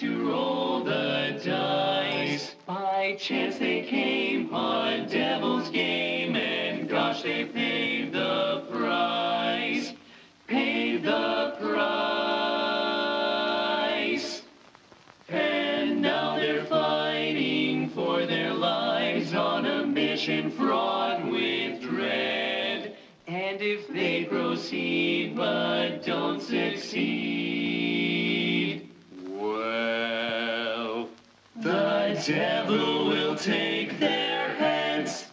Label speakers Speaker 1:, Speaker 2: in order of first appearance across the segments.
Speaker 1: to roll the dice. By chance they came on a devil's game, and gosh, they paid the price. Paid the price. And now they're fighting for their lives on a mission fraught with dread. And if they proceed but don't succeed, well, the devil will take their heads.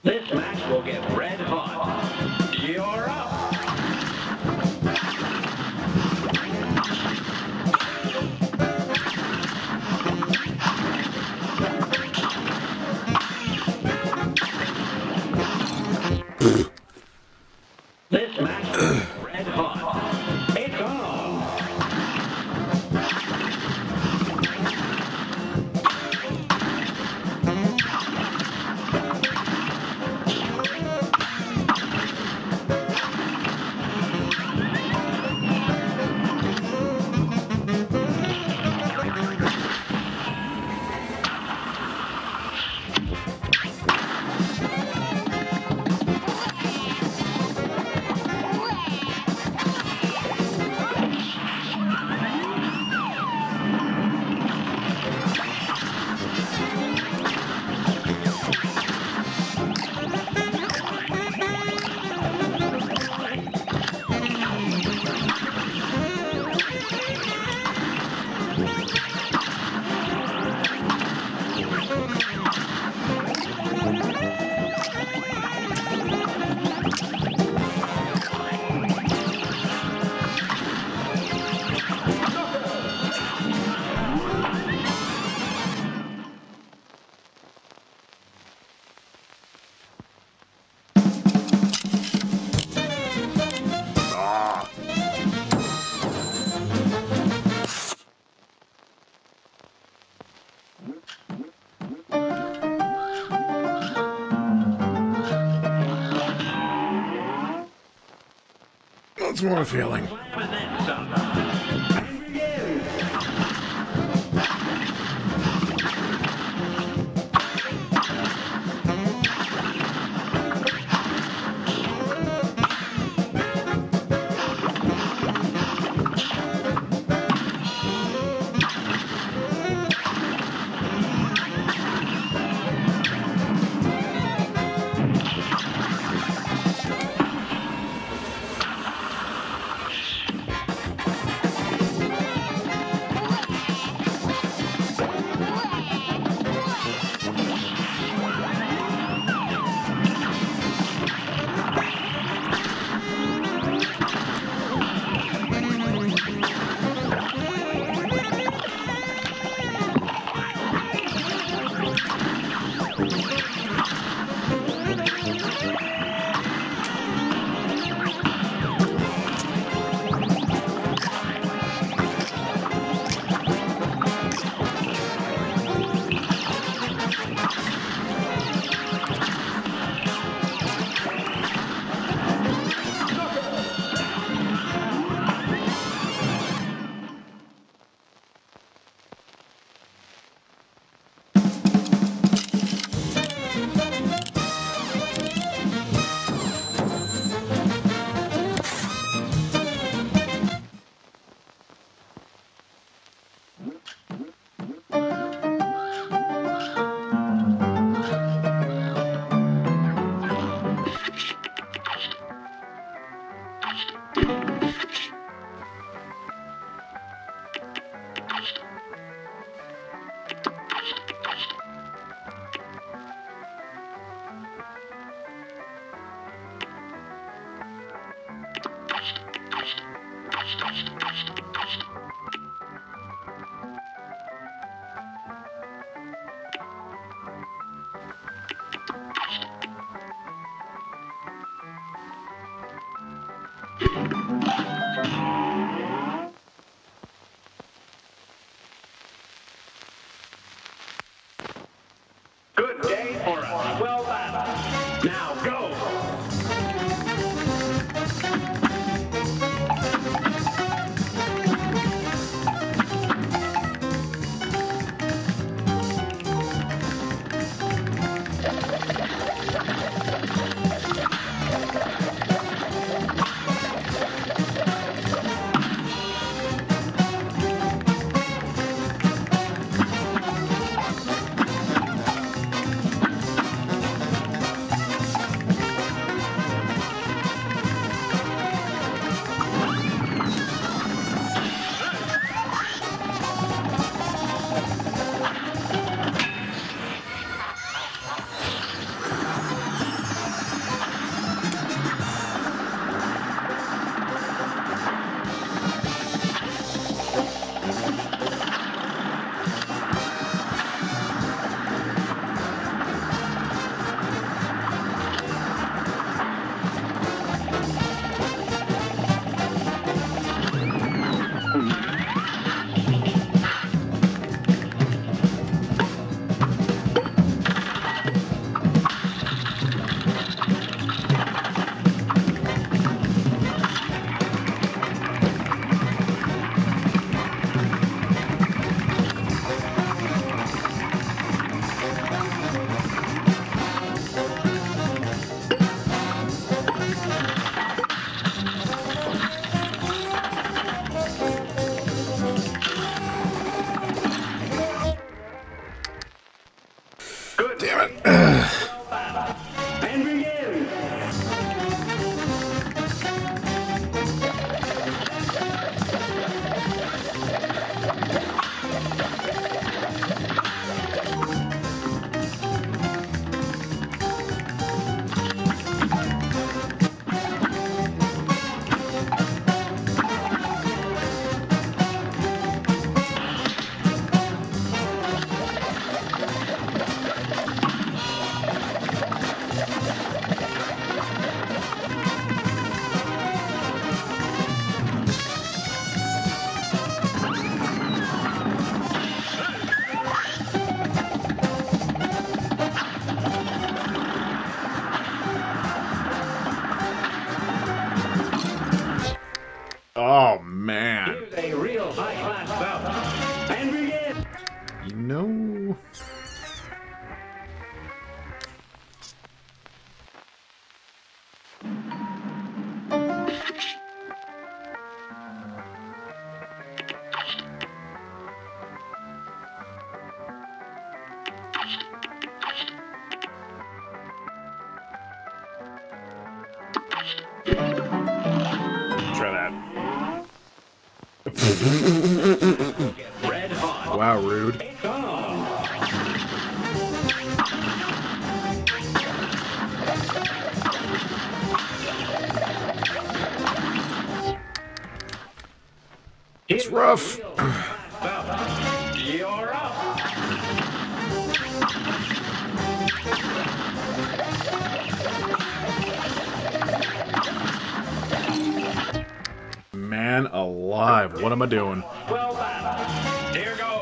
Speaker 2: This match will get red hot. You're up. This match will get red hot. It's on.
Speaker 3: That's what I'm feeling.
Speaker 2: And then some. And begin. Good day for a swell battle. Now go!
Speaker 3: Oh, man.
Speaker 2: Here's a real high-class bout. And begin.
Speaker 3: You know... Try that.
Speaker 2: Red hot.
Speaker 3: Wow, rude.
Speaker 2: It's on.
Speaker 3: It's rough.
Speaker 2: You're up.
Speaker 3: Man alive, what am I doing?
Speaker 2: Well battled. Here goes.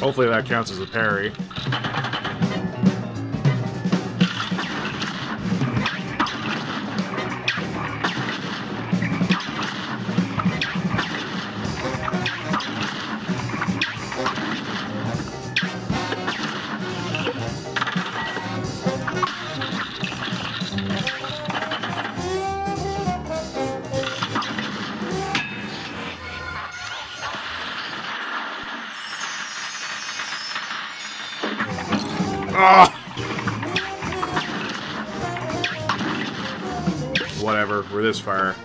Speaker 3: Hopefully that counts as a parry. Ah! Whatever, we're this far.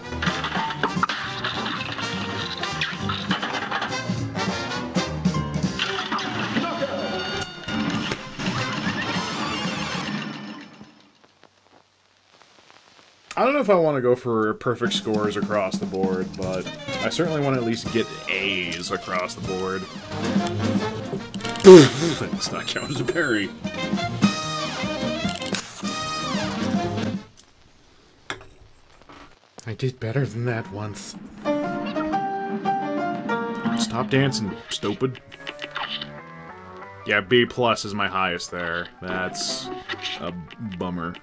Speaker 3: I don't know if I want to go for perfect scores across the board, but I certainly want to at least get A's across the board. It's not count as a parry. I did better than that once. Stop dancing, stupid. Yeah, B plus is my highest there. That's a bummer.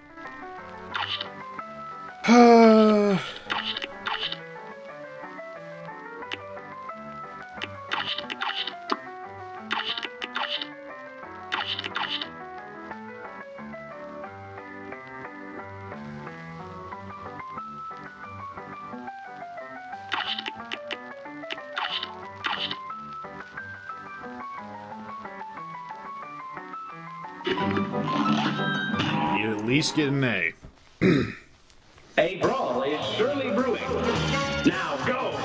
Speaker 3: You at least get an A.
Speaker 2: A brawl is surely brewing. Now go!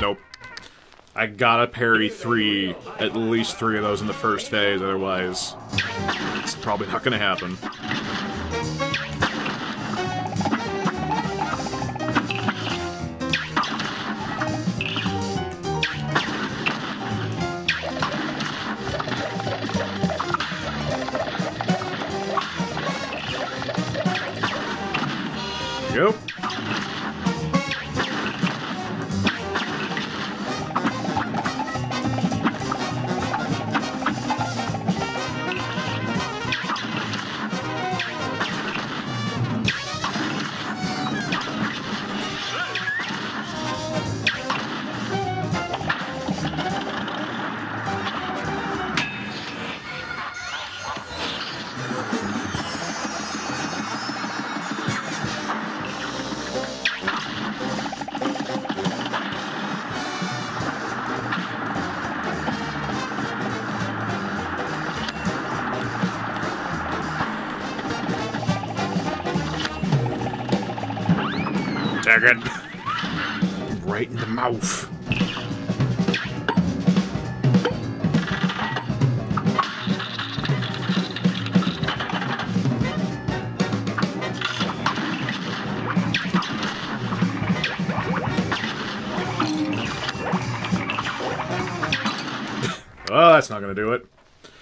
Speaker 3: Nope. I gotta parry at least three of those in the first phase, otherwise it's probably not gonna happen. faggot. Right in the mouth. Oh, that's not gonna do it.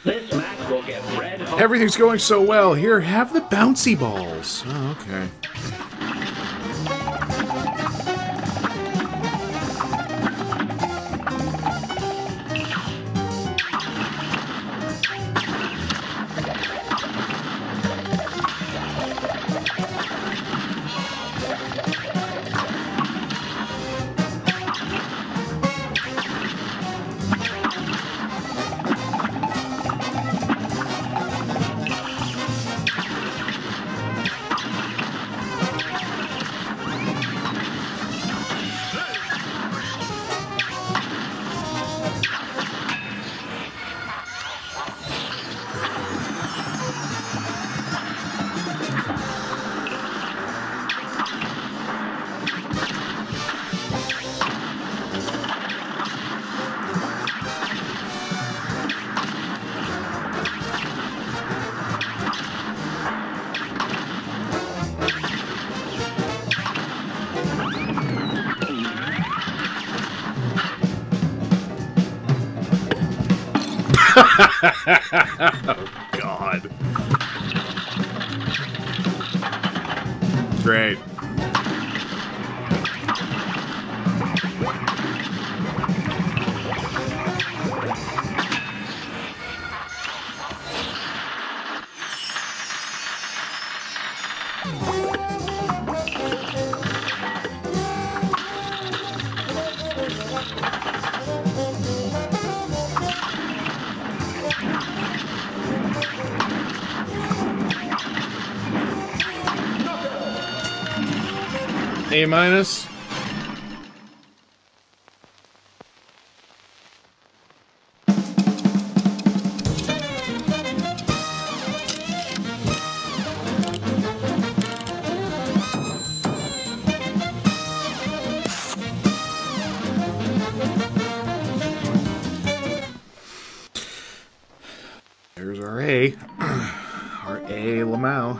Speaker 2: This match will get red hot.
Speaker 3: Everything's going so well. Here, have the bouncy balls. Oh, okay. Oh, God. Great. A minus. There's our A. Our A Lamau.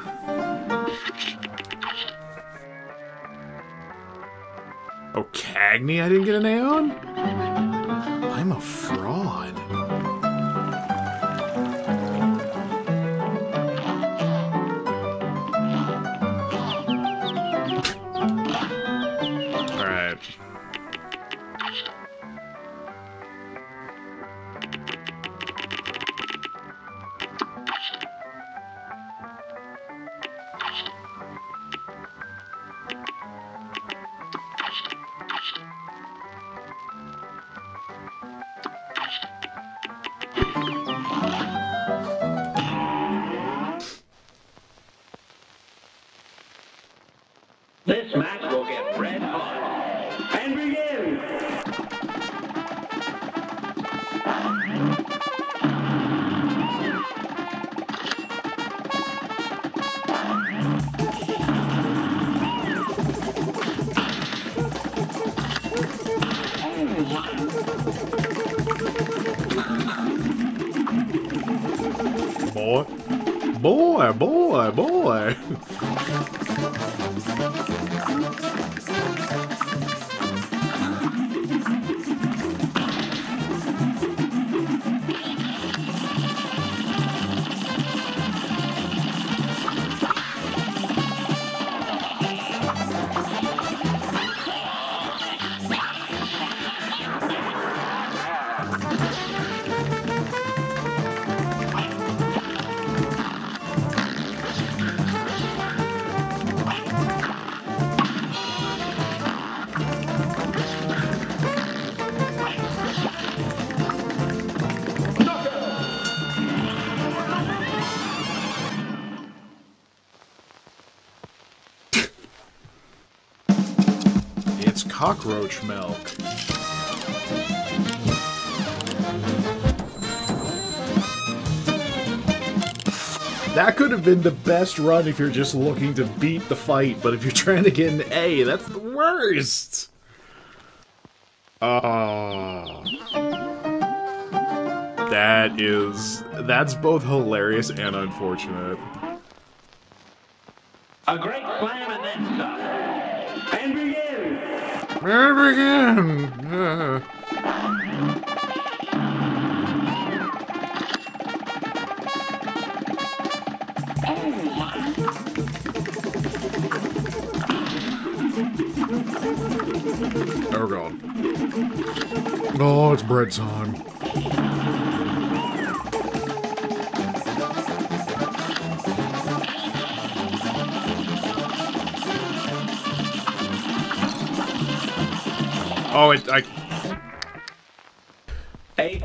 Speaker 3: Oh, Cagney I didn't get an A on? I'm a fraud. Alright.
Speaker 2: This match will get red hot. And begin!
Speaker 3: Boy. Boy, boy, boy. It's cockroach milk. That could have been the best run if you're just looking to beat the fight, but if you're trying to get an A, that's the worst. That's both hilarious and unfortunate.
Speaker 2: A great slam and then stop. And begin.
Speaker 3: Oh god. Oh, it's bread time.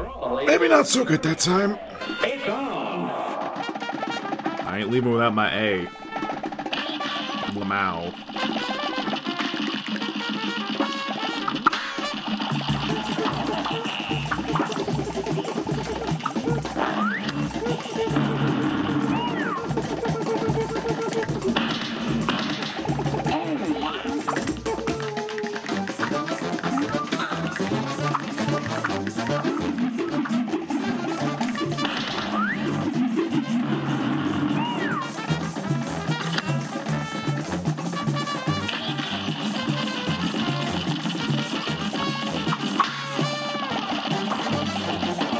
Speaker 3: Oh, maybe not so good that time.
Speaker 2: It's on.
Speaker 3: I ain't leaving without my A. Lamau.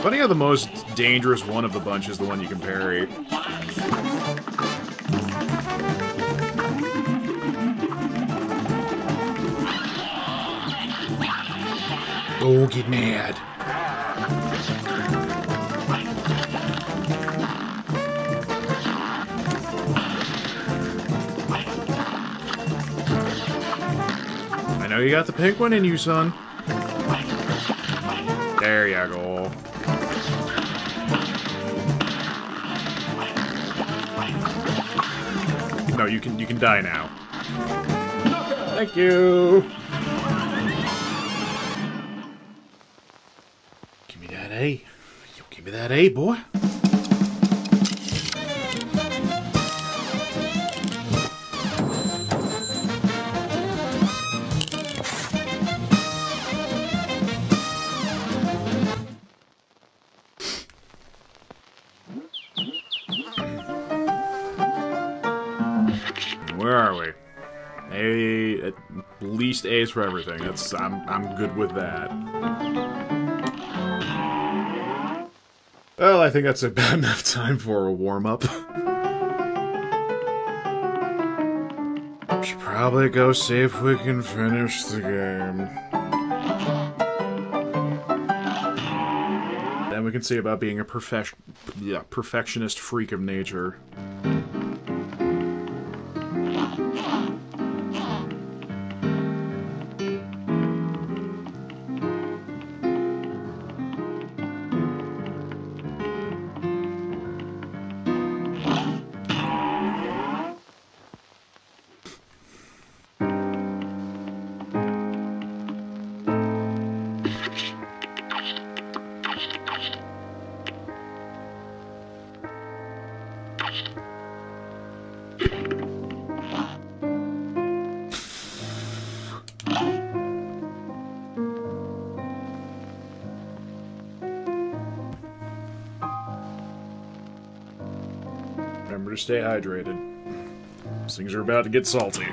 Speaker 3: Funny how the most dangerous one of the bunch is the one you can parry. Oh, get mad. I know you got the pink one in you, son. There you go. No, you can die now. Thank you. Give me that A. You give me that A, boy. Where are we? A, at least A's for everything. I'm good with that. Well, I think that's about enough time for a warm-up. Should probably go see if we can finish the game. Then we can see about being a perfectionist freak of nature. Remember to stay hydrated. These things are about to get salty.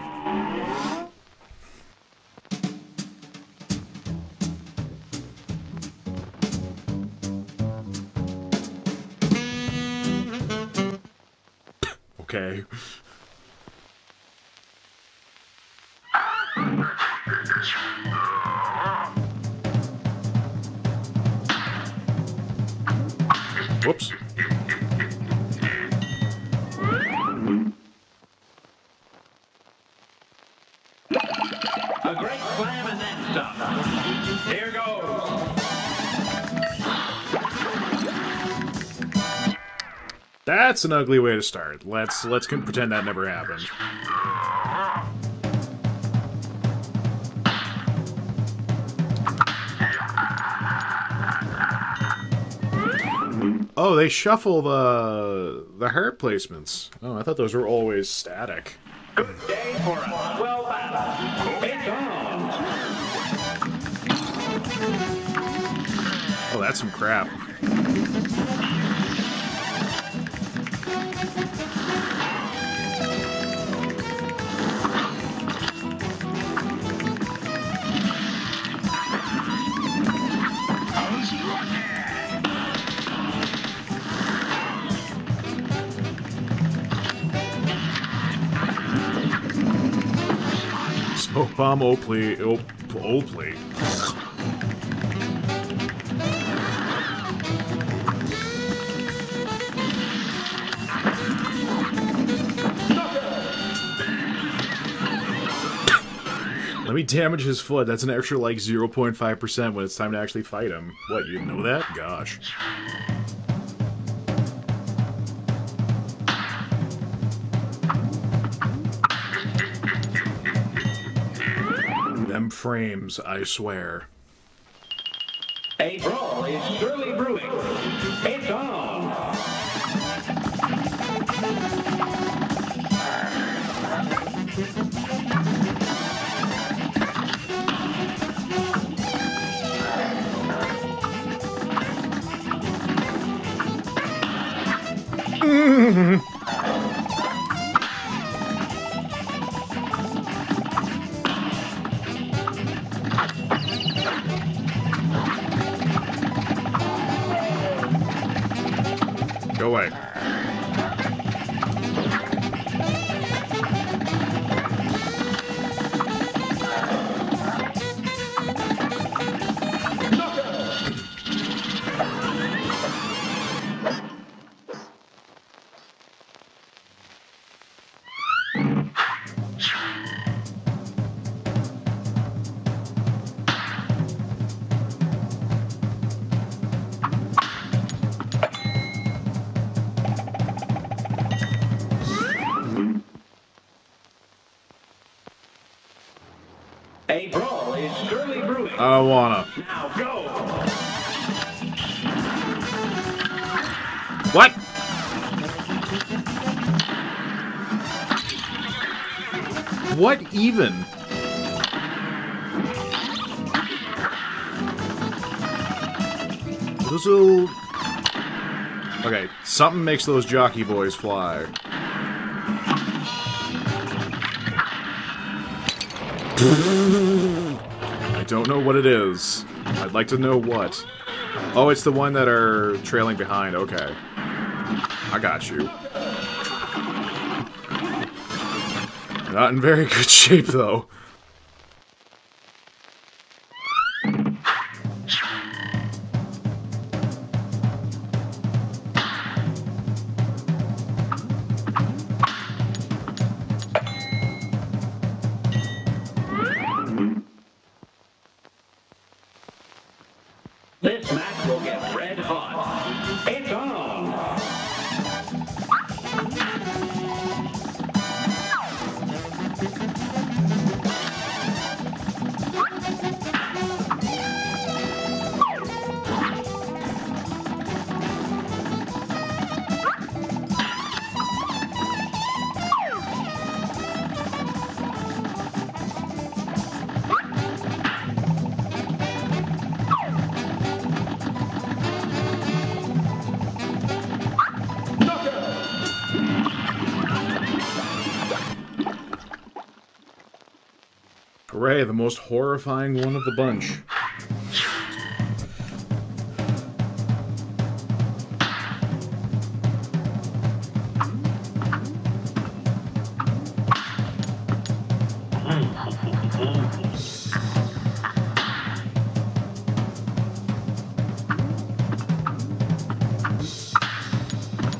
Speaker 3: Okay. Whoops.
Speaker 2: A great slam and then stop. Here goes.
Speaker 3: That's an ugly way to start. Let's pretend that never happened. Oh, they shuffle the heart placements. Oh, I thought those were always static.
Speaker 2: Good day for a swell battle. It's on.
Speaker 3: that's some crap. Smoke bomb, Oakley. Oakley. Let me damage his foot. That's an extra, like, 0.5% when it's time to actually fight him. What, you know that? Gosh. Them frames, I swear.
Speaker 2: A brawl is surely brewing. It's on.
Speaker 3: Go away.
Speaker 2: A brawl is surely brewing.
Speaker 3: I don't wanna.
Speaker 2: Now go.
Speaker 3: What? What even? Those little... Okay, something makes those jockey boys fly. I don't know what it is. I'd like to know what. Oh, it's the one that are trailing behind. Okay. I got you. Not in very good shape, though.
Speaker 2: This match will get red hot. It's on.
Speaker 3: Hooray, the most horrifying one of the bunch.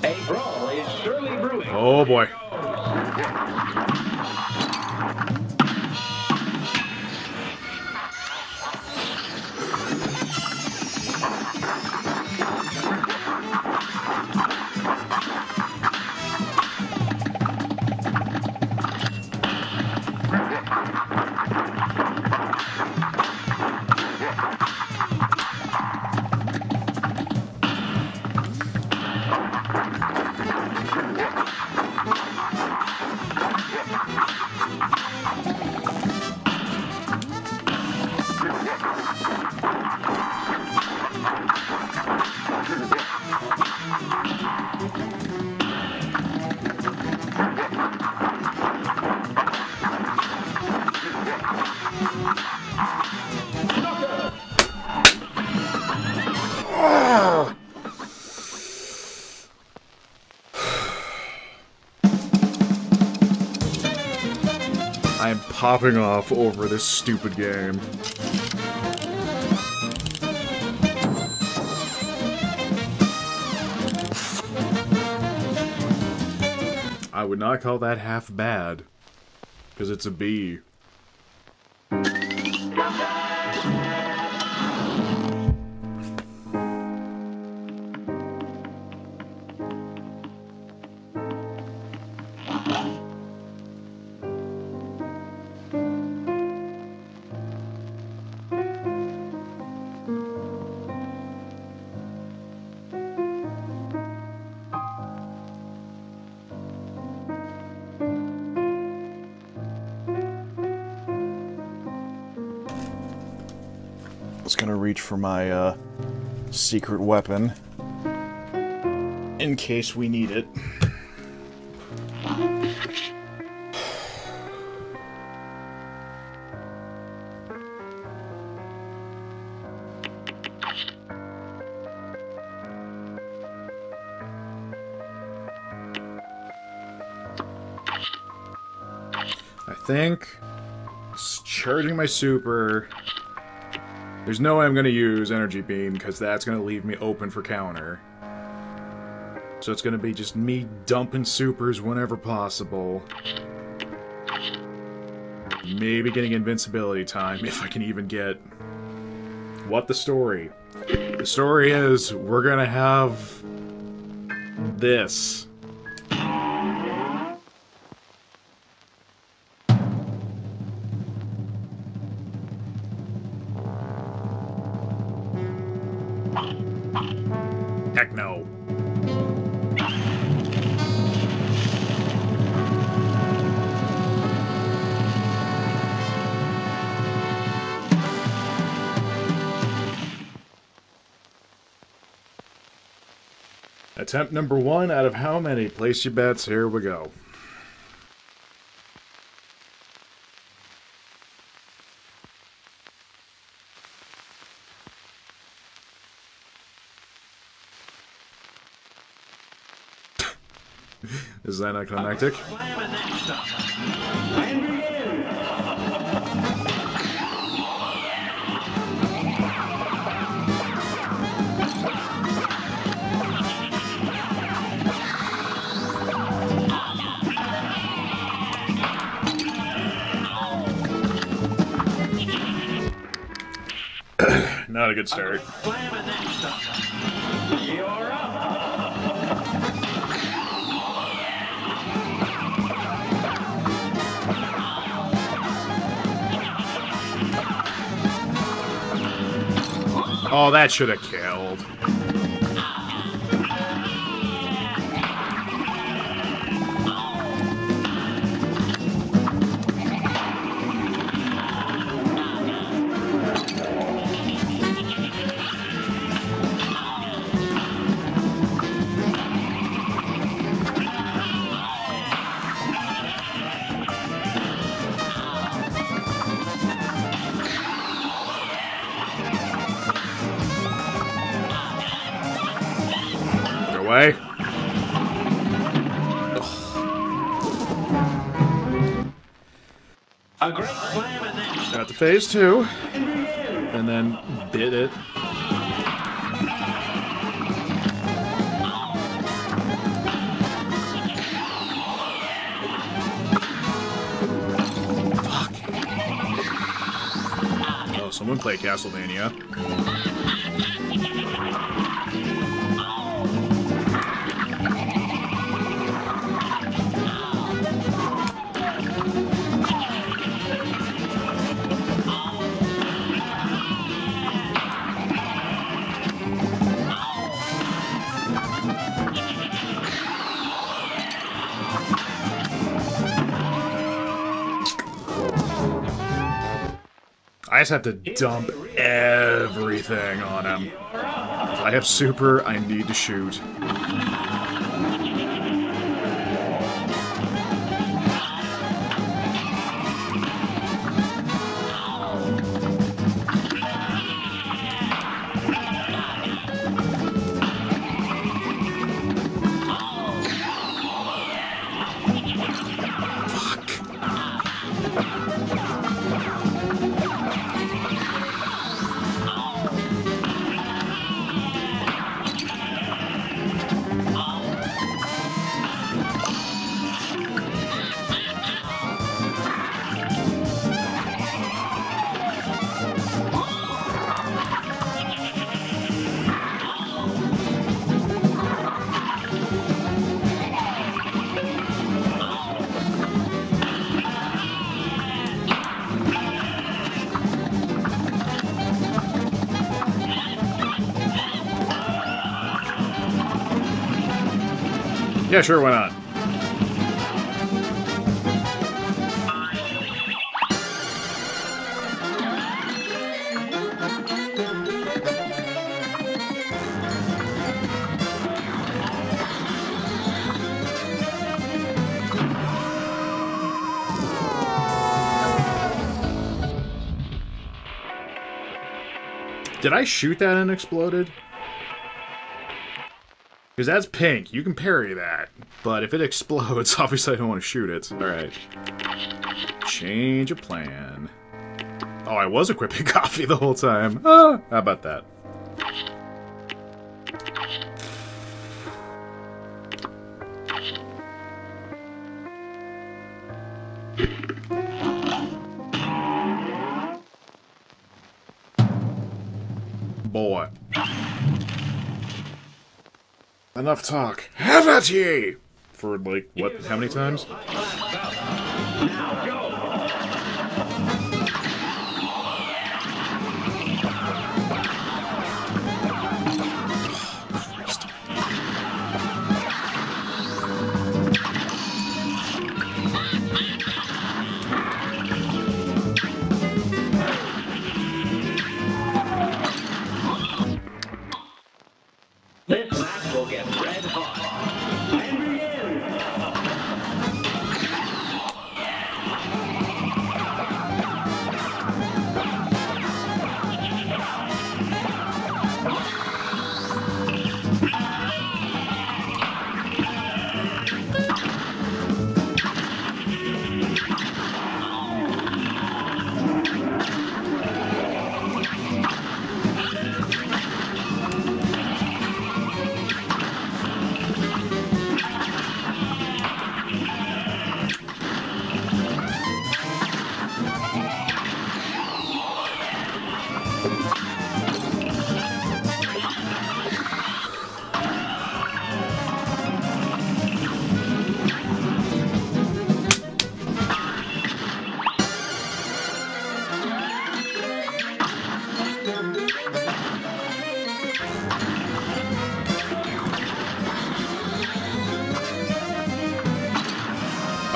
Speaker 2: A brawl is surely brewing.
Speaker 3: Oh boy. popping off over this stupid game. I would not call that half bad, because it's a B. I was gonna reach for my secret weapon in case we need it. I think it's charging my super. There's no way I'm going to use Energy Beam, because that's going to leave me open for counter. So it's going to be just me dumping supers whenever possible. Maybe getting invincibility time, if I can even get... What the story? The story is, we're going to have... this. Heck no. Attempt number 1 out of how many? Place your bets. Here we go. Is that anticlimactic? Not a good start.
Speaker 2: You're up.
Speaker 3: Oh, that should have killed. Away.
Speaker 2: A great slam and then
Speaker 3: Got to phase 2, and then bit it. Fuck. Oh, someone play Castlevania. I just have to dump everything on him. If I have super, I need to shoot. Fuck. Yeah, sure, why not? Did I shoot that and exploded? Because that's pink. You can parry that. But if it explodes, obviously I don't want to shoot it. Alright. Change of plan. Oh, I was equipping coffee the whole time. Ah, how about that? Boy. Enough talk. Have at ye! For, like, what, how many times?
Speaker 2: Now go! This match will get red hot. And begin!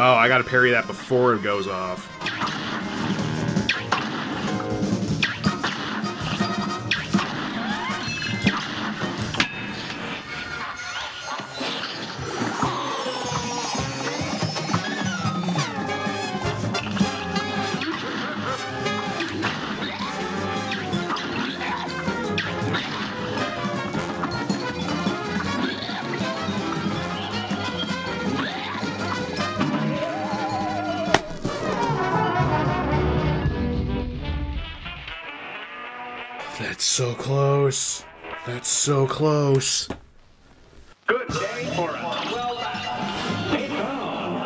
Speaker 3: Oh, I gotta parry that before it goes off. That's so close. That's so close.
Speaker 2: Good day for us. Well done. It's on.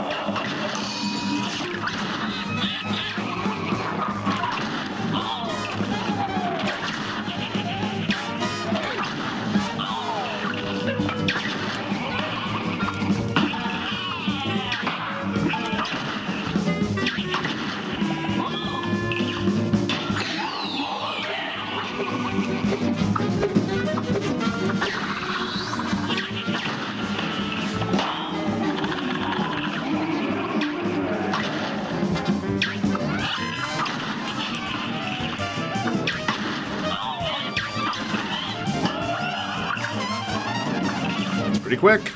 Speaker 3: Pretty quick.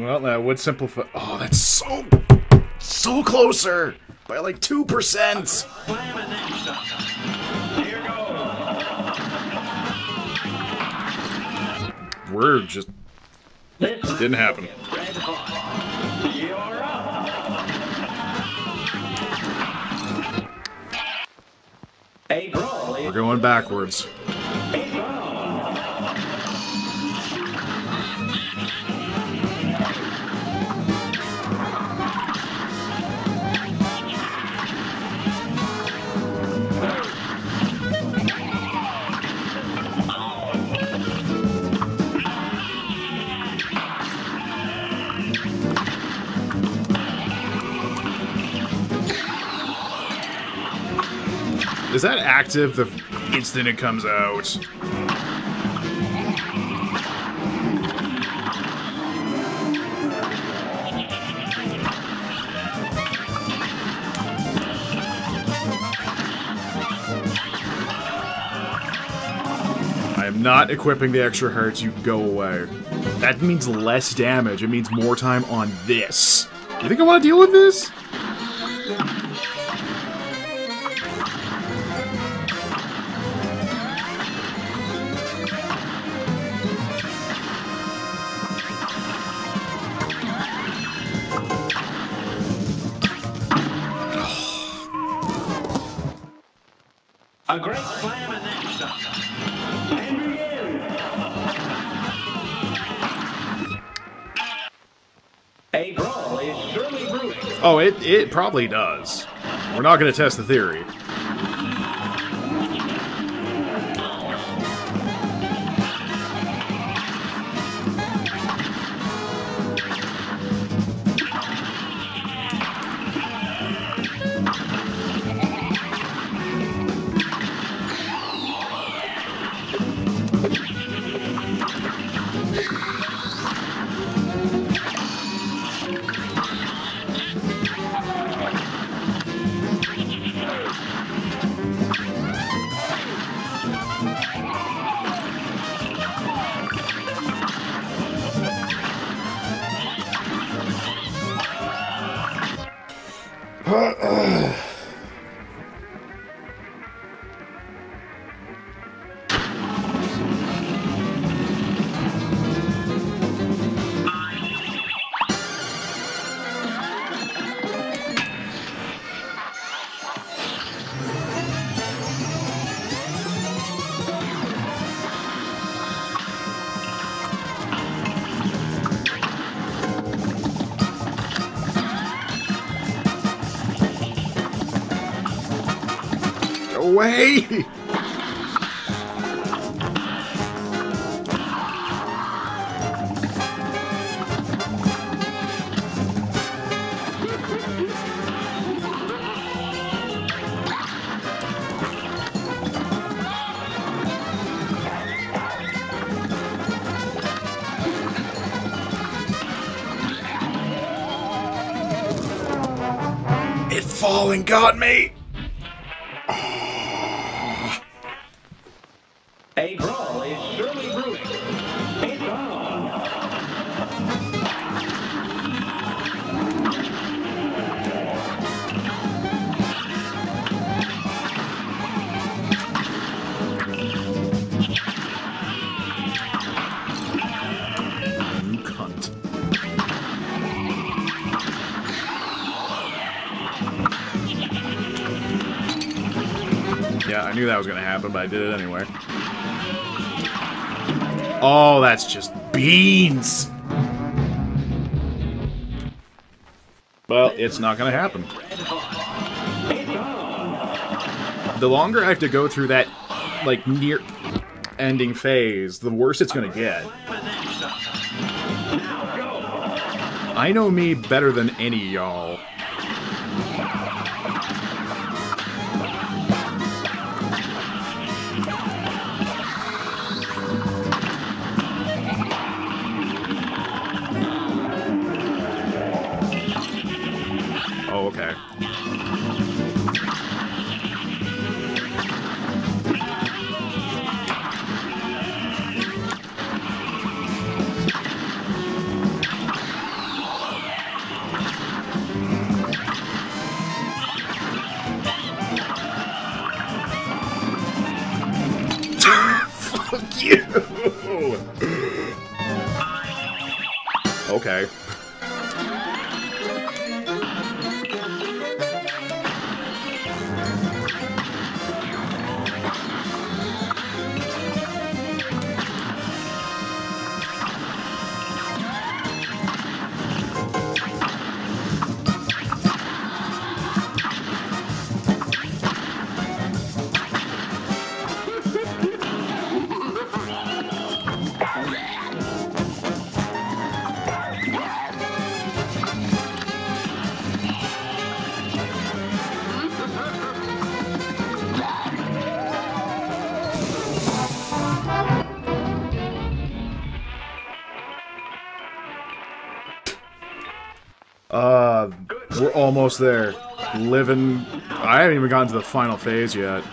Speaker 3: Well, that would simplify. Oh, that's so closer by like 2%.
Speaker 2: Here goes.
Speaker 3: We're just didn't happen.
Speaker 2: Red hot. You're up. A brawl
Speaker 3: We're
Speaker 2: is
Speaker 3: going backwards.
Speaker 2: a brawl.
Speaker 3: Is that active the instant it comes out? I am not equipping the extra hearts, you go away. That means less damage, it means more time on this. You think I want to deal with this?
Speaker 2: A great slam and then some. And begin. A brawl is surely brewing.
Speaker 3: Oh, it probably does. We're not going to test the theory. Away! It falling got me!
Speaker 2: A brawl is surely brewing. It's on.
Speaker 3: You cunt. Yeah, I knew that was gonna happen, but I did it anyway. Oh, that's just beans! Well, it's not gonna happen. The longer I have to go through that, like, near-ending phase, the worse it's gonna get. I know me better than any y'all. Oh, okay. Fuck you! Okay. We're almost there. Living... I haven't even gotten to the final phase yet.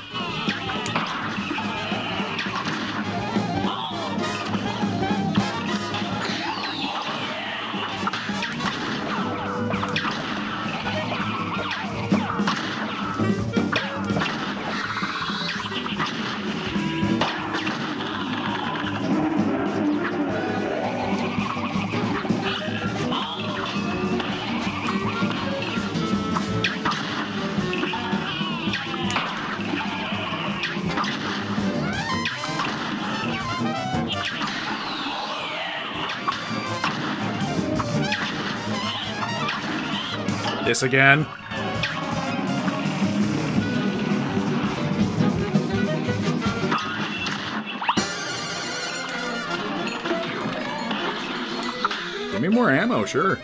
Speaker 3: This again. Give me more ammo, sure.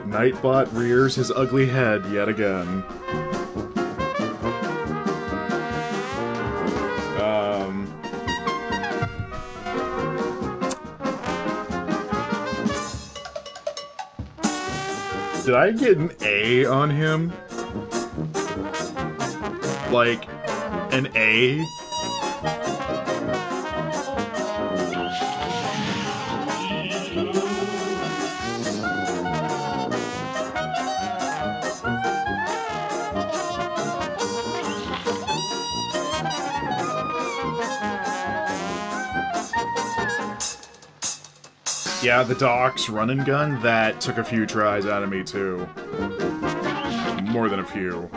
Speaker 3: Nightbot rears his ugly head yet again. Did I get an A on him? Like, an A? Yeah, the Doc's run and gun, that took a few tries out of me too. More than a few.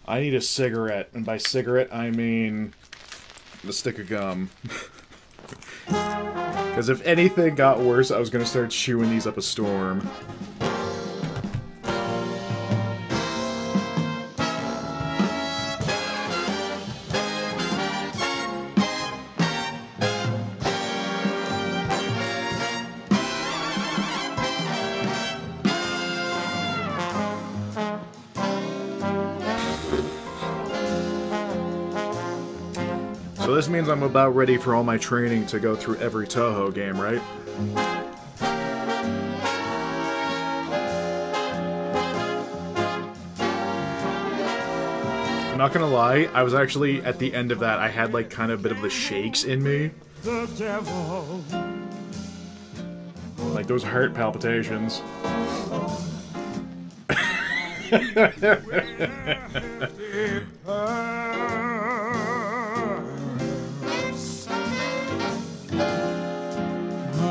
Speaker 3: I need a cigarette, and by cigarette I mean the stick of gum. Because if anything got worse, I was gonna start chewing these up a storm. So this means I'm about ready for all my training to go through every Touhou game, right? I'm not gonna lie, I was actually, at the end of that, I had like kind of a bit of the shakes in me.
Speaker 4: The devil.
Speaker 3: Like those heart palpitations.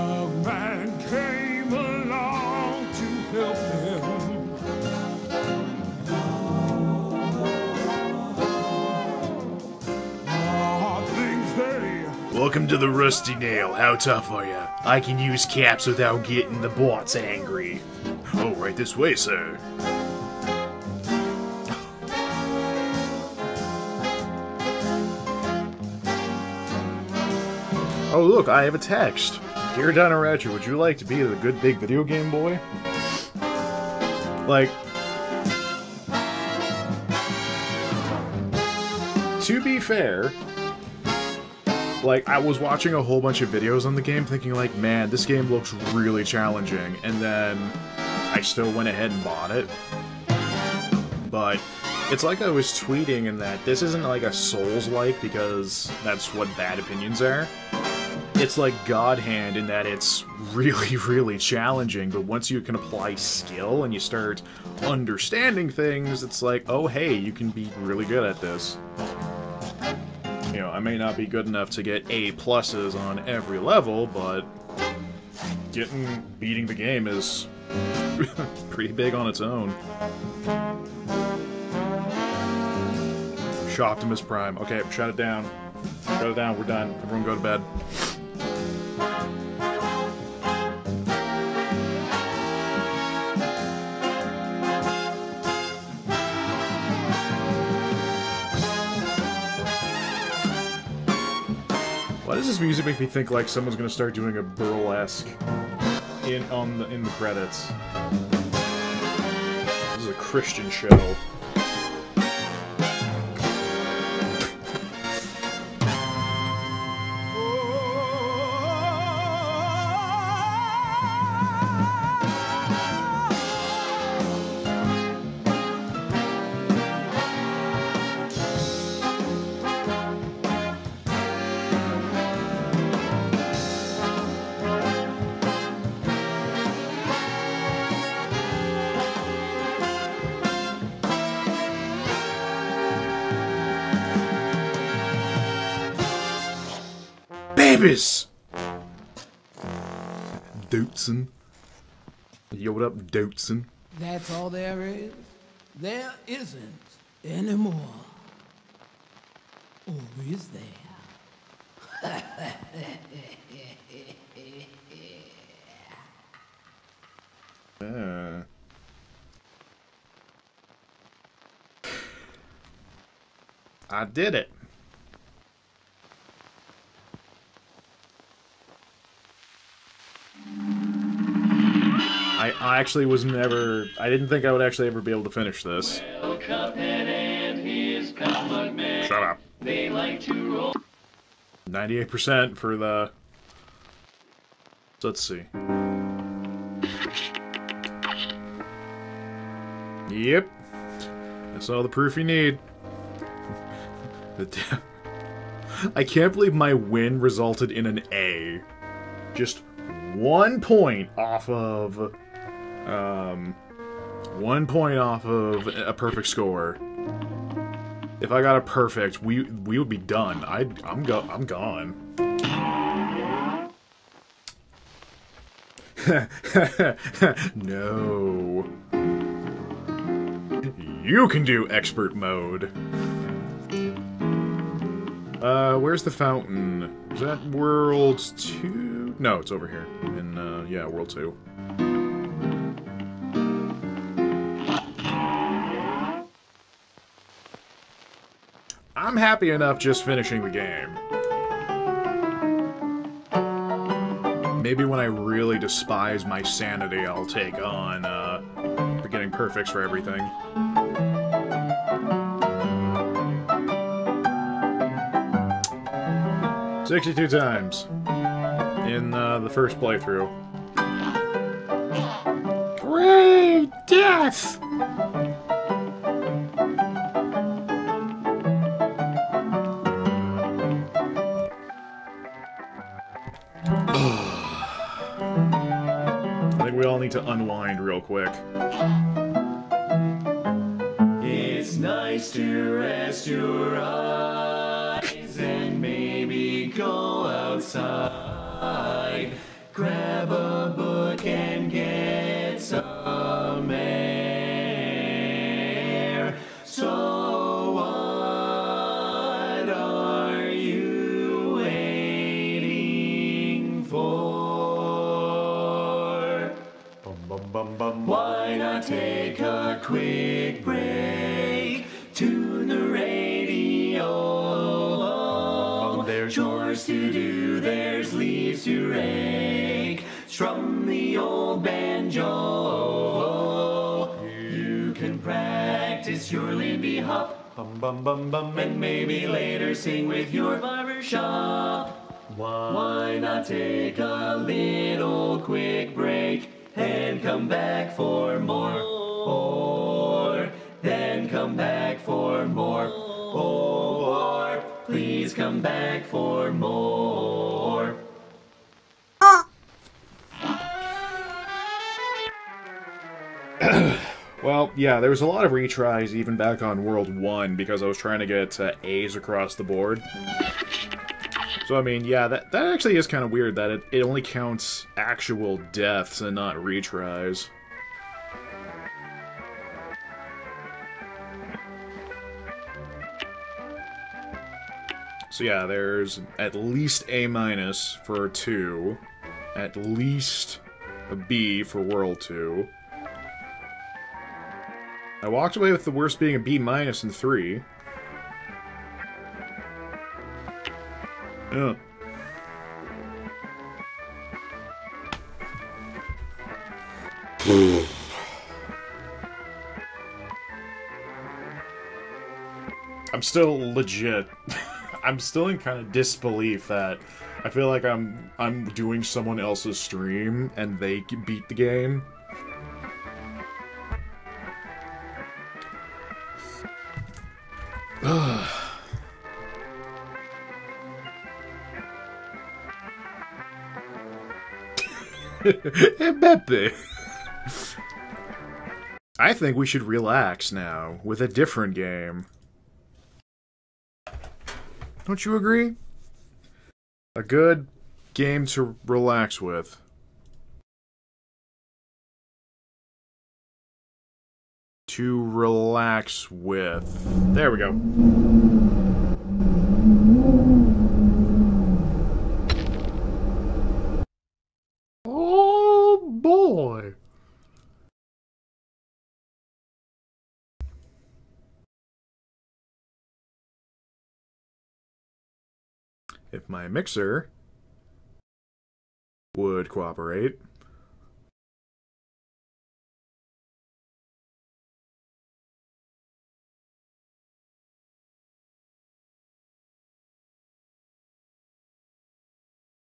Speaker 4: A man came along to help him. Things they
Speaker 3: Welcome to the Rusty Nail. How tough are ya? I can use caps without getting the bots angry. Oh, right this way, sir. Oh, look, I have a text. Dear Donarachi, would you like to be the good big video game boy? Like, to be fair, like, I was watching a whole bunch of videos on the game thinking like, man, this game looks really challenging, and then I still went ahead and bought it. But it's like I was tweeting in that this isn't like a Souls-like because that's what bad opinions are. It's like God Hand in that it's really, really challenging, but once you can apply skill and you start understanding things, it's like, oh hey, you can be really good at this. You know, I may not be good enough to get A+s on every level, but beating the game is pretty big on its own. Optimus Prime. Okay, shut it down. Shut it down, we're done. Everyone go to bed. Why does this music make me think like someone's gonna start doing a burlesque in the credits? This is a Christian show. Babies! Dootson. Yo, what up, Dootson?
Speaker 4: That's all there is? There isn't anymore. Or is there?
Speaker 3: I did it. I actually was never... I didn't think I would actually ever be able to finish this.
Speaker 1: Well, Cuphead and his comic man,
Speaker 3: Shut up.
Speaker 1: they like to roll.
Speaker 3: 98% for the... Let's see. Yep. That's all the proof you need. I can't believe my win resulted in an A. Just 1 point off of... 1 point off of a perfect score. If I got a perfect, we would be done. I'm gone. No. You can do expert mode. Where's the fountain? Is that World 2? 2? No, it's over here. In, yeah, World 2. I'm happy enough just finishing the game. Maybe when I really despise my sanity, I'll take on, getting perfects for everything. "62 times in the first playthrough." Great death! I think we all need to unwind real quick.
Speaker 1: It's nice to rest your eyes and maybe go outside. Grab a book and get some air. So what are you waiting for? Why not take a quick break? Tune the radio. There's chores to do, there's leaves to rake. Strum the old banjo. You can practice your Lindy Hop. And maybe later sing with your barbershop. Why not take a little quick break and come back for more? Or then come back for more. Or please come back for more.
Speaker 3: Well, yeah, there was a lot of retries even back on World 1 because I was trying to get A's across the board. So, I mean, yeah, that actually is kind of weird that it only counts actual deaths and not retries. So yeah, there's at least A- for 2, at least a B for World 2. I walked away with the worst being a B- in 3. Yeah. I'm still legit. I'm still in kind of disbelief that I feel like I'm doing someone else's stream and they beat the game. Mbappe. I think we should relax now with a different game. Don't you agree? A good game to relax with. To relax with. There we go. Oh boy. If my mixer would cooperate.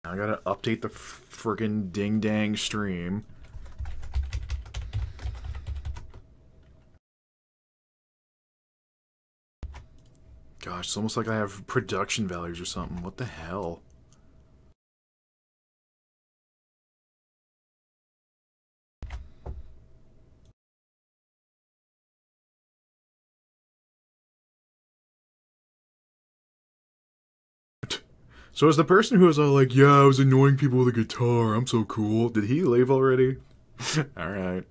Speaker 3: I gotta update the friggin' ding-dang stream. Gosh, it's almost like I have production values or something. What the hell? So is the person who was all like, yeah, I was annoying people with a guitar, I'm so cool, did he leave already? Alright.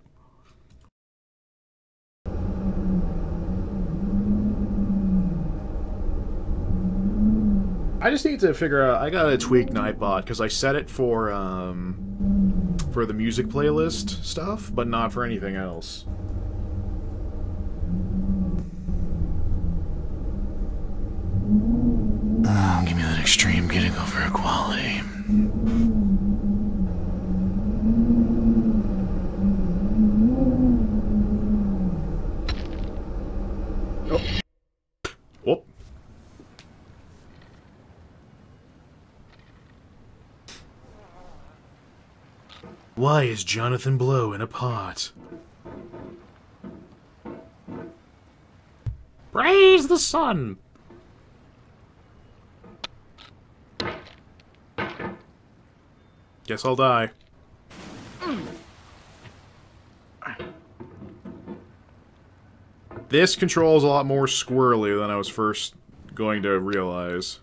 Speaker 3: I just need to figure out. I gotta tweak Nightbot because I set it for the music playlist stuff, but not for anything else. Oh, give me that extreme getting over equality. Oh. Oh. Why is Jonathan Blow in a pot? Praise the sun! Guess I'll die. This controls a lot more squirrely than I was first going to realize.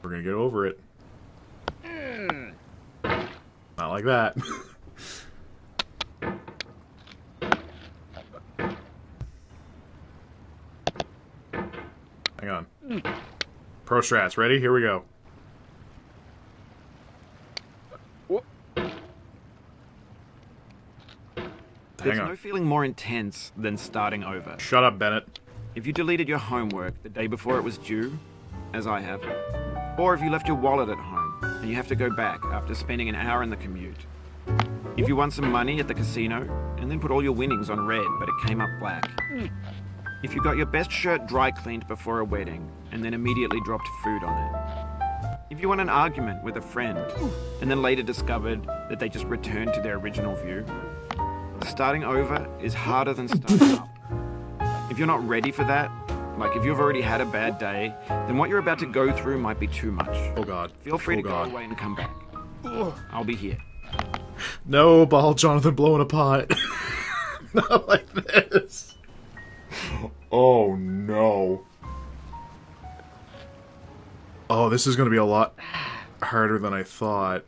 Speaker 3: We're gonna get over it. Not like that. Hang on. Pro strats, ready? Here we go.
Speaker 5: There's no feeling more intense than starting over.
Speaker 3: Shut up, Bennett.
Speaker 5: If you deleted your homework the day before it was due, as I have, or if you left your wallet at home and you have to go back after spending an hour in the commute. If you won some money at the casino and then put all your winnings on red but it came up black. If you got your best shirt dry cleaned before a wedding and then immediately dropped food on it. If you won an argument with a friend and then later discovered that they just returned to their original view. Starting over is harder than starting up. If you're not ready for that, like if you've already had a bad day, then what you're about to go through might be too much.
Speaker 3: Oh god.
Speaker 5: Feel free to go away and come back. I'll be here.
Speaker 3: No, ball Jonathan blowing a pot. Not like this. Oh no. Oh, this is going to be a lot harder than I thought.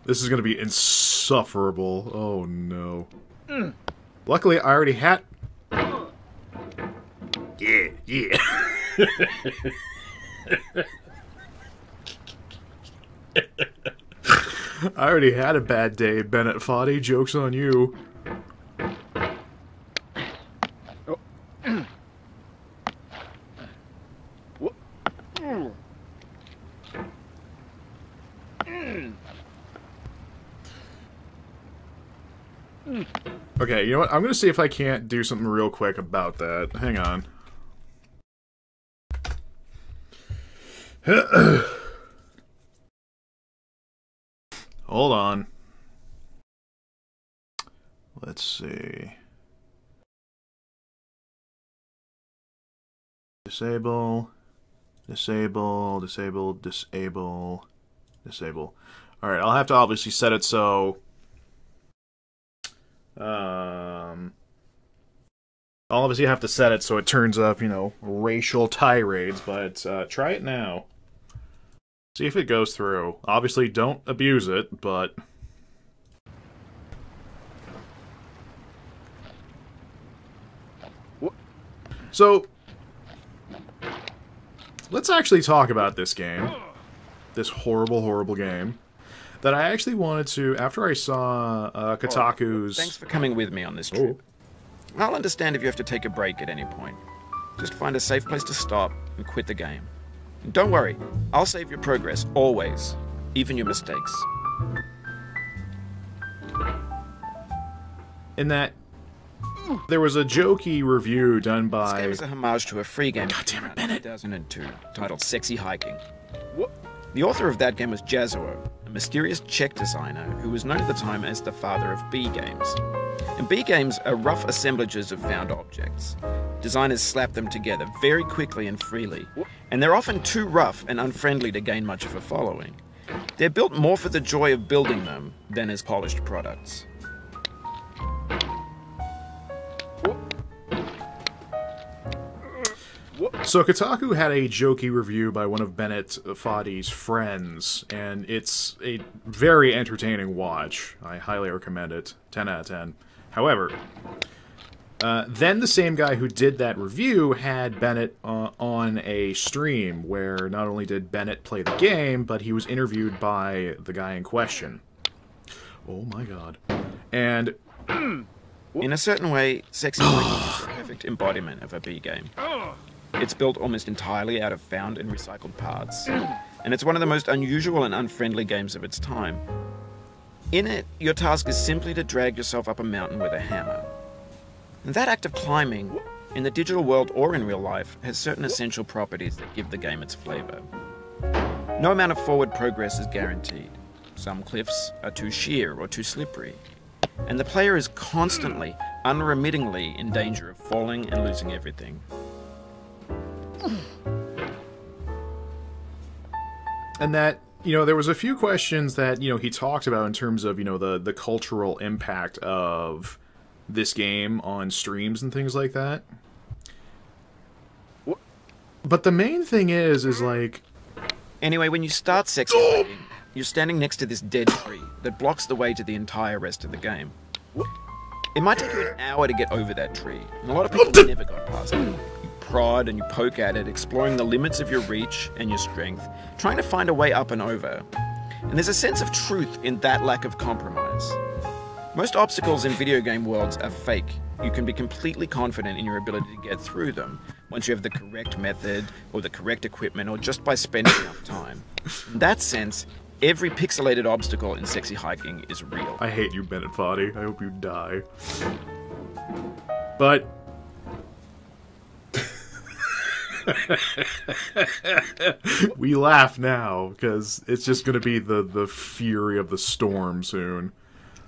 Speaker 3: This is going to be insufferable. Oh, no. Luckily, I already had... Yeah, yeah. I already had a bad day, Bennett Foddy. Joke's on you. Okay, you know what? I'm gonna see if I can't do something real quick about that. Hang on. Hold on. Let's see. Disable. Disable. Disable. Disable. Disable. Alright, I'll have to obviously set it so... I'll obviously have to set it so it turns up, you know, racial tirades, but try it now. See if it goes through. Obviously, don't abuse it, but... So, let's actually talk about this game. This horrible, horrible game. That I actually wanted to, after I saw Kotaku's...
Speaker 5: Thanks for coming with me on this trip. I'll understand if you have to take a break at any point. Just find a safe place to stop and quit the game. And don't worry, I'll save your progress, always. Even your mistakes.
Speaker 3: In that, there was a jokey review done by...
Speaker 5: This game is a homage to a free game
Speaker 3: God damn it, Bennett.
Speaker 5: 2002, titled Sexy Hiking. The author of that game was Jazuo, a mysterious Czech designer who was known at the time as the father of B games. And B games are rough assemblages of found objects. Designers slap them together very quickly and freely, and they're often too rough and unfriendly to gain much of a following. They're built more for the joy of building them than as polished products.
Speaker 3: So Kotaku had a jokey review by one of Bennett Foddy's friends, and it's a very entertaining watch. I highly recommend it. 10 out of 10. However, then the same guy who did that review had Bennett on a stream where not only did Bennett play the game, but he was interviewed by the guy in question. Oh my god. And
Speaker 5: In a certain way, Sexy Hiking is the perfect embodiment of a B game. It's built almost entirely out of found and recycled parts, and it's one of the most unusual and unfriendly games of its time. In it, your task is simply to drag yourself up a mountain with a hammer. And that act of climbing, in the digital world or in real life, has certain essential properties that give the game its flavour. No amount of forward progress is guaranteed. Some cliffs are too sheer or too slippery, and the player is constantly, unremittingly in danger of falling and losing everything.
Speaker 3: And that, you know, there was a few questions that, you know, he talked about in terms of, you know, the cultural impact of this game on streams and things like that. But the main thing is like...
Speaker 5: Anyway, when you start Sexy Hiking, you're standing next to this dead tree that blocks the way to the entire rest of the game. It might take you an hour to get over that tree, and a lot of people never got past it. You prod and you poke at it, exploring the limits of your reach and your strength, trying to find a way up and over. And there's a sense of truth in that lack of compromise. Most obstacles in video game worlds are fake. You can be completely confident in your ability to get through them once you have the correct method, or the correct equipment, or just by spending enough time. In that sense, every pixelated obstacle in Sexy Hiking is real.
Speaker 3: I hate you, Bennett Foddy. I hope you die. But... we laugh now, because it's just going to be the fury of the storm soon.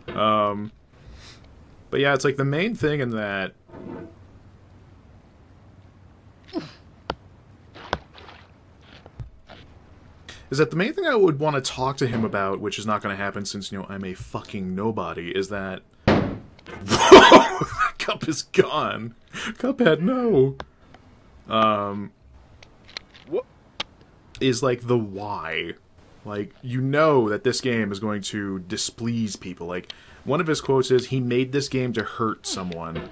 Speaker 3: But yeah, it's like the main thing in that... is that the main thing I would want to talk to him about, which is not going to happen since, you know, I'm a fucking nobody, is that... Whoa! That cup is gone! Cuphead, no! What? Is like the why. Like, you know that this game is going to displease people. Like, one of his quotes is, he made this game to hurt someone.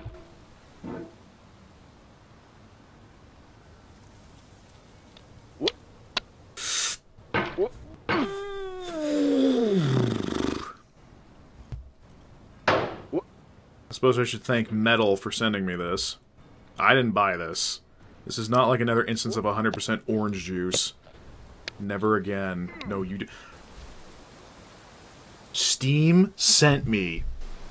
Speaker 3: I suppose I should thank Metal for sending me this. I didn't buy this. This is not like another instance of 100% orange juice. Never again. No, you do. Steam sent me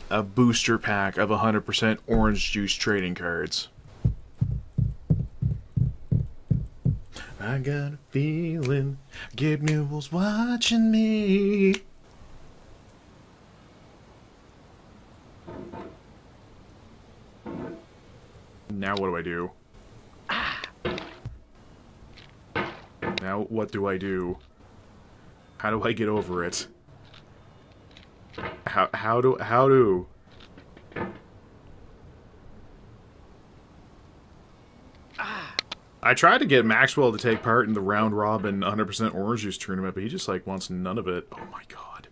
Speaker 3: a booster pack of 100% orange juice trading cards. I got a feeling Gabe Newell's watching me. Now what do I do? Now what do I do? How do I get over it? How do... I tried to get Maxwell to take part in the round robin 100% orange juice tournament, but he just like wants none of it. Oh my god.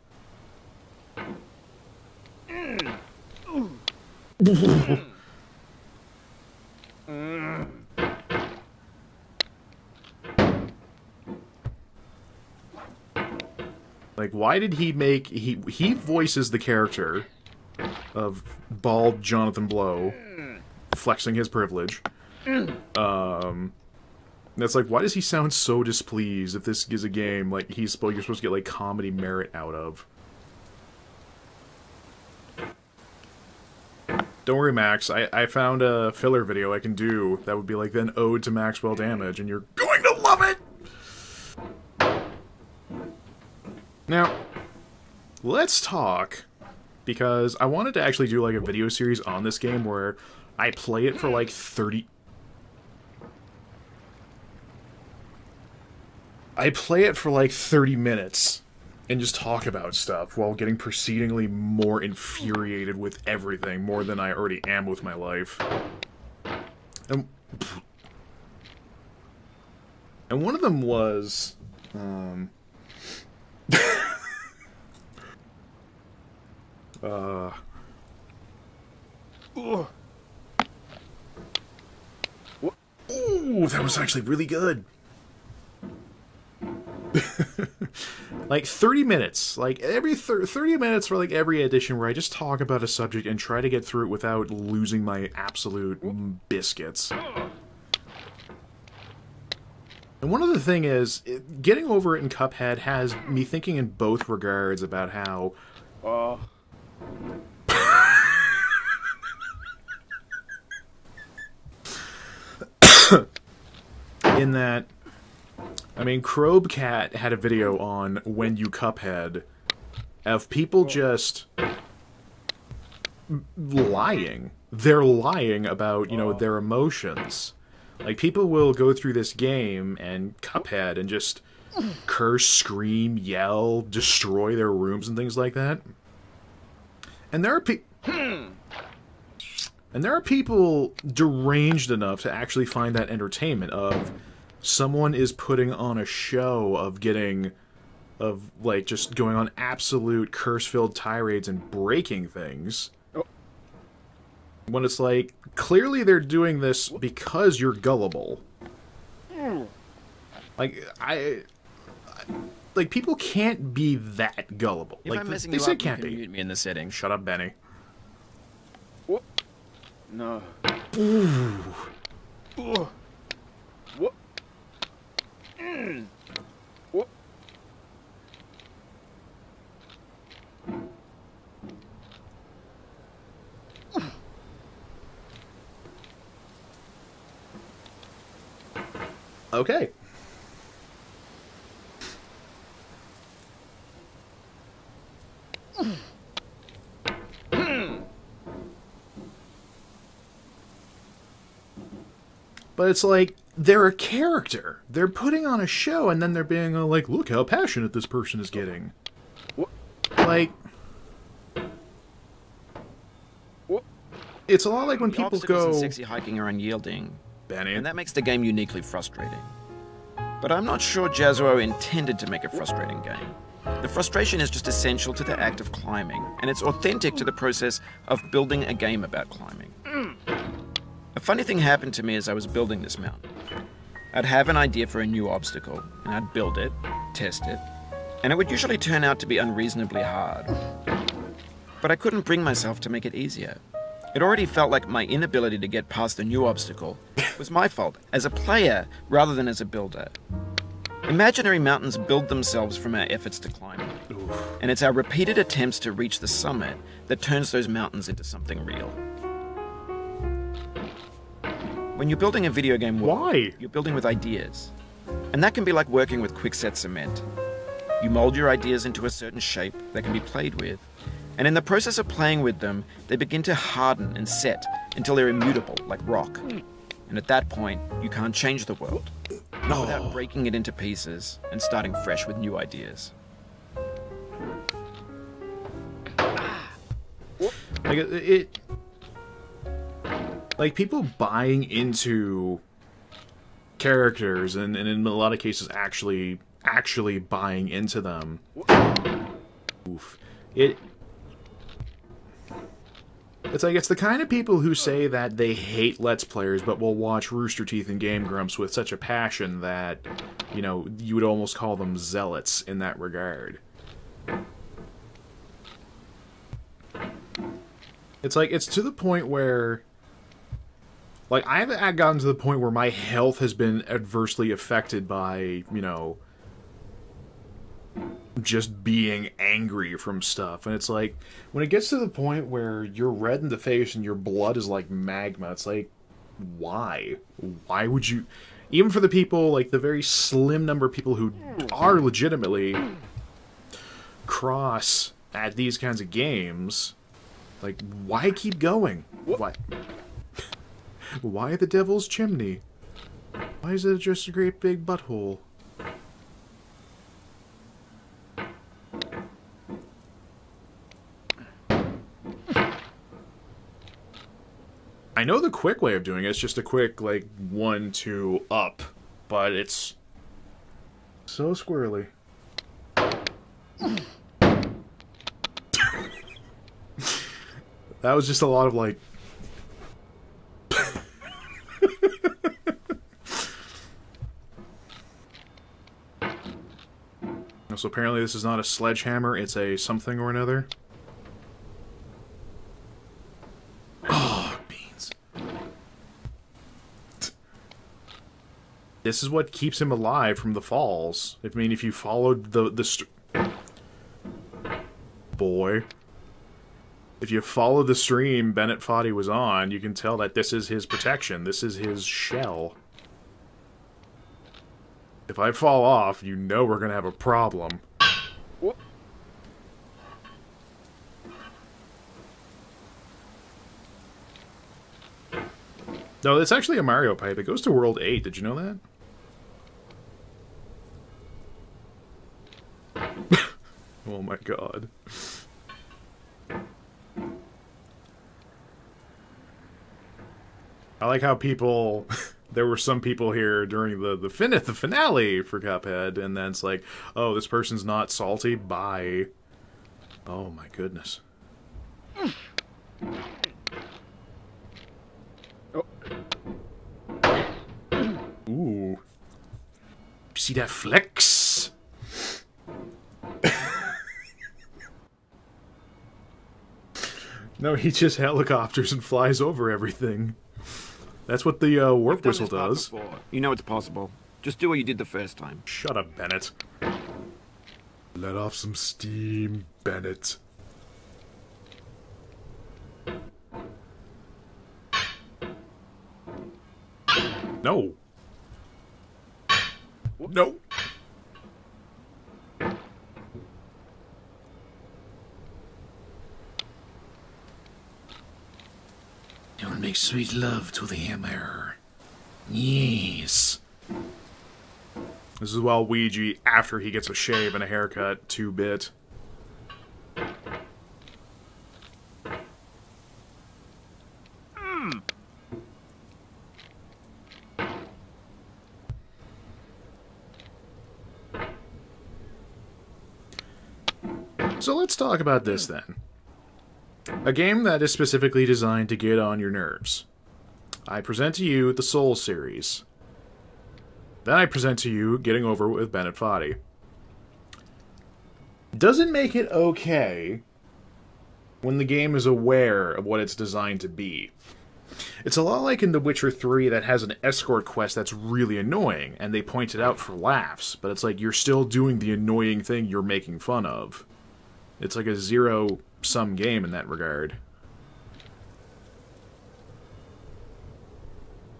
Speaker 3: Like, why did he make... He voices the character of bald Jonathan Blow, flexing his privilege. That's like, why does he sound so displeased if this is a game, like, you're supposed to get, like, comedy merit out of? Don't worry, Max. I found a filler video I can do that would be, like, an ode to Maxwell Damage, and you're going to love it! Now, let's talk, because I wanted to actually do, like, a video series on this game where I play it for, like, 30... I play it for, like, 30 minutes and just talk about stuff while getting proceedingly more infuriated with everything, more than I already am with my life. And one of them was... Ooh, that was actually really good. Like 30 minutes. Like every 30 minutes for like every edition where I just talk about a subject and try to get through it without losing my absolute biscuits. And one other thing is, getting over it in Cuphead has me thinking in both regards about how... in that, I mean, Crobcat had a video on When You Cuphead of people just lying. They're lying about, you know, their emotions. Like, people will go through this game and Cuphead and just curse, scream, yell, destroy their rooms and things like that. And there are people deranged enough to actually find that entertainment of someone is putting on a show of like, just going on absolute curse-filled tirades and breaking things. When it's like, clearly they're doing this because you're gullible. Like, like, people can't be that gullible.
Speaker 5: If
Speaker 3: like,
Speaker 5: I'm messing
Speaker 3: they
Speaker 5: you
Speaker 3: say
Speaker 5: up, you
Speaker 3: can't
Speaker 5: can
Speaker 3: be.
Speaker 5: mute me in the settings.
Speaker 3: Shut up, Benny.
Speaker 5: No.
Speaker 3: Ooh.
Speaker 5: What? What?
Speaker 3: Okay. But it's like, they're a character. They're putting on a show, and then they're being like, look how passionate this person is getting. Like... It's a lot like when people
Speaker 5: Obstacles
Speaker 3: go...
Speaker 5: and sexy hiking are unyielding,
Speaker 3: Benny.
Speaker 5: and that makes the game uniquely frustrating. But I'm not sure Jazzuo intended to make a frustrating game. The frustration is just essential to the act of climbing, and it's authentic to the process of building a game about climbing. A funny thing happened to me as I was building this mountain. I'd have an idea for a new obstacle, and I'd build it, test it, and it would usually turn out to be unreasonably hard. But I couldn't bring myself to make it easier. It already felt like my inability to get past the new obstacle was my fault, as a player rather than as a builder. Imaginary mountains build themselves from our efforts to climb them, and it's our repeated attempts to reach the summit that turns those mountains into something real. When you're building a video game world,
Speaker 3: Why?
Speaker 5: you're building with ideas. And that can be like working with quickset cement. You mold your ideas into a certain shape that can be played with, and in the process of playing with them, they begin to harden and set until they're immutable, like rock. And at that point, you can't change the world, not without breaking it into pieces and starting fresh with new ideas.
Speaker 3: Like, like, people buying into characters, and in a lot of cases actually buying into them. Oof. It's like, it's the kind of people who say that they hate Let's Players, but will watch Rooster Teeth and Game Grumps with such a passion that, you know, you would almost call them zealots in that regard. It's like, it's to the point where... Like, I've gotten to the point where my health has been adversely affected by, you know, just being angry from stuff. And it's like, when it gets to the point where you're red in the face and your blood is like magma, it's like, why? Why would you... Even for the people, like, the very slim number of people who are legitimately cross at these kinds of games, like, why keep going? What? Why the devil's chimney? Why is it just a great big butthole? I know the quick way of doing it is just a quick, like, 1, 2, up. But it's So squirrely. That was just a lot of like... So apparently this is not a sledgehammer, it's a something or another. Oh, beans. This is what keeps him alive from the falls. I mean, if you followed boy. If you follow the stream Bennett Foddy was on, you can tell that this is his protection. This is his shell. If I fall off, you know we're gonna have a problem. No, it's actually a Mario pipe. It goes to World 8. Did you know that? Oh my god. I like how people... There were some people here during the finale for Cuphead, and then it's like, oh, this person's not salty, bye. Oh my goodness. Ooh. See that flex? No, he just helicopters and flies over everything. That's what the warp whistle does.
Speaker 5: You know it's possible. Just do what you did the first time.
Speaker 3: Shut up, Bennett. Let off some steam, Bennett. No. No. You'll make sweet love to the hammer. Yes. This is Waluigi after he gets a shave and a haircut, 2-bit. So let's talk about this then. A game that is specifically designed to get on your nerves. I present to you the Soul series. Then I present to you Getting Over with Bennett Foddy. Doesn't make it okay when the game is aware of what it's designed to be. It's a lot like in The Witcher 3 that has an escort quest that's really annoying, and they point it out for laughs, but it's like you're still doing the annoying thing you're making fun of. It's like a zero-sum game in that regard.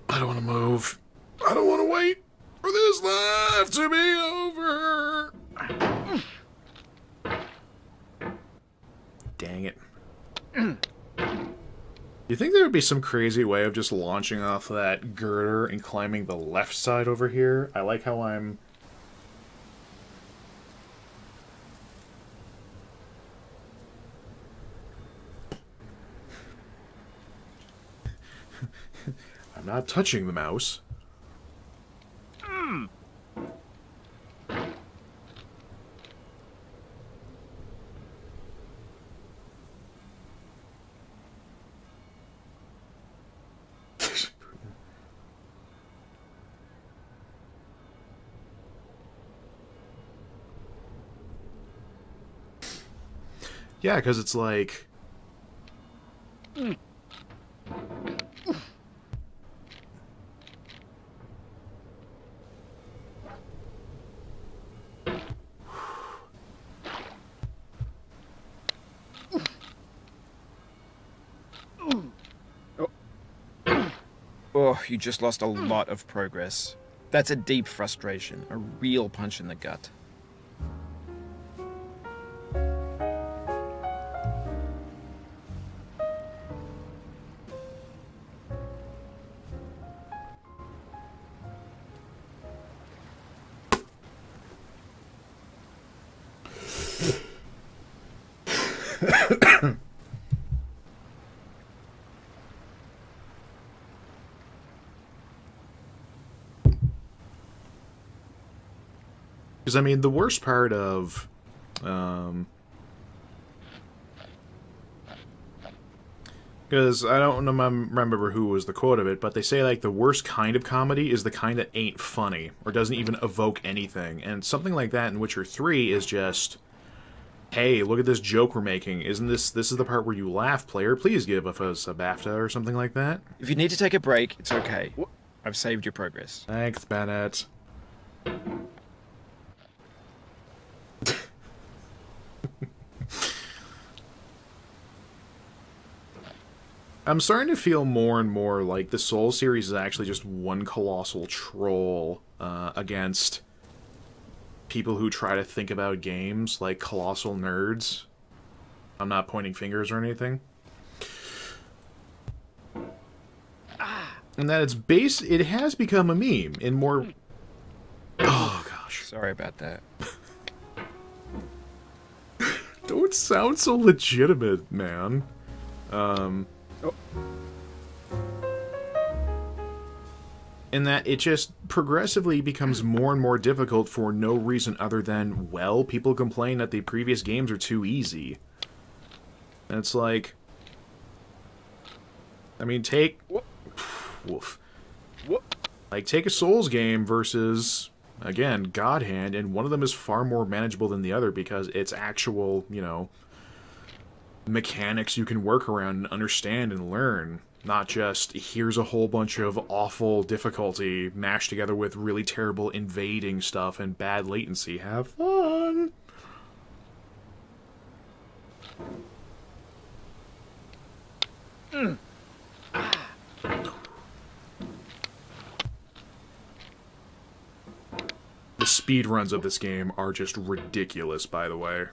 Speaker 3: I don't want to move. I don't want to wait for this life to be over. Dang it. You think there would be some crazy way of just launching off that girder and climbing the left side over here? I like how I'm... I'm not touching the mouse. Yeah, because it's like...
Speaker 5: Oh, you just lost a lot of progress. That's a deep frustration, a real punch in the gut.
Speaker 3: Because, I mean, the worst part of... Because I don't remember who was the quote of it, but they say, like, the worst kind of comedy is the kind that ain't funny, or doesn't even evoke anything. And something like that in Witcher 3 is just, hey, look at this joke we're making. Isn't this is the part where you laugh, player? Please give us a BAFTA or something like that.
Speaker 5: If you need to take a break, it's okay. I've saved your progress.
Speaker 3: Thanks, Bennett. I'm starting to feel more and more like the Soul series is actually just one colossal troll against people who try to think about games like colossal nerds. I'm not pointing fingers or anything. And that it has become a meme in more... Oh, gosh.
Speaker 5: Sorry about that.
Speaker 3: Don't sound so legitimate, man. In that it just progressively becomes more and more difficult for no reason other than, well, people complain that the previous games are too easy. And it's like... I mean, take... Woof. Like, take a Souls game versus, again, God Hand, and one of them is far more manageable than the other because it's actual, you know, mechanics you can work around and understand and learn. Not just, here's a whole bunch of awful difficulty mashed together with really terrible invading stuff and bad latency. Have fun! The speedruns of this game are just ridiculous, by the way.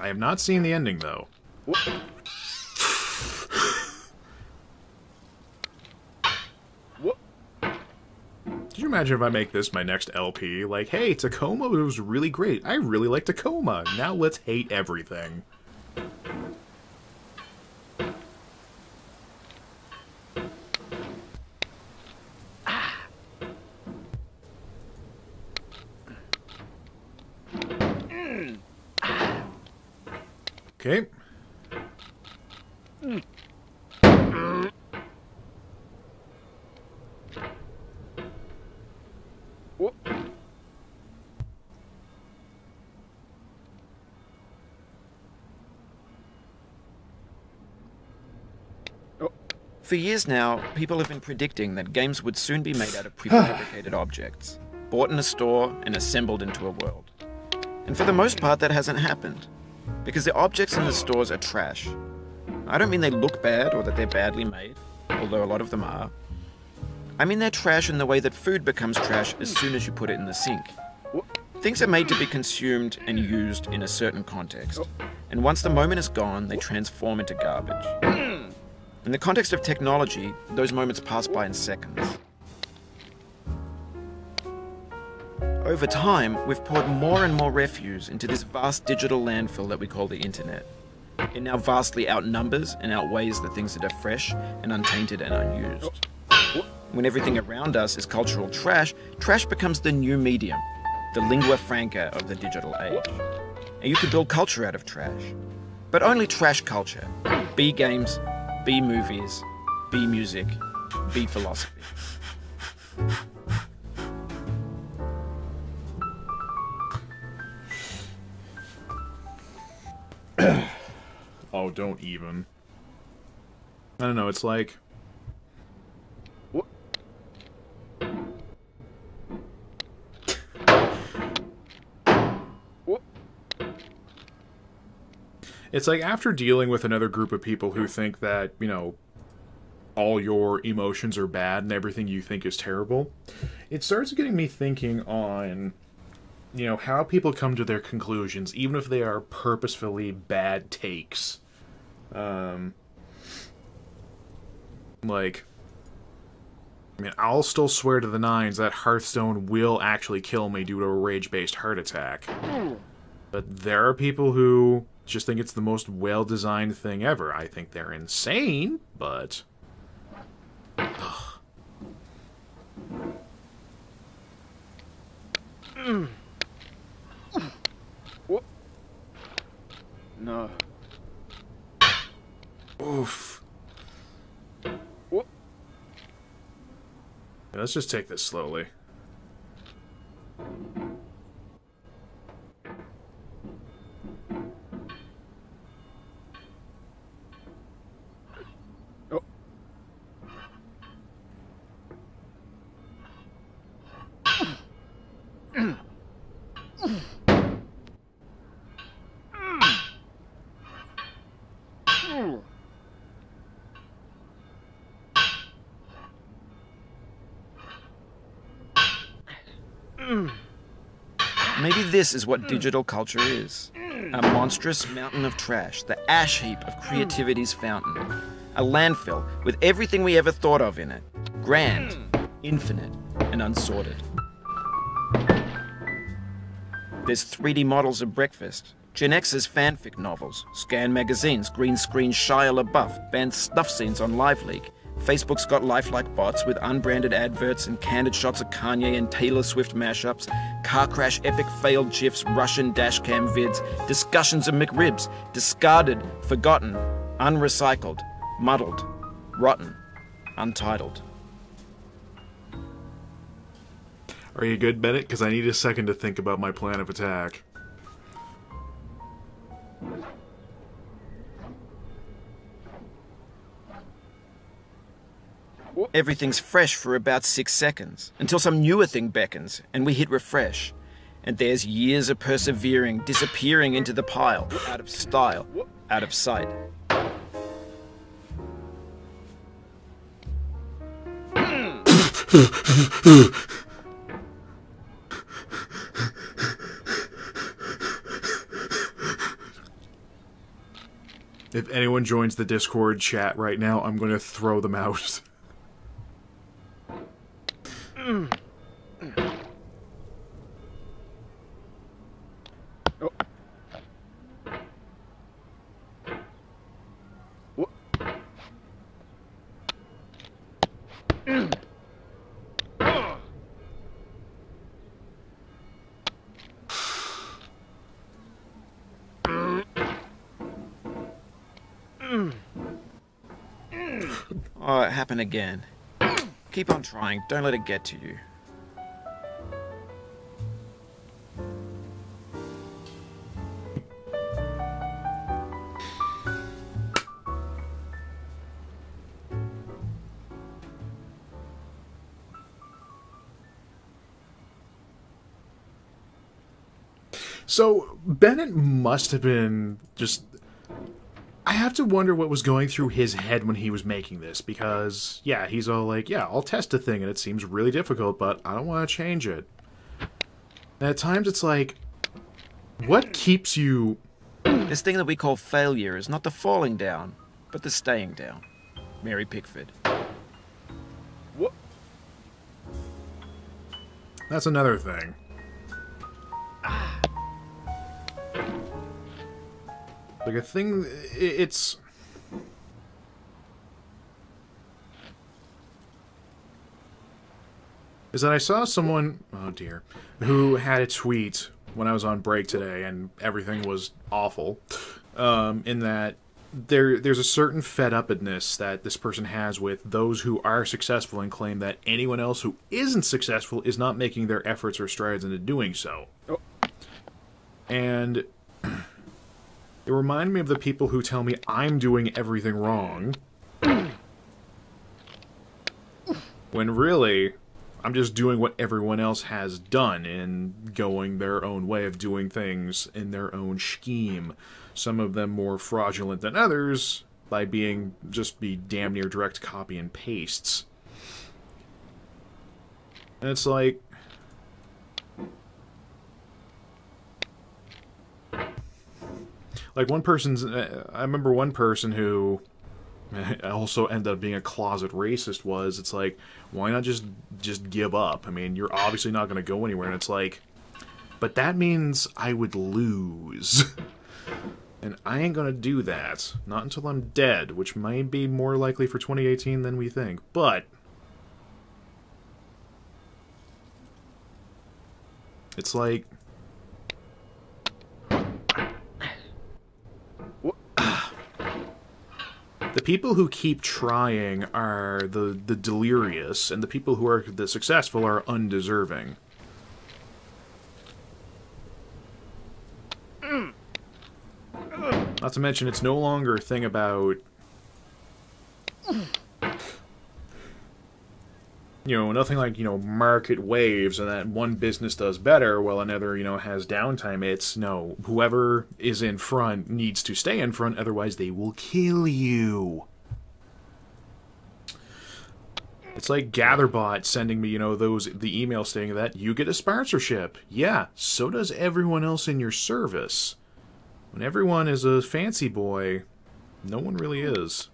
Speaker 3: I have not seen the ending, though. Could you imagine if I make this my next LP? Like, hey, Tacoma was really great. I really like Tacoma. Now let's hate everything. Okay.
Speaker 5: For years now, people have been predicting that games would soon be made out of prefabricated objects, bought in a store and assembled into a world. And for the most part, that hasn't happened, because the objects in the stores are trash. I don't mean they look bad or that they're badly made, although a lot of them are. I mean they're trash in the way that food becomes trash as soon as you put it in the sink. Things are made to be consumed and used in a certain context, and once the moment is gone, they transform into garbage. In the context of technology, those moments pass by in seconds. Over time, we've poured more and more refuse into this vast digital landfill that we call the internet. It now vastly outnumbers and outweighs the things that are fresh and untainted and unused. When everything around us is cultural trash, trash becomes the new medium, the lingua franca of the digital age. And you can build culture out of trash. But only trash culture. B games, B movies, B music, B philosophy.
Speaker 3: Oh, don't even. I don't know, it's like... It's like after dealing with another group of people who think that, you know, all your emotions are bad and everything you think is terrible, it starts getting me thinking on, you know, how people come to their conclusions, even if they are purposefully bad takes. Like, I mean, I'll still swear to the nines that Hearthstone will actually kill me due to a rage-based heart attack. But there are people who just think it's the most well-designed thing ever. I think they're insane, but... Ugh.
Speaker 5: Whoop. No.
Speaker 3: Oof.
Speaker 5: Whoop.
Speaker 3: Yeah, let's just take this slowly.
Speaker 5: Oh. Maybe this is what digital culture is. A monstrous mountain of trash, the ash heap of creativity's fountain. A landfill with everything we ever thought of in it. Grand, infinite, and unsorted. There's 3D models of breakfast, Gen X's fanfic novels, Scan magazines, green screen Shia LaBeouf, banned snuff scenes on LiveLeak. Facebook's got lifelike bots with unbranded adverts and candid shots of Kanye and Taylor Swift mashups, car crash epic failed GIFs, Russian dashcam vids, discussions of McRibs, discarded, forgotten, unrecycled, muddled, rotten, untitled.
Speaker 3: Are you good, Bennett? Because I need a second to think about my plan of attack.
Speaker 5: Everything's fresh for about 6 seconds, until some newer thing beckons, and we hit refresh. And there's years of persevering, disappearing into the pile, out of style, out of sight.
Speaker 3: If anyone joins the Discord chat right now, I'm going to throw them out.
Speaker 5: Oh, it happened again. Keep on trying, don't let it get to you.
Speaker 3: So, Bennett must have been just... I have to wonder what was going through his head when he was making this, because, yeah, he's all like, yeah, I'll test a thing, and it seems really difficult, but I don't want to change it. And at times it's like, what keeps you...
Speaker 5: This thing that we call failure is not the falling down, but the staying down. Mary Pickford. What?
Speaker 3: That's another thing. Like, a thing, it's... is that I saw someone, oh dear, who had a tweet when I was on break today, and everything was awful, in that there's a certain fed-upness that this person has with those who are successful and claim that anyone else who isn't successful is not making their efforts or strides into doing so. Oh. And... it reminded me of the people who tell me I'm doing everything wrong. When really, I'm just doing what everyone else has done and going their own way of doing things in their own scheme. Some of them more fraudulent than others by be damn near direct copy and pastes. And it's like... like, one person's... I remember one person who also ended up being a closet racist was, it's like, why not just give up? I mean, you're obviously not going to go anywhere, and it's like, but that means I would lose. And I ain't going to do that. Not until I'm dead, which might be more likely for 2018 than we think. But... It's like... The people who keep trying are the delirious, and the people who are the successful are undeserving. Not to mention, it's no longer a thing about... You know, nothing like, you know, market waves and that one business does better while another, you know, has downtime. It's, no, whoever is in front needs to stay in front, otherwise they will kill you. It's like GatherBot sending me, you know, the email saying that you get a sponsorship. Yeah, so does everyone else in your service. When everyone is a fancy boy, no one really is.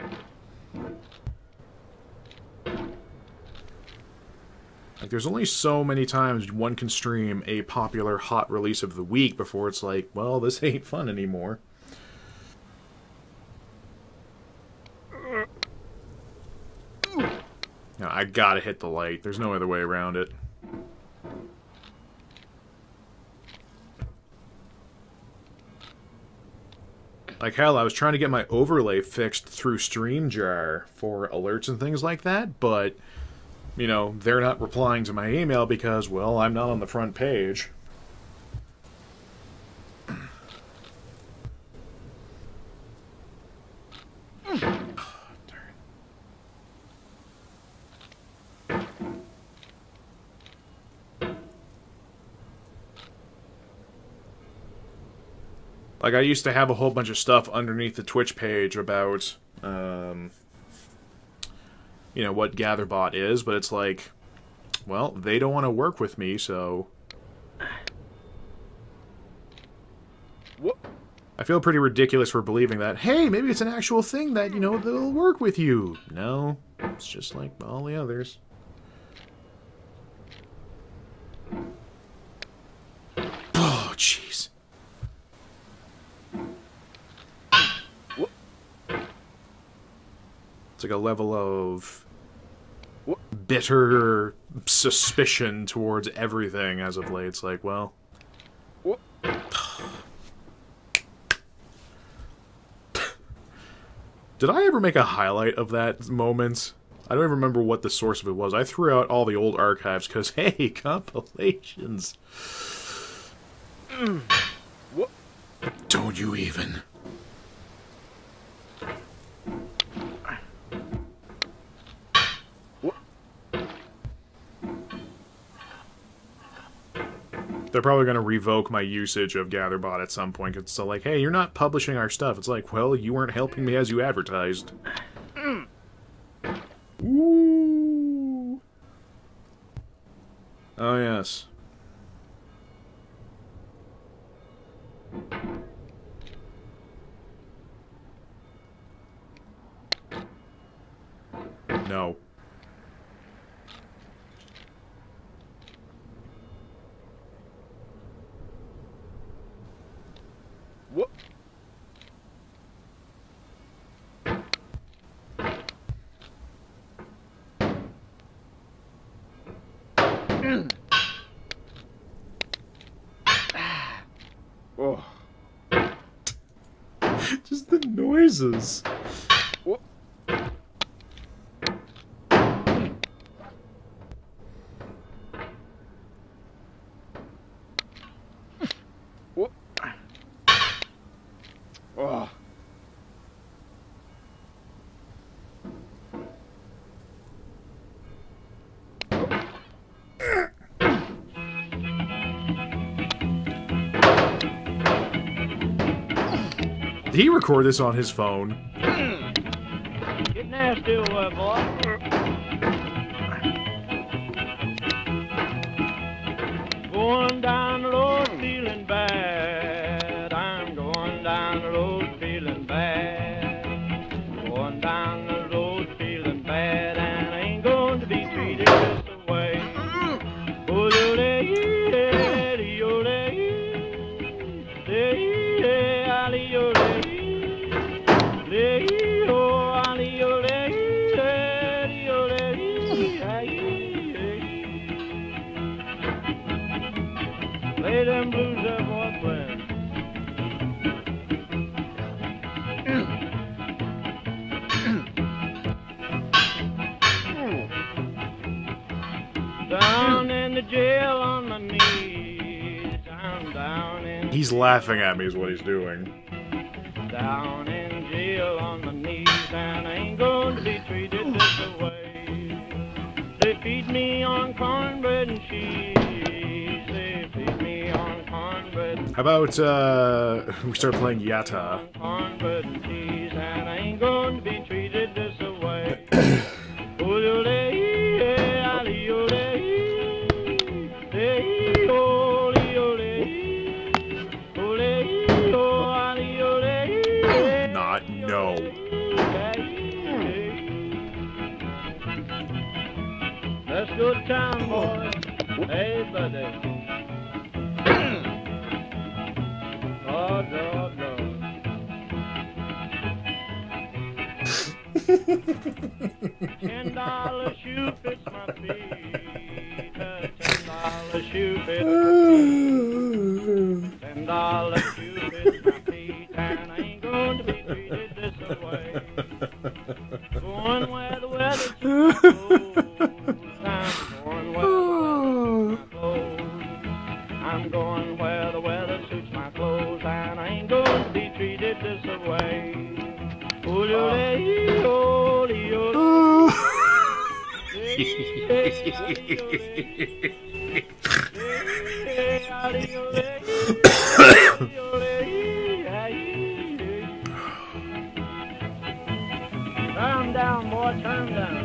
Speaker 3: Like, there's only so many times one can stream a popular hot release of the week before it's like, well, this ain't fun anymore. No, I gotta hit the light. There's no other way around it. Like, hell, I was trying to get my overlay fixed through StreamJar for alerts and things like that, but... You know, they're not replying to my email because, well, I'm not on the front page. Like, I used to have a whole bunch of stuff underneath the Twitch page about, you know, what GatherBot is, but it's like, well, they don't want to work with me, so...
Speaker 5: What?
Speaker 3: I feel pretty ridiculous for believing that, hey, maybe it's an actual thing that, you know, they'll work with you. No, it's just like all the others. Oh, jeez. It's like a level of bitter suspicion towards everything as of late. It's like, well... Did I ever make a highlight of that moment? I don't even remember what the source of it was. I threw out all the old archives because, hey, compilations.
Speaker 5: What?
Speaker 3: Don't you even... They're probably going to revoke my usage of GatherBot at some point. It's like, hey, you're not publishing our stuff. It's like, well, you weren't helping me as you advertised. Ooh. Oh, yes. No.
Speaker 5: What? Oh.
Speaker 3: Just the noises.
Speaker 5: What? What? Oh.
Speaker 3: Did he record this on his phone?
Speaker 6: Get nasty, boy. Going down the road feeling bad. I'm going down the road feeling bad. Going down the road feeling bad, and I ain't going to be treated just the way. Oh, Down in the jail on my knees. I'm down in
Speaker 3: He's laughing at me is what he's doing.
Speaker 6: down in jail on my knees, and I ain't going to be treated this way. They feed me on cornbread and cheese. They feed me on cornbread and
Speaker 3: How about, we start playing Yatta?
Speaker 6: cornbread and cheese, and I ain't going to be treated this way.
Speaker 3: Not, no.
Speaker 6: Let's go to town, boy. Hey, buddy. Lord, Lord, Lord. $10 shoe fits my feet. $10 shoe fits my feet. $10 shoe fits my feet. And I ain't going to be treated this way. Going where the weather's too cold. I'm going where the weather suits my clothes. I'm going where the weather suits my clothes. And I ain't going to be treated this way. Turn down, boy, turn down.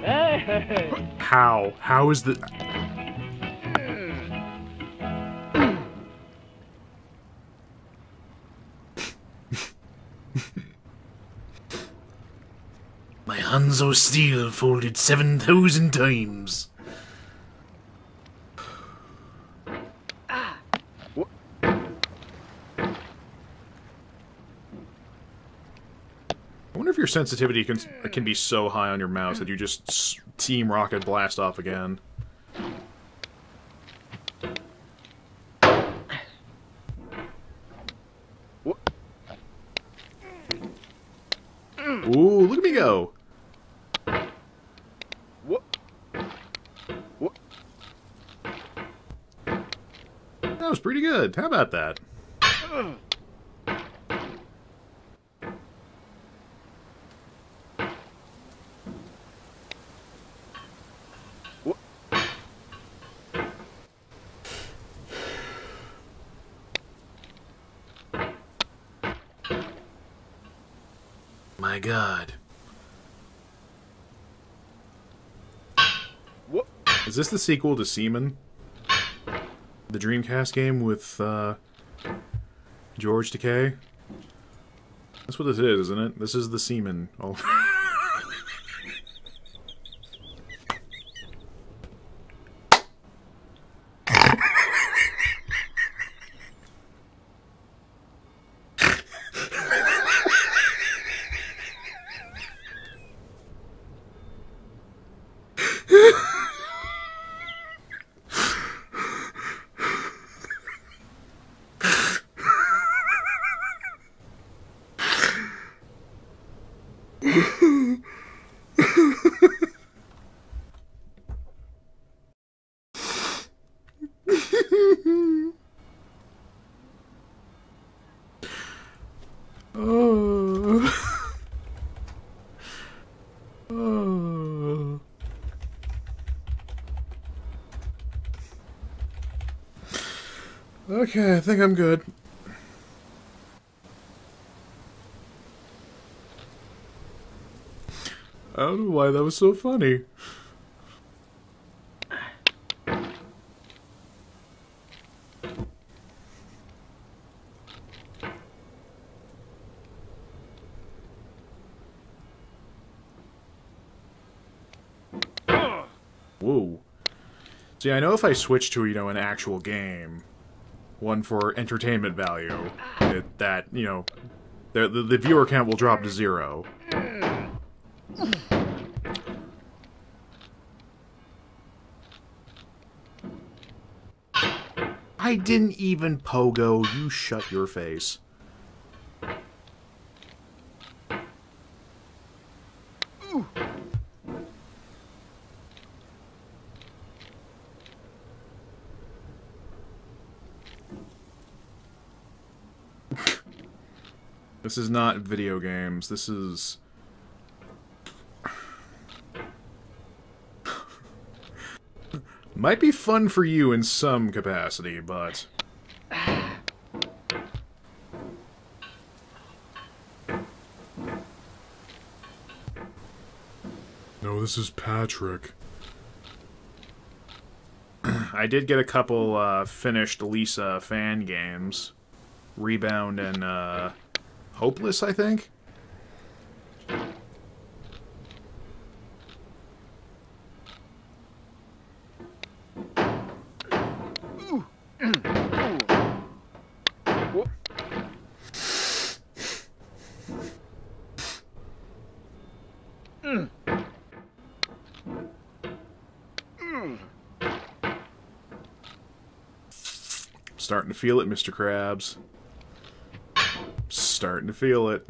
Speaker 6: Hey!
Speaker 3: How? How is the... My hands are steel folded 7,000 times. I wonder if your sensitivity can be so high on your mouse that you just Team Rocket blast off again. Ooh, look at me go! That was pretty good. How about that? My God. Is this the sequel to Seaman? The Dreamcast game with, George Takei? That's what this is, isn't it? This is the Seaman. Oh. Okay, I think I'm good. I don't know why that was so funny. Whoa. See, I know if I switch to, you know, an actual game, one for entertainment value, that, you know, the viewer count will drop to 0. I didn't even pogo. You shut your face. This is not video games. This is... Might be fun for you in some capacity, but... No, this is Patrick. I did get a couple finished Lisa fan games. Rebound and Hopeless, I think? Starting to feel it, Mr. Krabs. Starting to feel it.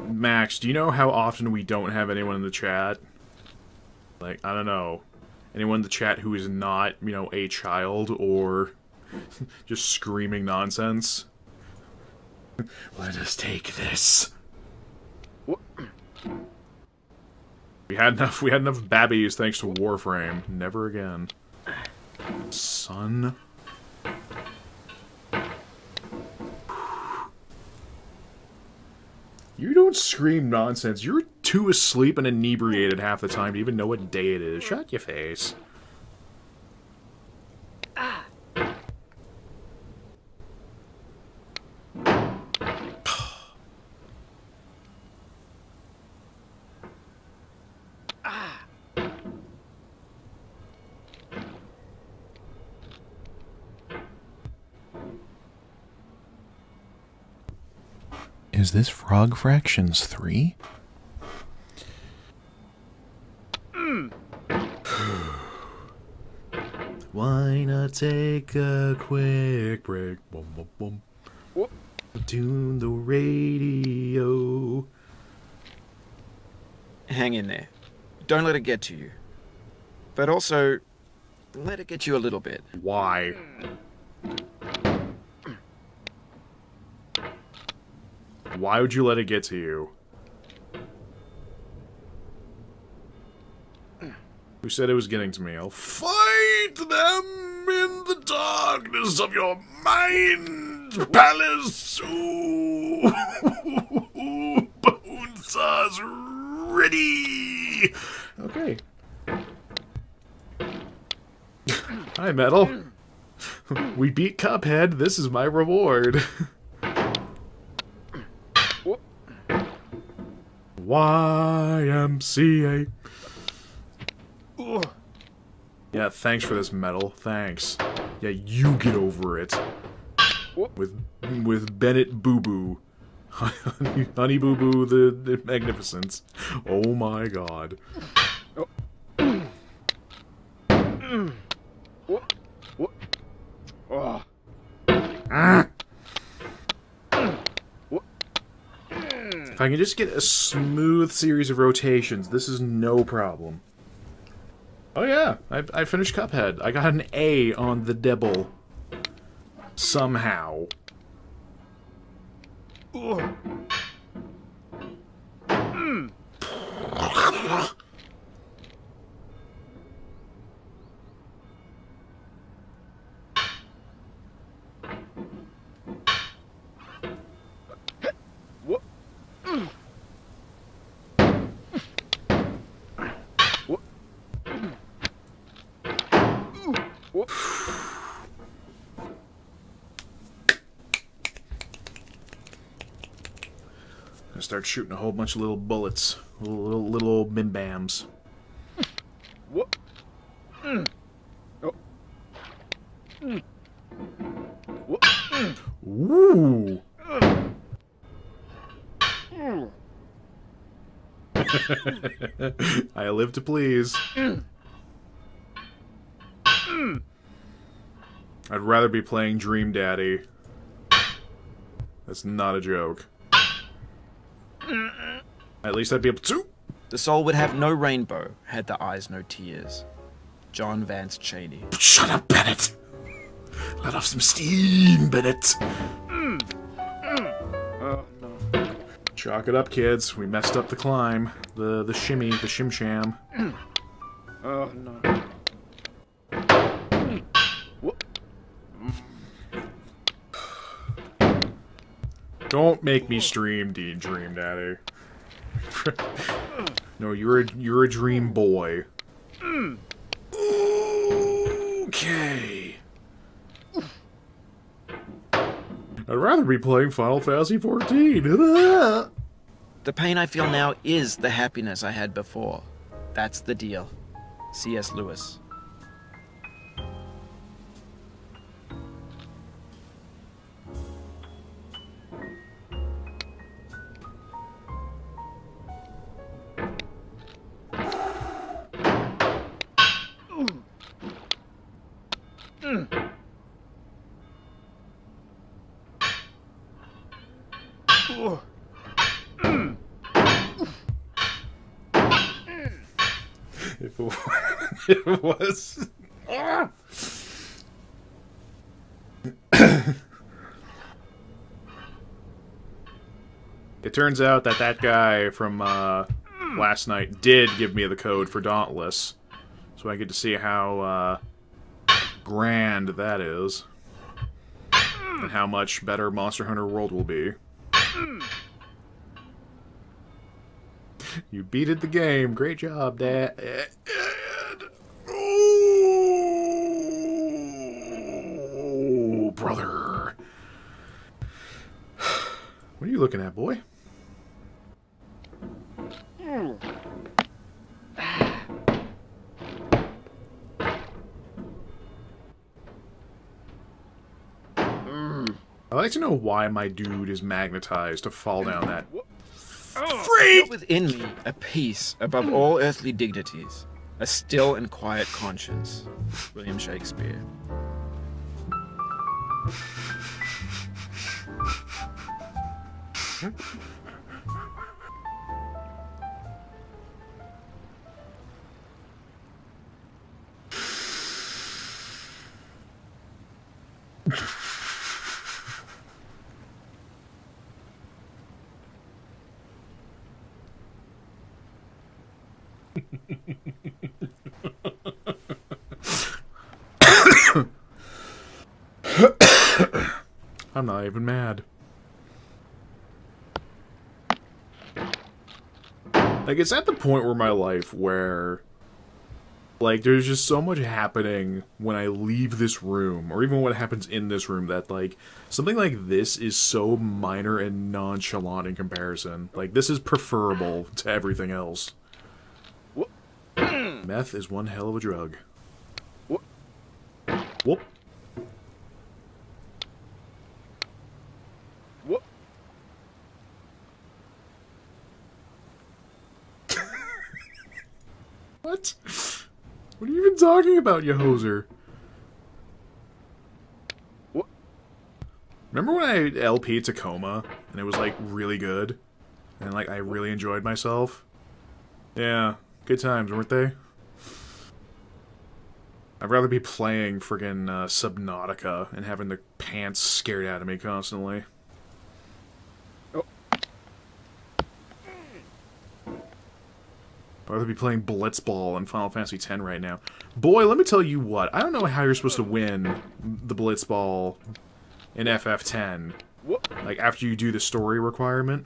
Speaker 3: Max, do you know how often we don't have anyone in the chat? Like, I don't know. Anyone in the chat who is not, you know, a child or just screaming nonsense? Let us take this. We had enough babbies thanks to Warframe. Never again. Son. You don't scream nonsense. You're too asleep and inebriated half the time to even know what day it is. Shut your face. Is this Frog Fractions 3? Why not take a quick break? Boom, boom, boom. Whoop. Tune the radio.
Speaker 5: Hang in there. Don't let it get to you. But also, let it get you a little bit.
Speaker 3: Why? Why would you let it get to you? Who said it was getting to me? I'll fight them in the darkness of your mind, palace. Ooh, Bonesaw's ready. Okay. Hi, Metal. We beat Cuphead. This is my reward. YMCA. Yeah, thanks for this, Metal. Thanks. Yeah, you get over it. With Bennett Boo Boo. Honey Boo Boo the Magnificent. Oh my god. Ah. If I can just get a smooth series of rotations, this is no problem. Oh yeah, I finished Cuphead. I got an A on the Dibble. Somehow. Gonna start shooting a whole bunch of little bullets, little old bim bams. Ooh. I live to please. I'd rather be playing Dream Daddy. That's not a joke. At least I'd be able to.
Speaker 5: The soul would have no rainbow, had the eyes no tears. John Vance Cheney.
Speaker 3: Shut up, Bennett! Let off some steam, Bennett!
Speaker 5: Oh, no.
Speaker 3: Chalk it up, kids. We messed up the climb. The shimmy, the shim-sham.
Speaker 5: Oh, no.
Speaker 3: Don't make me stream, Dream Daddy. No, you're a dream boy. Okay. I'd rather be playing Final Fantasy XIV.
Speaker 5: The pain I feel now is the happiness I had before. That's the deal. C.S. Lewis.
Speaker 3: If it was. It turns out that that guy from last night did give me the code for Dauntless, so I get to see how grand that is, and how much better Monster Hunter World will be. You beated the game. Great job, Dad. Oh, brother. What are you looking at, boy? I'd like to know why my dude is magnetized to fall down that...
Speaker 5: Feel within me a peace above all earthly dignities, a still and quiet conscience. William Shakespeare.
Speaker 3: I'm not even mad. Like, it's at the point where my life where, like, there's just so much happening when I leave this room, or even what happens in this room, that, like, something like this is so minor and nonchalant in comparison. Like, this is preferable to everything else. Meth is one hell of a drug. Whoop. What? What are you even talking about, you hoser? Remember when I LP'd Tacoma, and it was, like, really good? And, like, I really enjoyed myself? Yeah, good times, weren't they? I'd rather be playing friggin' Subnautica and having the pants scared out of me constantly. I'd rather be playing Blitzball in Final Fantasy X right now. Boy, let me tell you what. I don't know how you're supposed to win the Blitzball in FF10. Like, after you do the story requirement.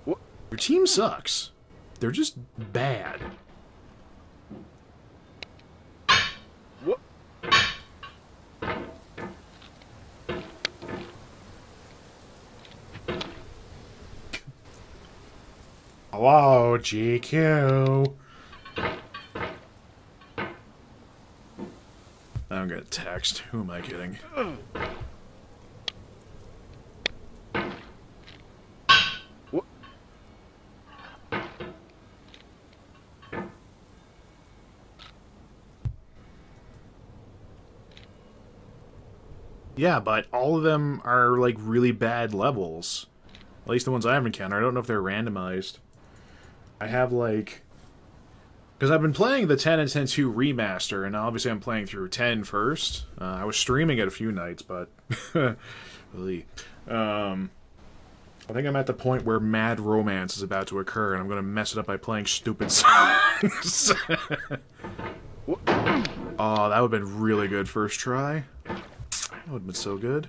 Speaker 3: Your team sucks. They're just bad. Hello, GQ. I'm gonna text. Who am I kidding? Yeah, but all of them are, like, really bad levels. At least the ones I've encountered. I don't know if they're randomized. I have, like... Because I've been playing the 10 and 10-2 remaster, and obviously I'm playing through 10 first. I was streaming it a few nights, but... really. I think I'm at the point where mad romance is about to occur, and I'm going to mess it up by playing stupid songs. Oh, that would have been really good first try. That would have been so good.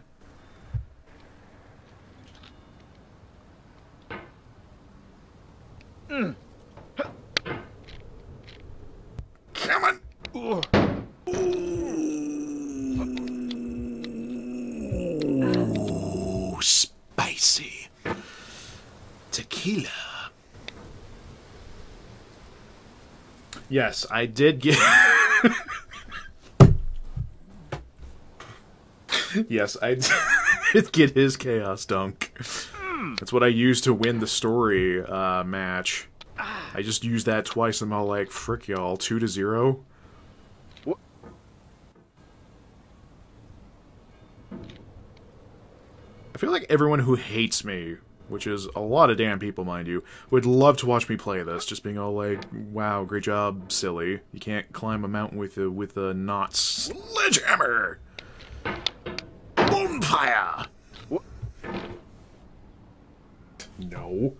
Speaker 3: Come on! Ooh, spicy. Tequila. Yes, I did get... Yes, I did get his Chaos Dunk. That's what I used to win the story match. I just used that twice and I'm all like, frick y'all, 2-0.
Speaker 5: What?
Speaker 3: I feel like everyone who hates me, which is a lot of damn people, mind you, would love to watch me play this, just being all like, wow, great job, silly. You can't climb a mountain with a not sledgehammer! Bonfire!
Speaker 5: What?
Speaker 3: No.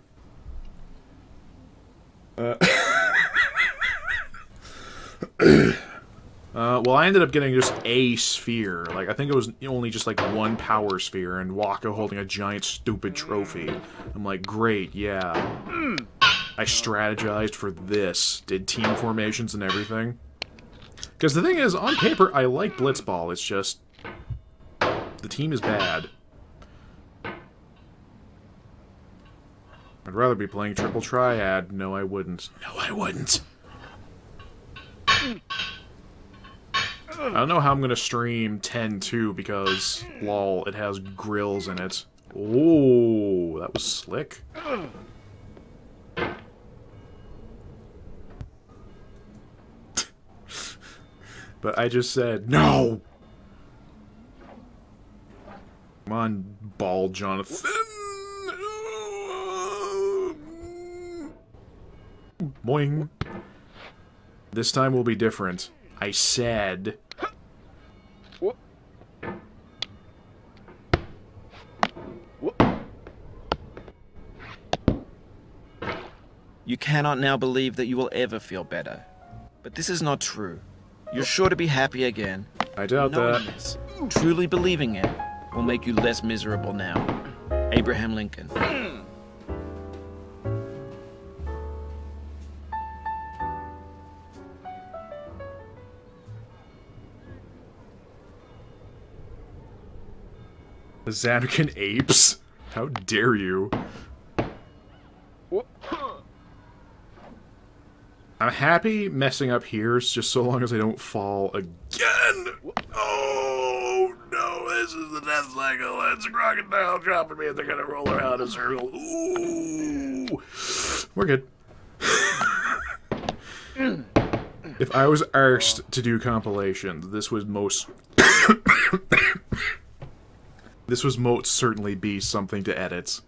Speaker 3: Well, I ended up getting just a sphere. Like, I think it was only just, like, one power sphere, and Waka holding a giant, stupid trophy. I'm like, great, yeah. I strategized for this. Did team formations and everything. Because the thing is, on paper, I like Blitzball. It's just... the team is bad. I'd rather be playing Triple Triad. No, I wouldn't. No, I wouldn't. I don't know how I'm gonna stream 10-2 because, lol, it has grills in it. Oh, that was slick. But I just said, no! Come on, bald Jonathan. Boing. This time will be different. I said...
Speaker 5: What? What? You cannot now believe that you will ever feel better. But this is not true. You're sure to be happy again.
Speaker 3: I doubt
Speaker 5: Knowing
Speaker 3: that.
Speaker 5: this, truly believing it, will make you less miserable now. Abraham Lincoln.
Speaker 3: The Zanarkand apes? How dare you? I'm happy messing up here just so long as I don't fall again! Oh no, this is the death cycle. It's a crocodile dropping me and they're gonna roll around in a circle. Ooh! We're good. If I was arsed to do compilations, this would most... This was most certainly be something to edit.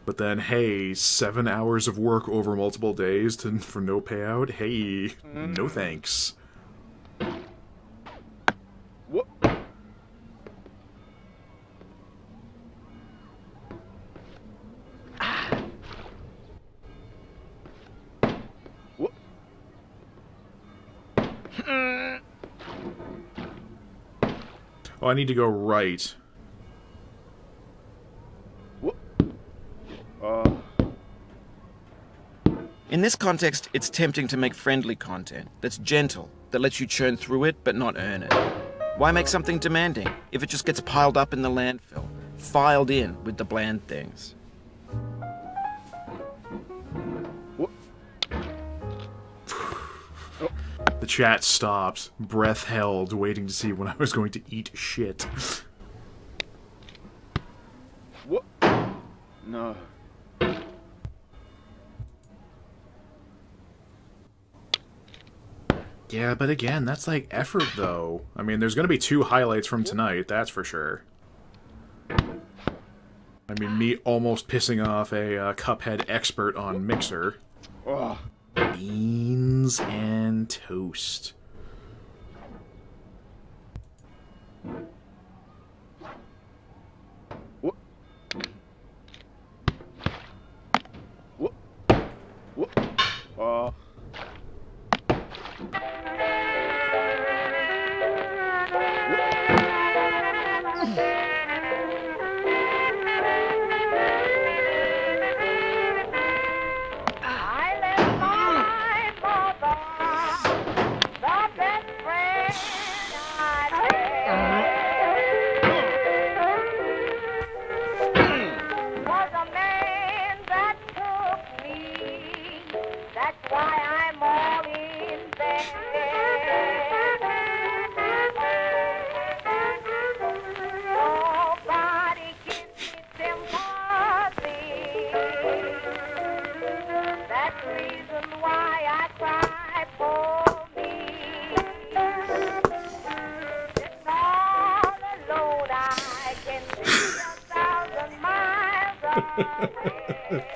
Speaker 3: But then, hey, 7 hours of work over multiple days for no payout? Hey, no thanks.
Speaker 5: What? What?
Speaker 3: Oh, I need to go right.
Speaker 5: In this context, it's tempting to make friendly content that's gentle, that lets you churn through it but not earn it. Why make something demanding if it just gets piled up in the landfill, filed in with the bland things? What?
Speaker 3: The chat stopped, breath held, waiting to see when I was going to eat shit.
Speaker 5: What? No.
Speaker 3: Yeah, but again, that's like effort, though. I mean, there's gonna be 2 highlights from tonight, that's for sure. I mean, me almost pissing off a Cuphead expert on Mixer.
Speaker 5: Oh.
Speaker 3: Beans and toast.
Speaker 5: What? What? What?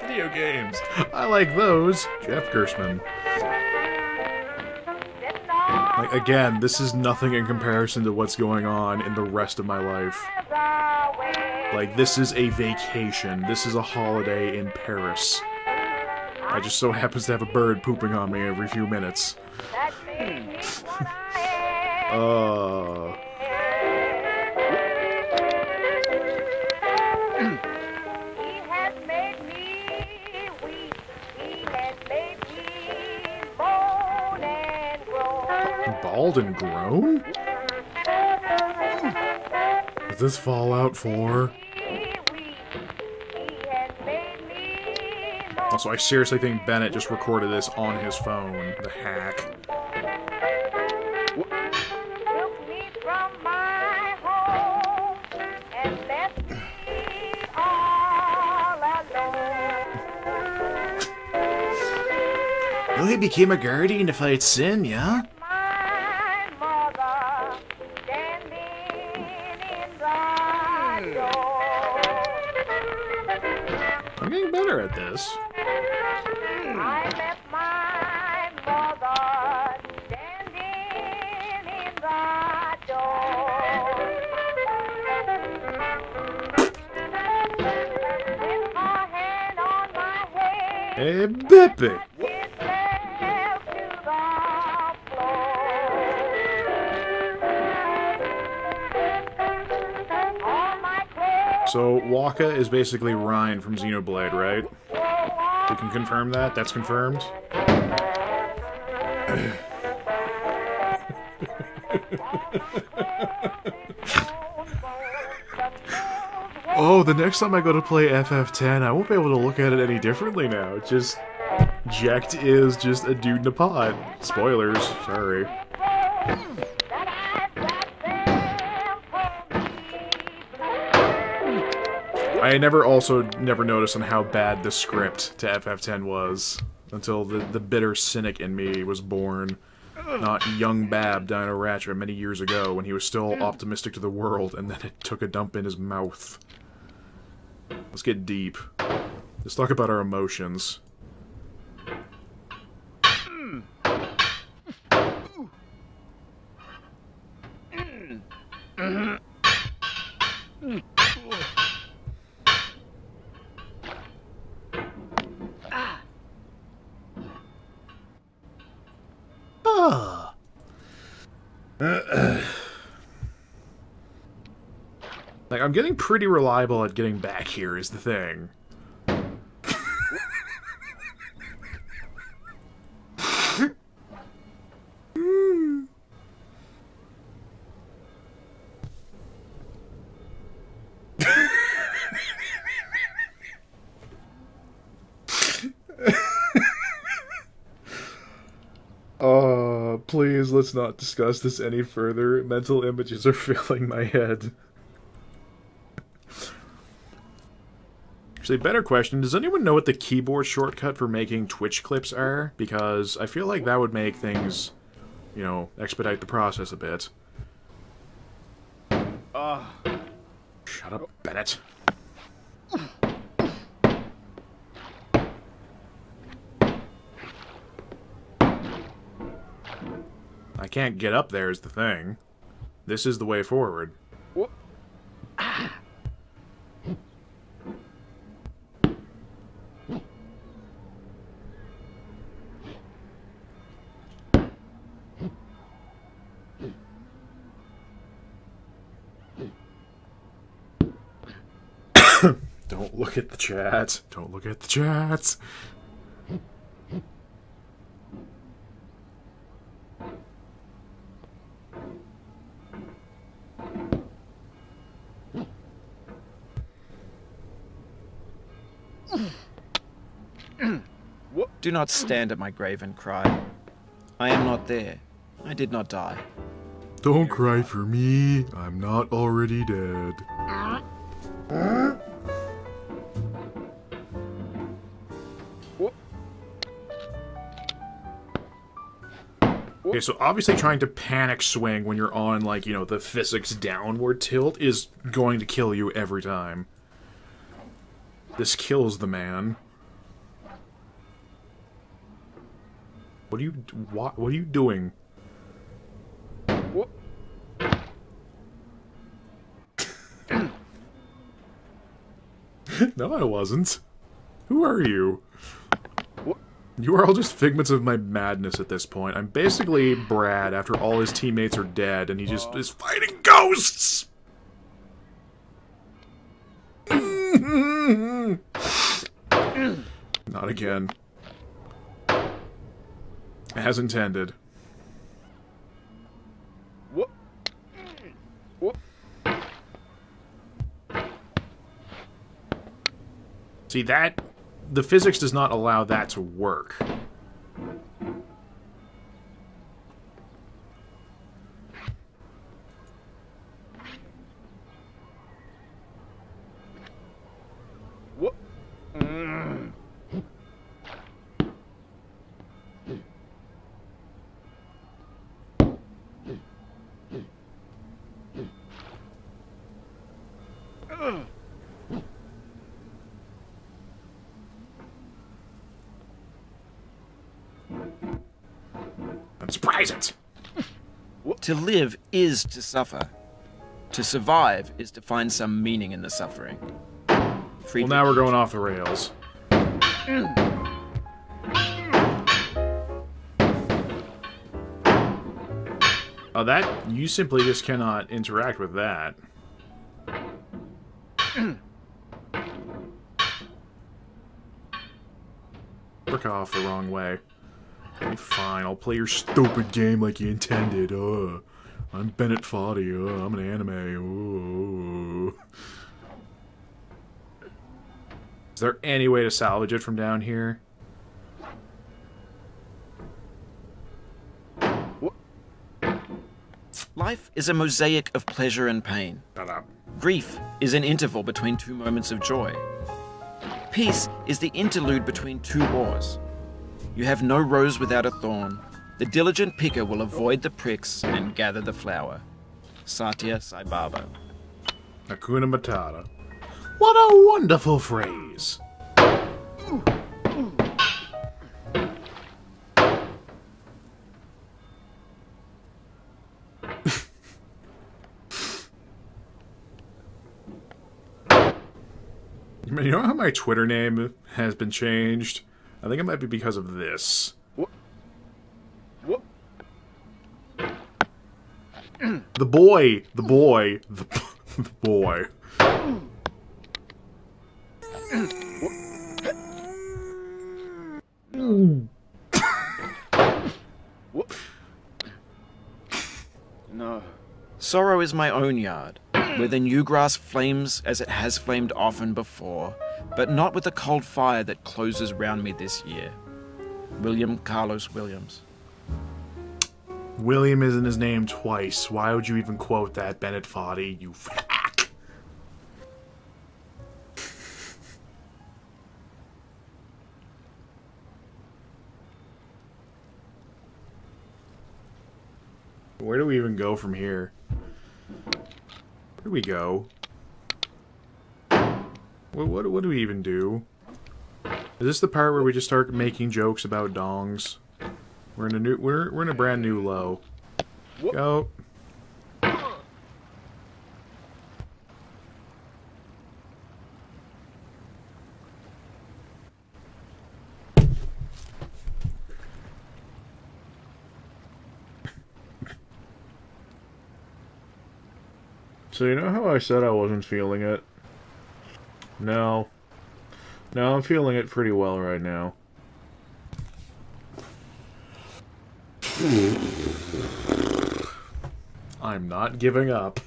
Speaker 3: Video games. I like those. Jeff Gerstmann. Like, again, this is nothing in comparison to what's going on in the rest of my life. Like, this is a vacation. This is a holiday in Paris. I just so happens to have a bird pooping on me every few minutes. Bald and grown? Is this Fallout 4? Also, I seriously think Bennett just recorded this on his phone. The hack. Well, he became a guardian to fight sin, yeah? I'm getting better at this.
Speaker 7: I left my mother standing in the door. With her hand on my head,
Speaker 3: Hey, Beppe!
Speaker 7: it fell to the floor. All my clothes
Speaker 3: So, Waka is basically Ryan from Xenoblade, right? We can confirm that? That's confirmed? Oh, the next time I go to play FF10, I won't be able to look at it any differently now. It's just... Jekt is just a dude in a pod. Spoilers, sorry. I never noticed on how bad the script to FF10 was until the bitter cynic in me was born. Not young Bab Dino Ratchet many years ago when he was still optimistic to the world and then it took a dump in his mouth. Let's get deep. Let's talk about our emotions. Like, I'm getting pretty reliable at getting back here is the thing. Please, let's not discuss this any further. Mental images are filling my head. Actually, better question, does anyone know what the keyboard shortcut for making Twitch clips are? Because I feel like that would make things you know, expedite the process a bit. Shut up, Bennett. I can't get up there is the thing. This is the way forward. Don't look at the chat. Don't look at the chat.
Speaker 5: Do not stand at my grave and cry. I am not there. I did not die.
Speaker 3: Don't cry for me. I'm not already dead. Okay, so obviously trying to panic swing when you're on, like, you know, the physics downward tilt is going to kill you every time. This kills the man. What are you doing? No, I wasn't. Who are you? You are all just figments of my madness at this point. I'm basically Brad after all his teammates are dead and he just is fighting ghosts! Not again. As intended. See, that... the physics does not allow that to work. Surprise it!
Speaker 5: To live is to suffer. To survive is to find some meaning in the suffering.
Speaker 3: Well, now we're going off the rails. Oh, that... you simply just cannot interact with that. Frick off the wrong way. Okay, fine, I'll play your stupid game like you intended. I'm Bennett Foddy. I'm an anime. Is there any way to salvage it from down here?
Speaker 5: Life is a mosaic of pleasure and pain.
Speaker 3: Shut up.
Speaker 5: Grief is an interval between two moments of joy. Peace is the interlude between two wars. You have no rose without a thorn. The diligent picker will avoid the pricks and gather the flower. Satya Sai Baba.
Speaker 3: Hakuna Matata. What a wonderful phrase. You know how my Twitter name has been changed? I think it might be because of this. The boy.
Speaker 5: No. Sorrow is my own yard, where the new grass flames as it has flamed often before, but not with the cold fire that closes round me this year. William Carlos Williams.
Speaker 3: William isn't his name twice. Why would you even quote that, Bennett Foddy, you hack? do we even go from here? Where do we go? What do we even do? Is this the part where we just start making jokes about dongs? We're in a brand new low. Go. So you know how I said I wasn't feeling it? No. No, I'm feeling it pretty well right now. I'm not giving up.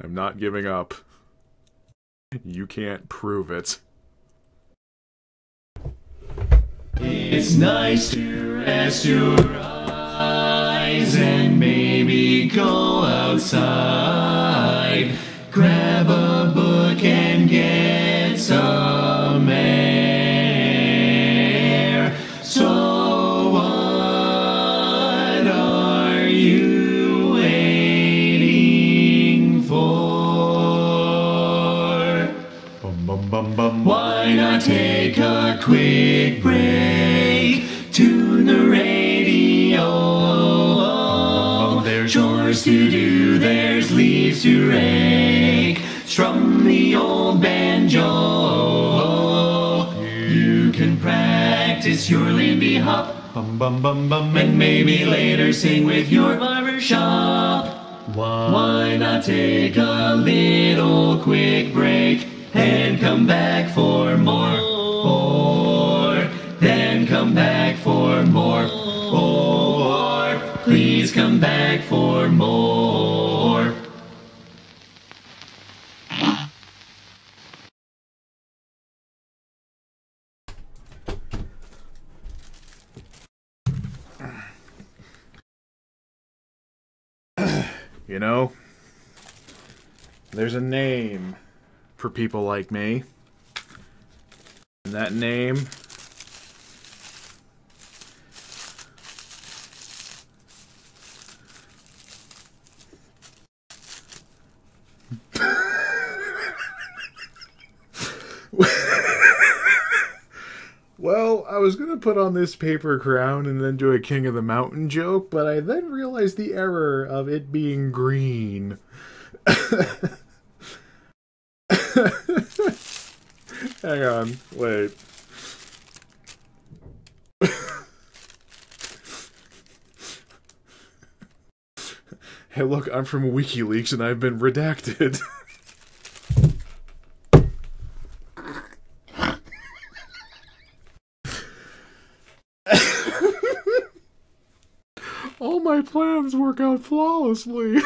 Speaker 3: I'm not giving up. You can't prove it.
Speaker 1: It's nice to rest your eyes and maybe go outside. Grab a book and get some air. So what are you waiting for? Why not take a quick break? Tune the radio. There's chores to do, there's leaves to rake. Strum the old banjo. You can practice your Lindy Hop. And maybe later sing with your barbershop. Why not take a little quick break and come back for more? Or then come back for more. Or please come back for more.
Speaker 3: You know, there's a name for people like me. And that name Well, I was going to put on this paper crown and then do a King of the Mountain joke, but I then realized the error of it being green. Hang on, wait. Hey look, I'm from WikiLeaks and I've been redacted. All my plans work out flawlessly.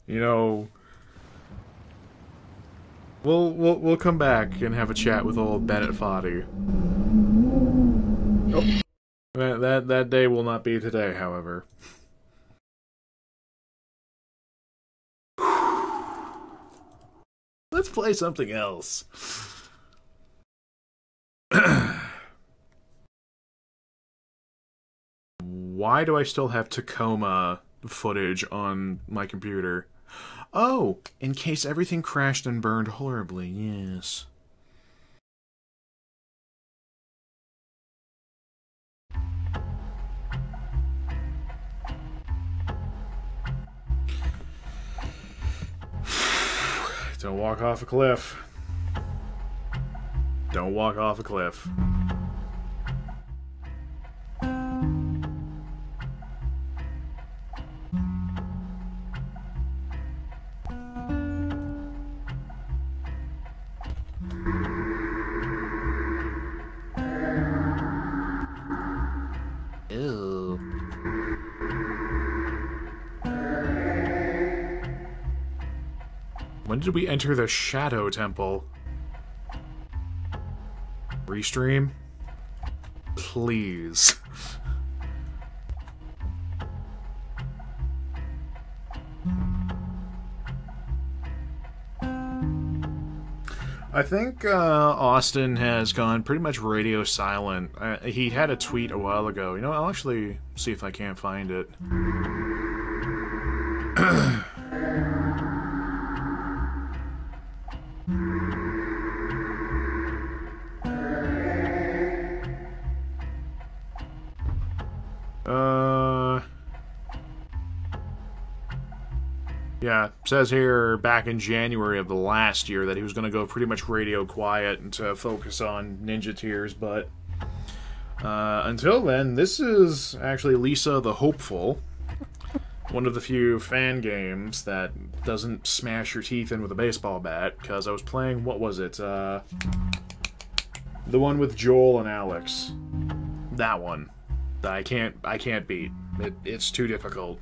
Speaker 3: You know, we'll come back and have a chat with old Bennett Foddy. Oh. That day will not be today, however. Let's play something else. Why do I still have Tacoma footage on my computer? Oh, in case everything crashed and burned horribly, yes. Don't walk off a cliff. Don't walk off a cliff. Ew. When did we enter the Shadow Temple? Restream? Please. I think Austin has gone pretty much radio silent. He had a tweet a while ago. You know, I'll actually see if I can't find it. Yeah, says here back in January of the last year that he was going to go pretty much radio quiet and to focus on Ninja Tears, but until then, this is actually Lisa the Hopeful, one of the few fan games that doesn't smash your teeth in with a baseball bat, because I was playing, what was it, the one with Joel and Alex. That one. I can't beat. It's too difficult.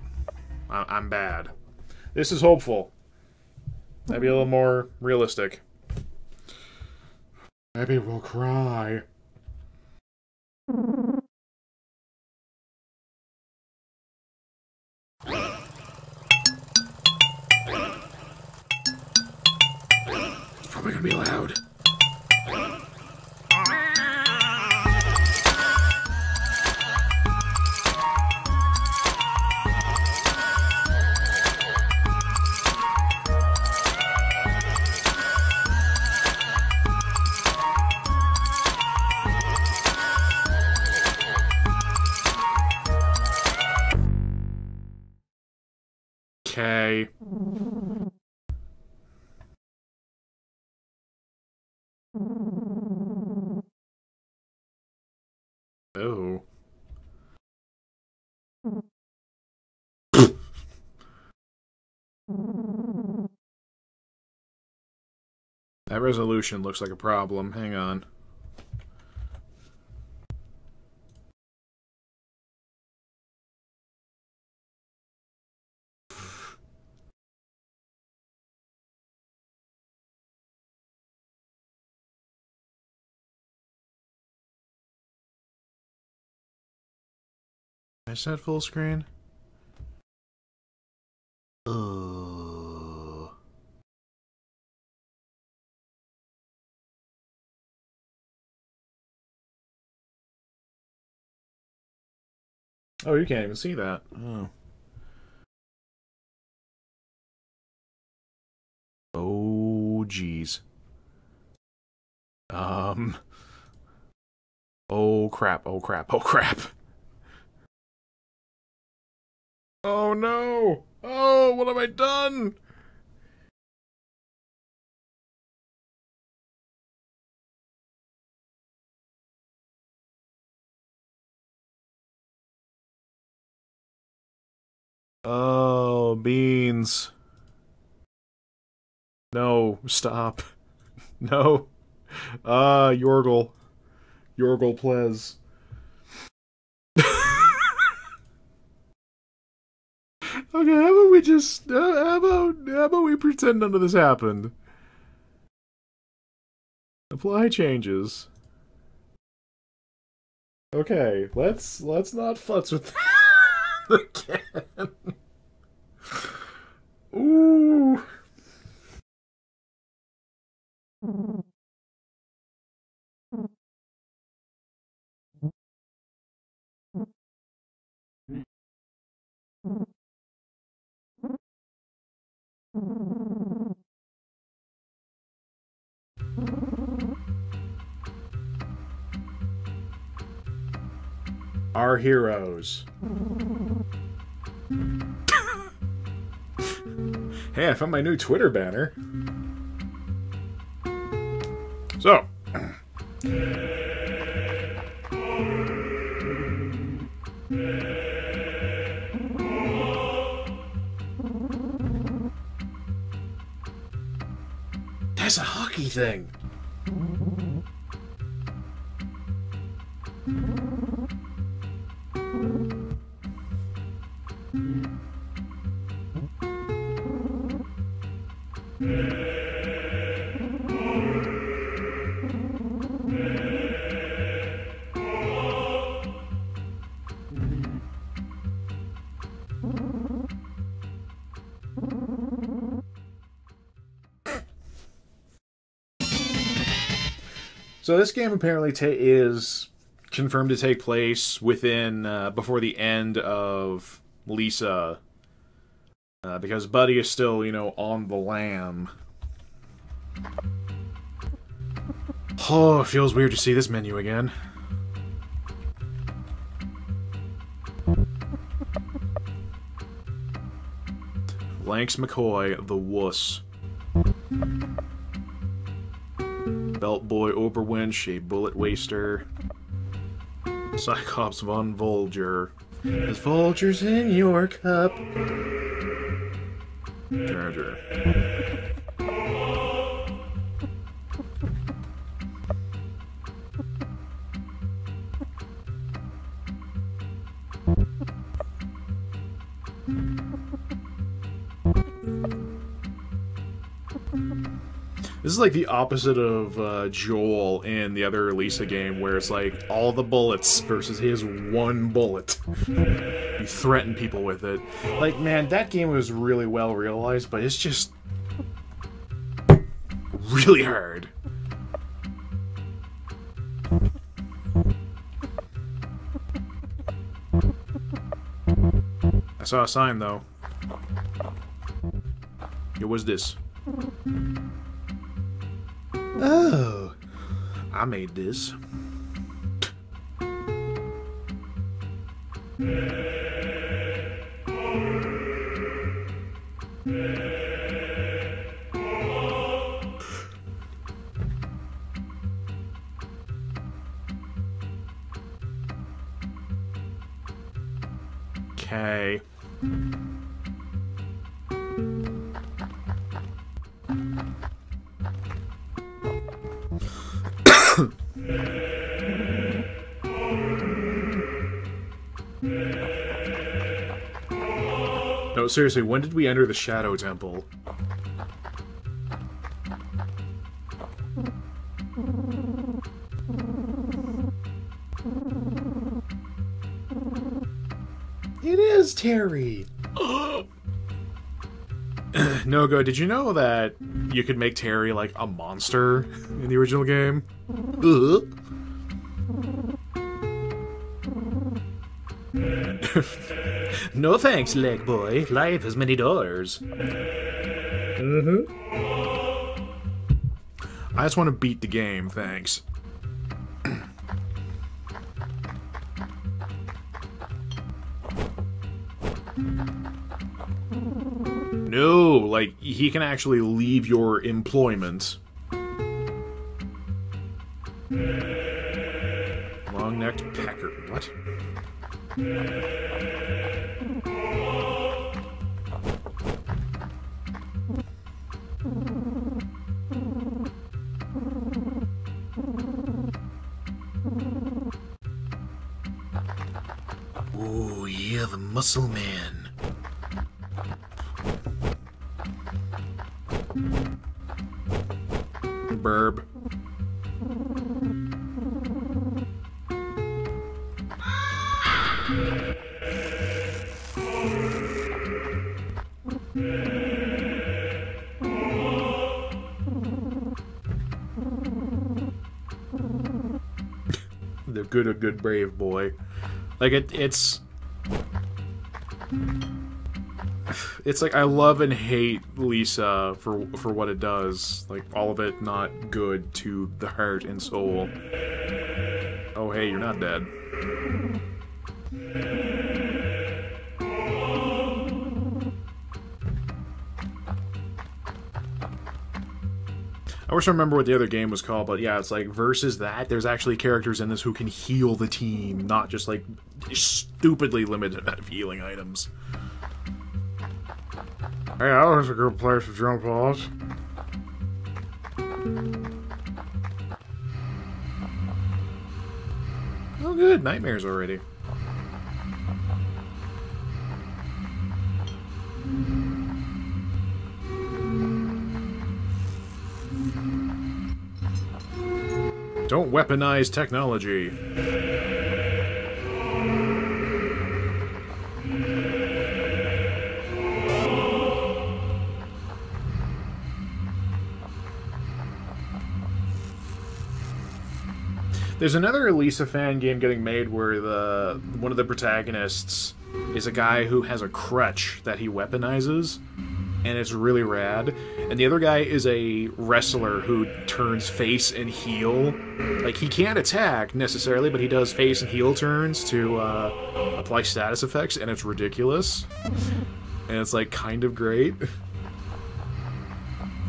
Speaker 3: I'm bad. This is Hopeful. Maybe a little more realistic. Maybe we'll cry. It's probably gonna be loud. Okay. Oh. That resolution looks like a problem. Hang on. I said full screen? Oh, you can't even see that. Oh. Oh, jeez. Oh, crap. Oh, crap. Oh, crap. Oh, no! Oh, what have I done? Oh, beans. No, stop. No. Yorgle. Yorgle, please. Okay, how about we just, how about we pretend none of this happened? Apply changes. Okay, let's not futz with that again. Ooh. Our heroes. Hey, I found my new Twitter banner. So. That's a hockey thing. So this game apparently is confirmed to take place within before the end of Lisa, because Buddy is still, you know, on the lam. Oh, it feels weird to see this menu again. Lanx McCoy, the wuss. Belt Boy Oberwinch, a bullet waster. Cyclops von Vulture. There's vultures in your cup. Charger. This is like the opposite of Joel in the other Lisa game, where it's like all the bullets versus his one bullet. You threaten people with it. Like, man, that game was really well realized, but it's just really hard. I saw a sign, though. It was this. Oh, I made this. Okay. No, seriously, when did we enter the Shadow Temple? It is Terry! Nogo, did you know that you could make Terry like a monster in the original game? No thanks, leg boy. Life has many dollars. I just want to beat the game, thanks. No, like, he can actually leave your employment. Long-necked pecker. What? Oh, yeah, the muscle man. Burb. The good brave boy. Like it's like I love and hate Lisa for what it does. Like all of it not good to the heart and soul. Oh hey, you're not dead. I wish I remember what the other game was called, but yeah, it's like versus that. There's actually characters in this who can heal the team, not just like stupidly limited amount of healing items. Hey, that was a good place to jump off. good. Nightmares already. Don't weaponize technology. There's another Elisa fan game getting made where one of the protagonists is a guy who has a crutch that he weaponizes, and it's really rad. And the other guy is a wrestler who turns face and heel. Like, he can't attack necessarily, but he does face and heel turns to apply status effects, and it's ridiculous. And it's like kind of great.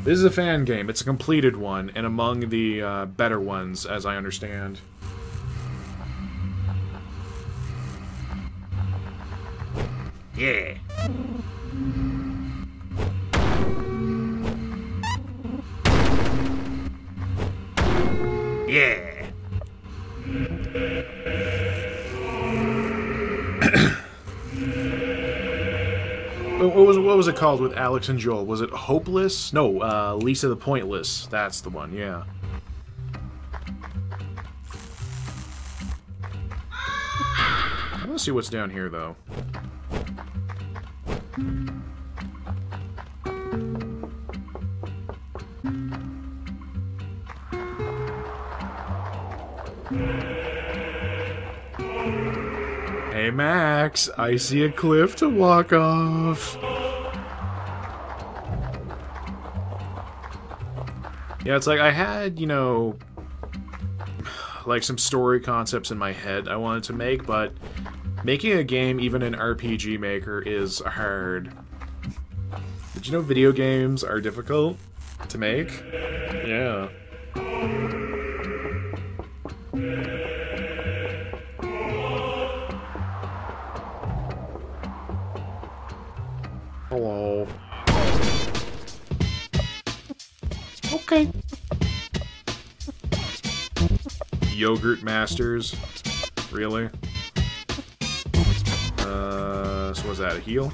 Speaker 3: This is a fan game. It's a completed one, and among the better ones, as I understand. Yeah. Yeah. What was it called with Alex and Joel? Was it Hopeless? No, Lisa the Pointless. That's the one, yeah. I want to see what's down here, though. Hey Max, I see a cliff to walk off. Yeah, it's like I had, you know, like some story concepts in my head I wanted to make, but making a game, even in RPG Maker, is hard. Did you know video games are difficult to make? Yeah. Hello. Okay. Yogurt Masters. Really? So was that a heal?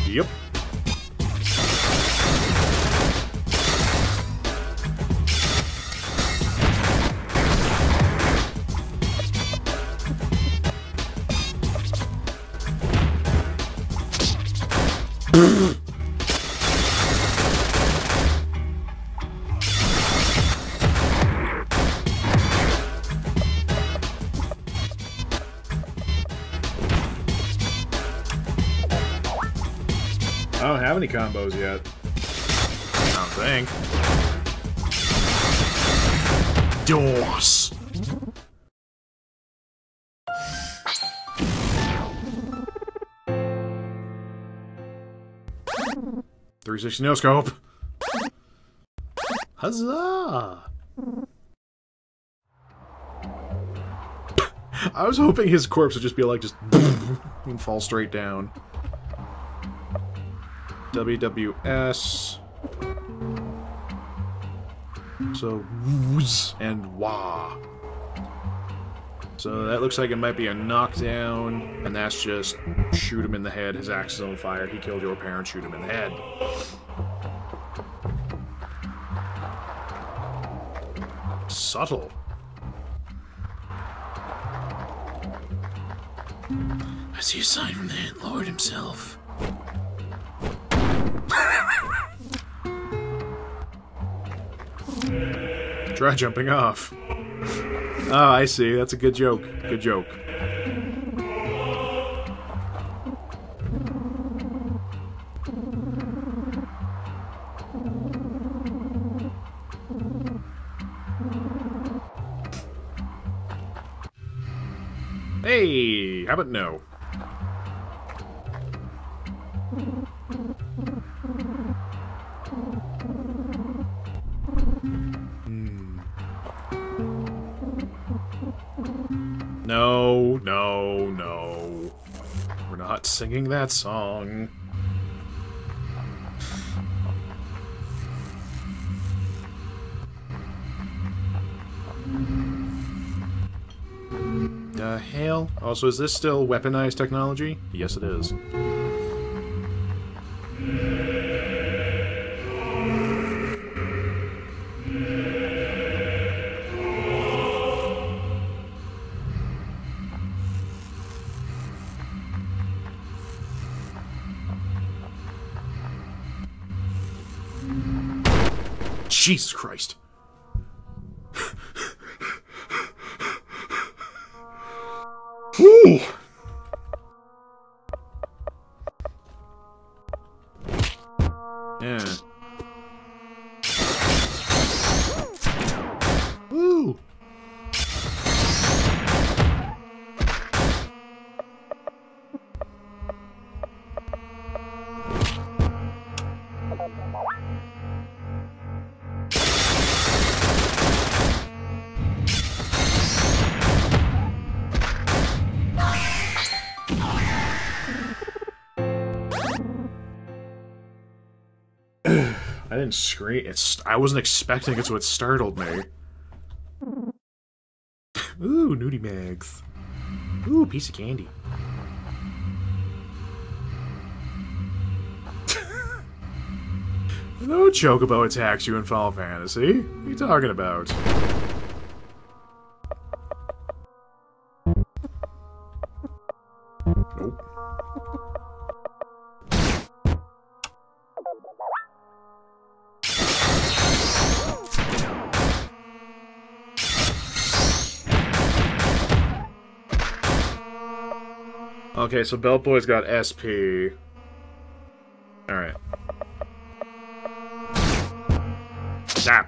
Speaker 3: Yep. I don't have any combos yet. I don't think. DOS! 360 no scope. Huzzah! I was hoping his corpse would just be like, just and fall straight down. WWS. So, wooz and wah. So that looks like it might be a knockdown, and that's just shoot him in the head. His axe is on fire. He killed your parents. Shoot him in the head. Subtle. I see a sign from the Lord himself. Try jumping off. Oh, I see. That's a good joke. Good joke. Hey, how about no? No, no, no. We're not singing that song. Hail. Also, is this still weaponized technology? Yes, it is. Jesus Christ. Ooh. Yeah. Woo. I didn't scream. I wasn't expecting it, so it startled me. Ooh, nudie mags. Ooh, piece of candy. No Chocobo attacks you in Final Fantasy. What are you talking about? Nope. Okay, so Belt Boy's got SP. Alright. Stop.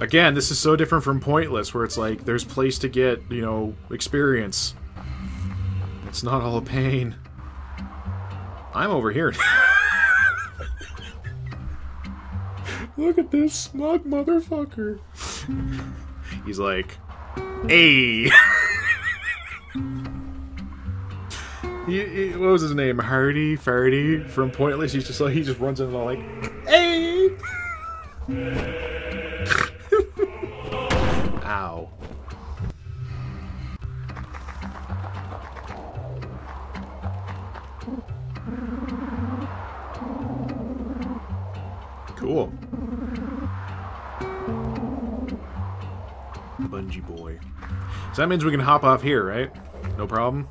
Speaker 3: Again, this is so different from Pointless, where it's like, there's place to get, you know, experience. It's not all a pain. I'm over here. Look at this smug motherfucker. He's like, hey. What was his name? Hardy? Farty from Pointless? He's just like, he just runs in and all like, hey. Ow. Cool. Bungee boy. So that means we can hop off here, right? No problem?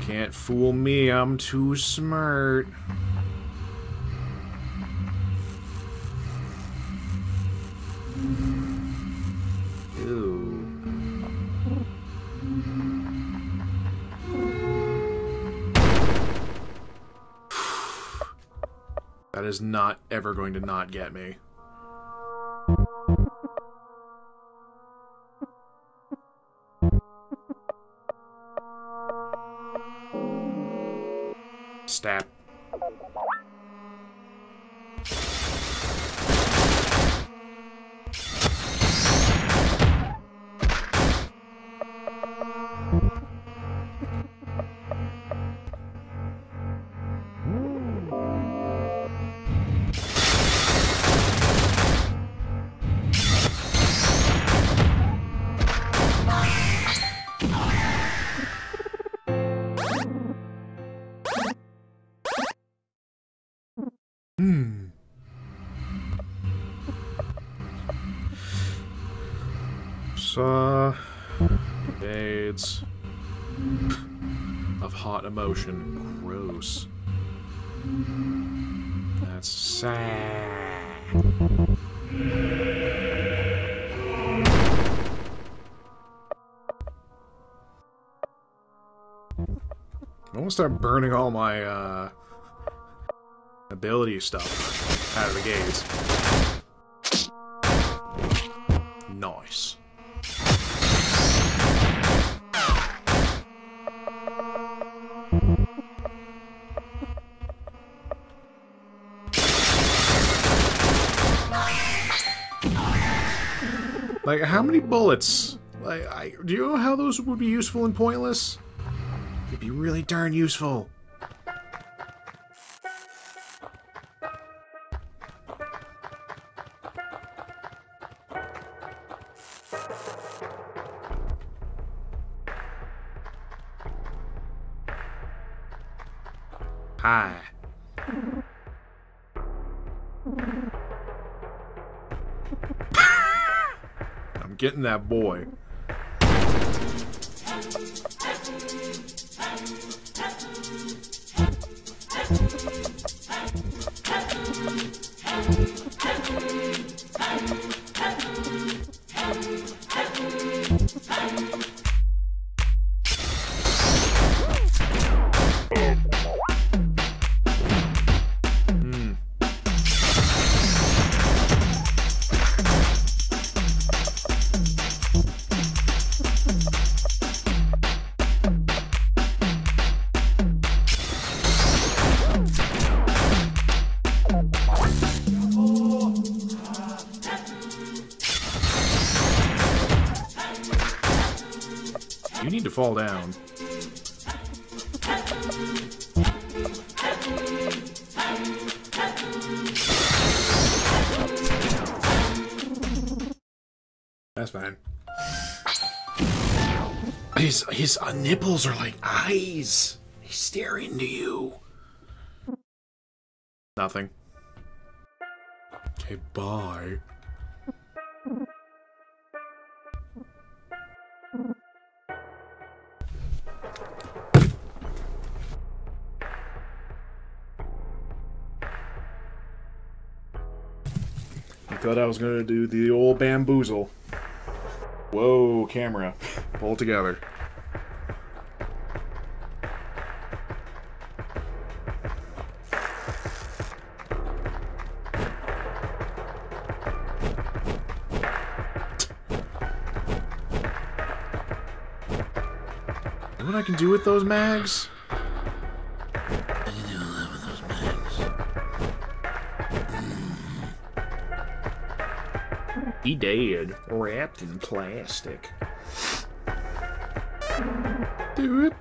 Speaker 3: Can't fool me, I'm too smart. Ew. That is not ever going to not get me. Stat. Saw AIDS of hot emotion. Gross. That's sad. I'm gonna start burning all my ability stuff out of the gates. Nice. Like, how many bullets Like, do you know how those would be useful and pointless? They'd be really darn useful. Hi. I'm getting that boy. You need to fall down. That's fine. His nipples are like eyes. He's staring into you. Nothing. Okay, bye. I thought I was gonna do the old bamboozle. Whoa, camera. Pull it together. You know what I can do with those mags? I can do a lot with those mags. He dead, wrapped in plastic. Do it.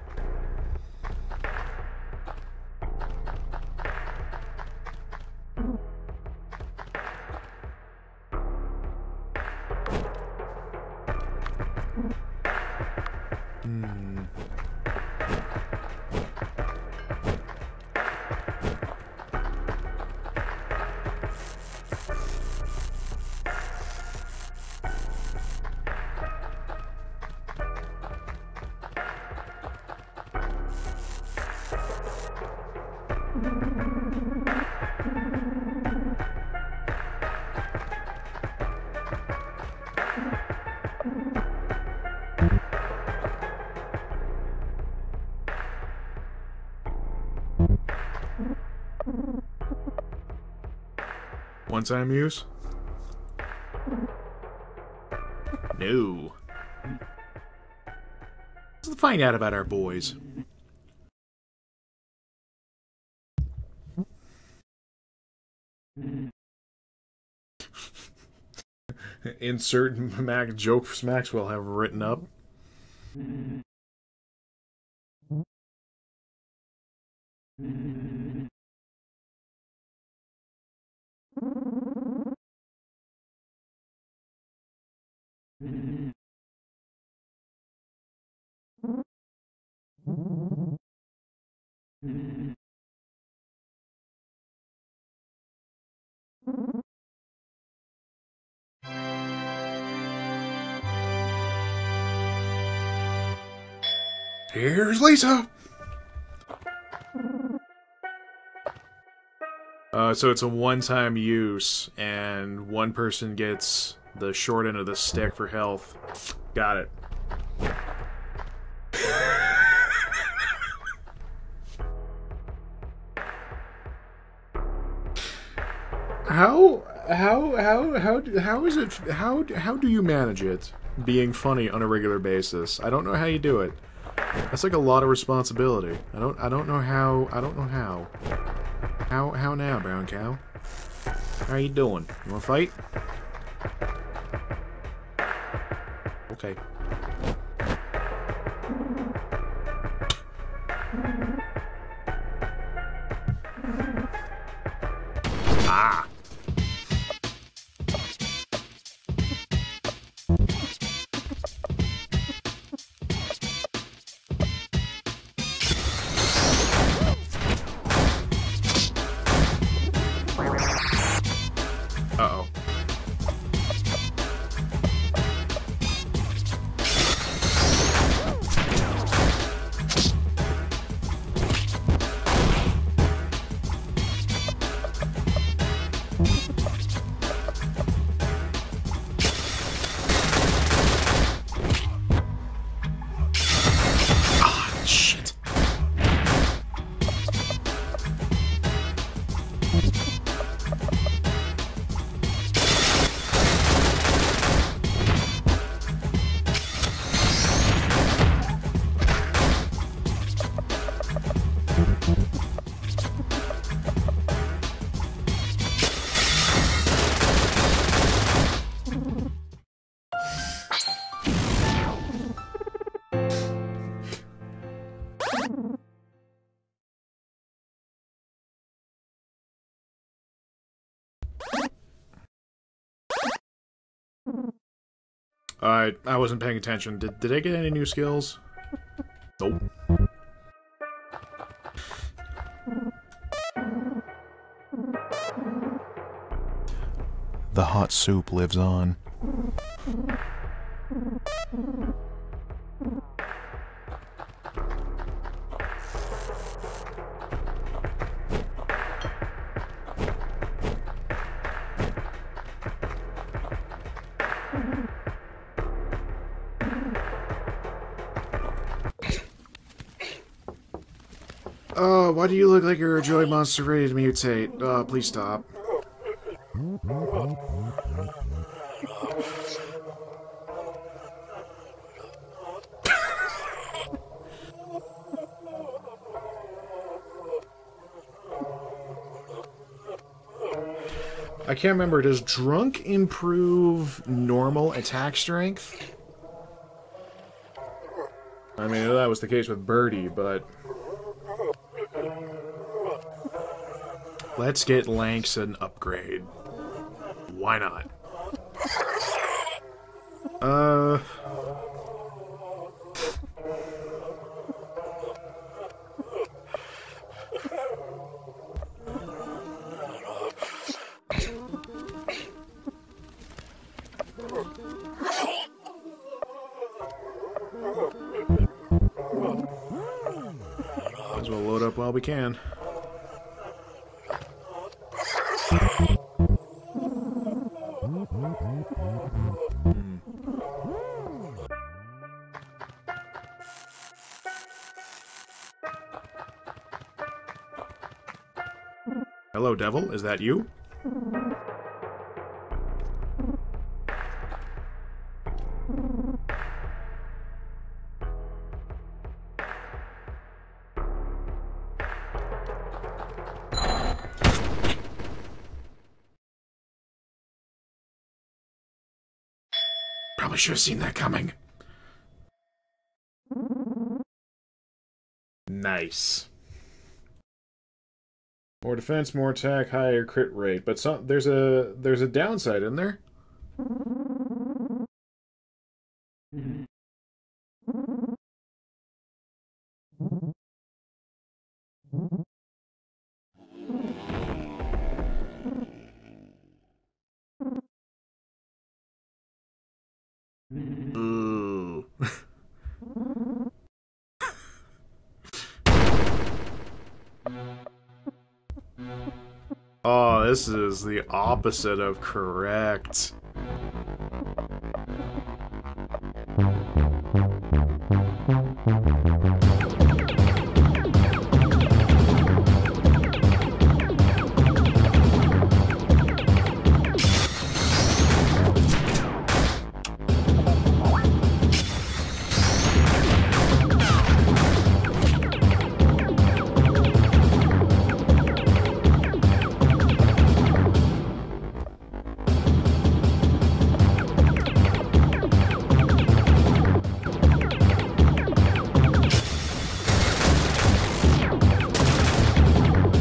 Speaker 3: One-time use? No. Let's find out about our boys. Insert jokes Maxwell have written up. Here's Lisa! So it's a one-time use, and one person gets the short end of the stick for health. Got it. How do you manage it being funny on a regular basis? I don't know how you do it. That's like a lot of responsibility. I don't know how. How now, brown cow? How you doing? You wanna fight? Okay. Ah. Uh-oh. Ah, shit. Alright, I wasn't paying attention. Did I get any new skills? Nope. The hot soup lives on. Oh, why do you look like you're a joy monster ready to mutate? Oh, please stop. I can't remember, does drunk improve normal attack strength? I mean, that was the case with Birdie, but... Let's get Lanx an upgrade. Why not? Might as well load up while we can. Hello, Devil. Is that you? Probably should have seen that coming. Nice. More defense, more attack, higher crit rate, but there's a downside, isn't there? Ooh. Oh, this is the opposite of correct.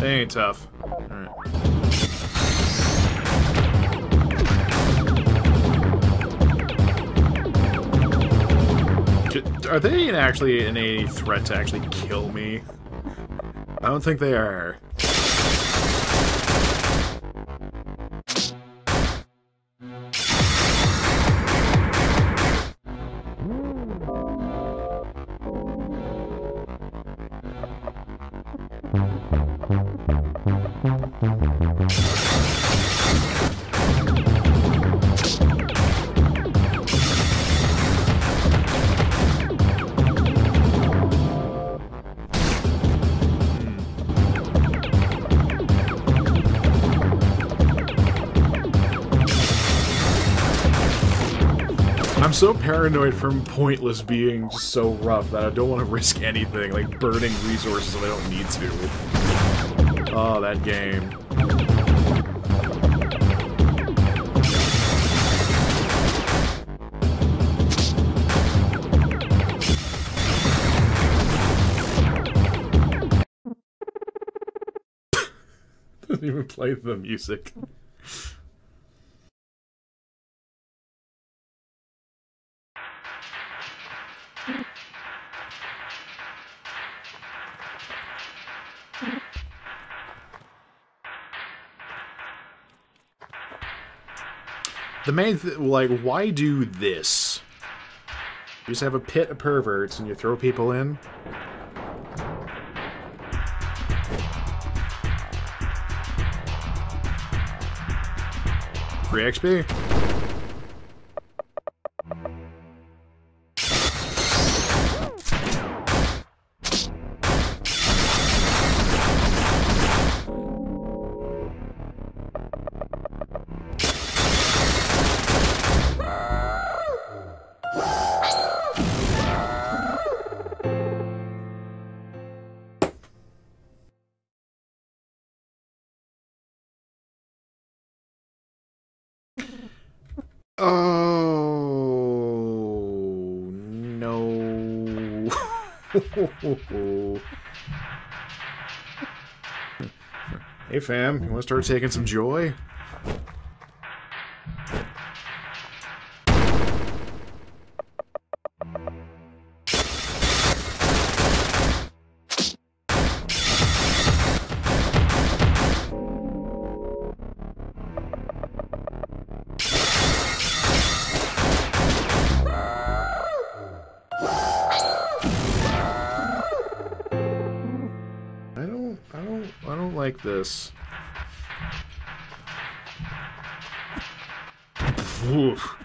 Speaker 3: Ain't tough. Alright. Are they actually a threat to actually kill me? I don't think they are. I'm so paranoid from Pointless being just so rough that I don't want to risk anything, like burning resources if I don't need to. Oh, that game. Doesn't even play the music. The main like, why do this? You just have a pit of perverts and you throw people in? Free XP? Oh no. Hey fam, you want to start taking some joy? I don't like this. Oof.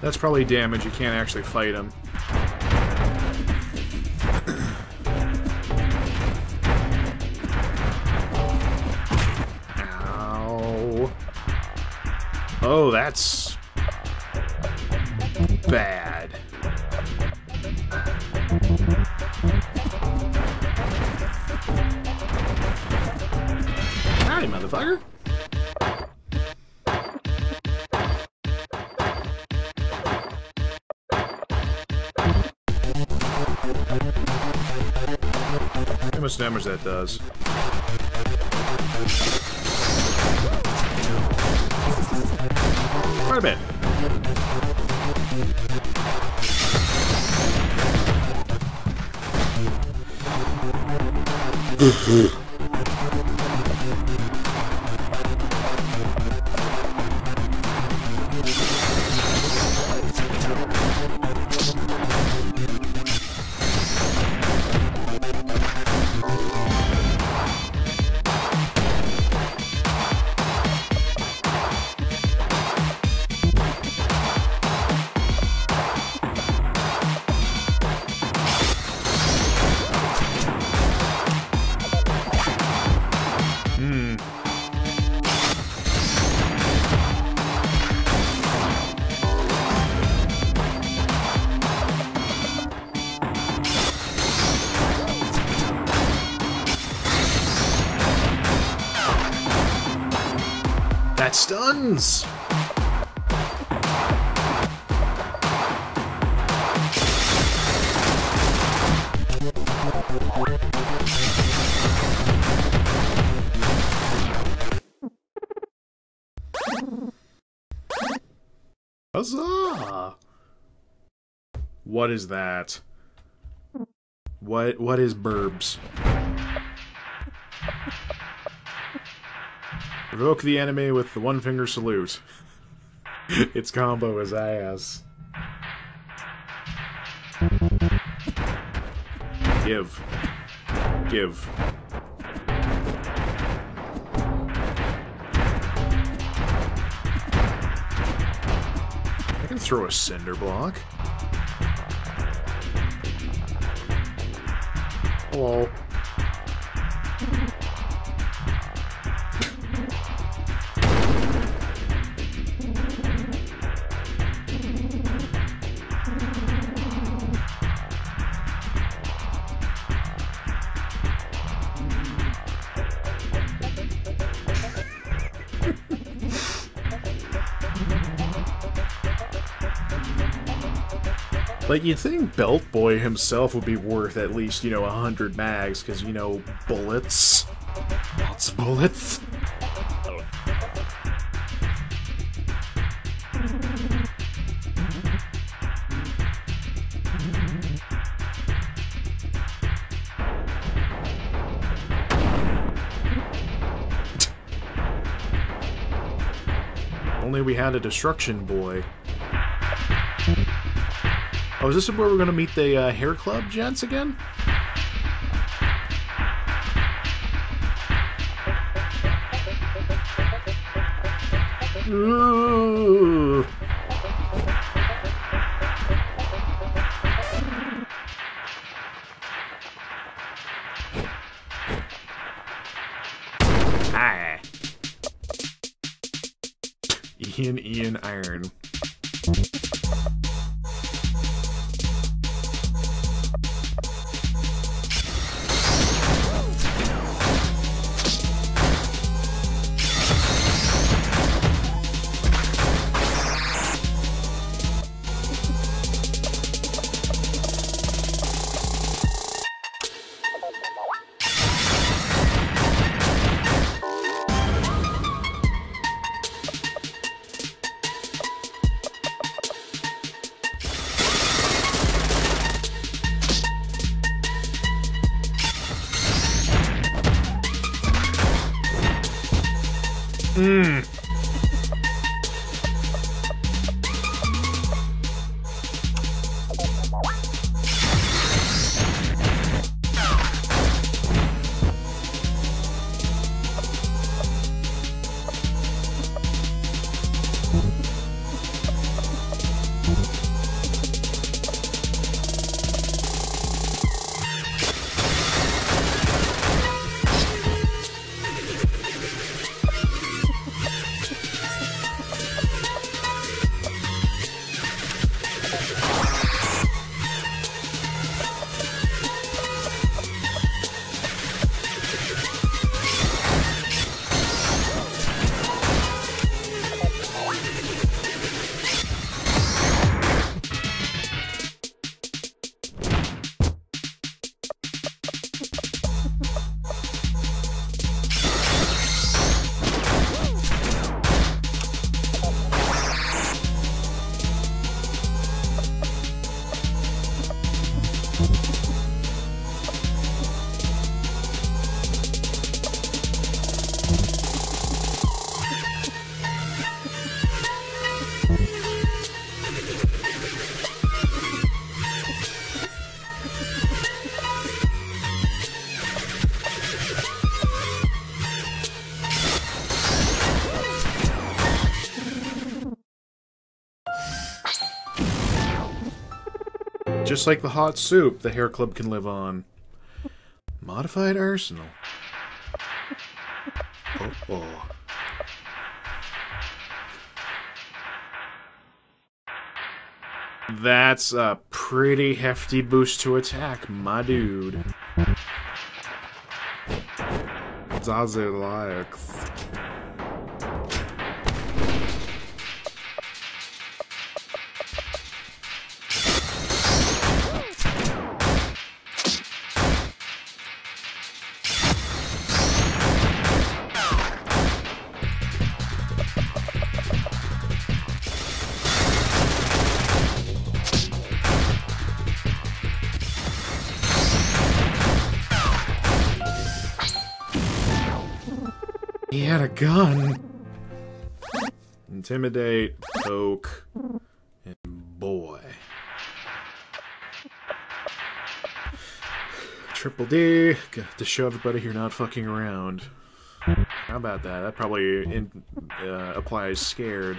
Speaker 3: That's probably damage. You can't actually fight him. Ow. Oh, that's bad. Howdy, motherfucker. How much damage that does? Quite a bit. stuns! Huzzah! What is that? What is Burbs? Provoke the enemy with the one-finger salute. Its combo is ass. Give. Give. I can throw a cinder block. Hello. Like, you'd think Belt Boy himself would be worth at least, 100 mags, because, bullets. Lots of bullets. Only we had a Destruction Boy. Oh, is this where we're gonna meet the hair club gents again? Ooh. Hi. Ian Iron. Just like the hot soup, the hair club can live on. Modified arsenal. Oh. That's a pretty hefty boost to attack, my dude. Does it likes. He had a gun. Intimidate, poke, and boy. Triple D, got to show everybody you're not fucking around. How about that? That probably applies scared.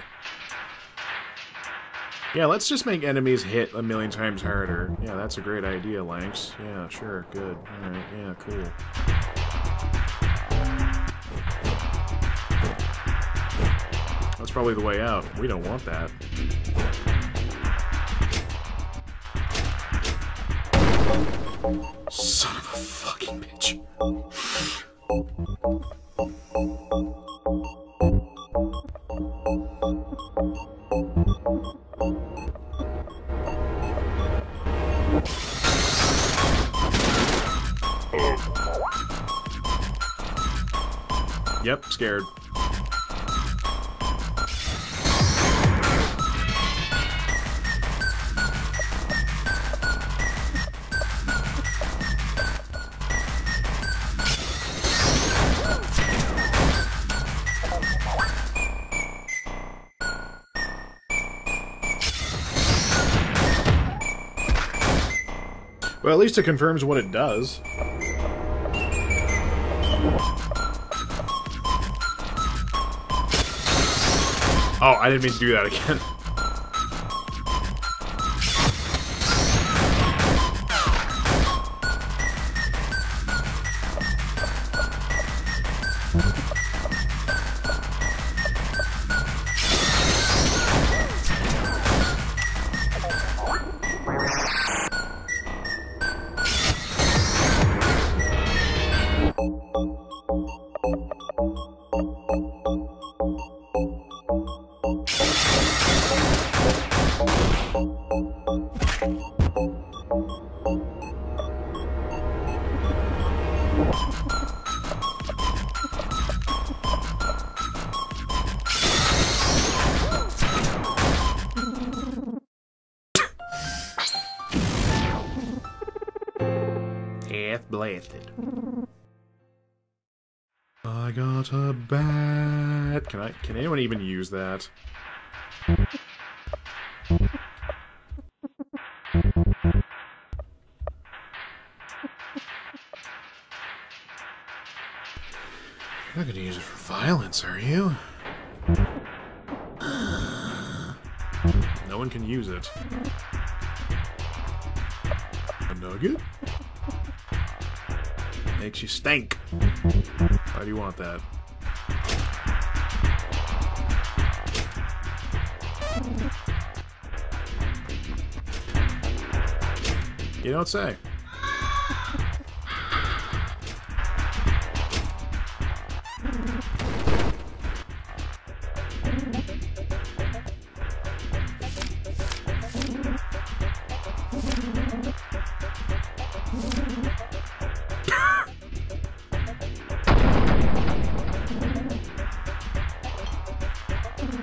Speaker 3: Yeah, let's just make enemies hit a million times harder. Yeah, that's a great idea, Lanks. Yeah, sure, good. Alright, yeah, cool. That's probably the way out. We don't want that. Son of a fucking bitch. Yep, scared. Well, at least it confirms what it does. Oh, I didn't mean to do that again. Blasted. I got a bat. Can anyone even use that? You're not gonna use it for violence, are you? No one can use it. A nugget? Makes you stink. Why do you want that? You don't say.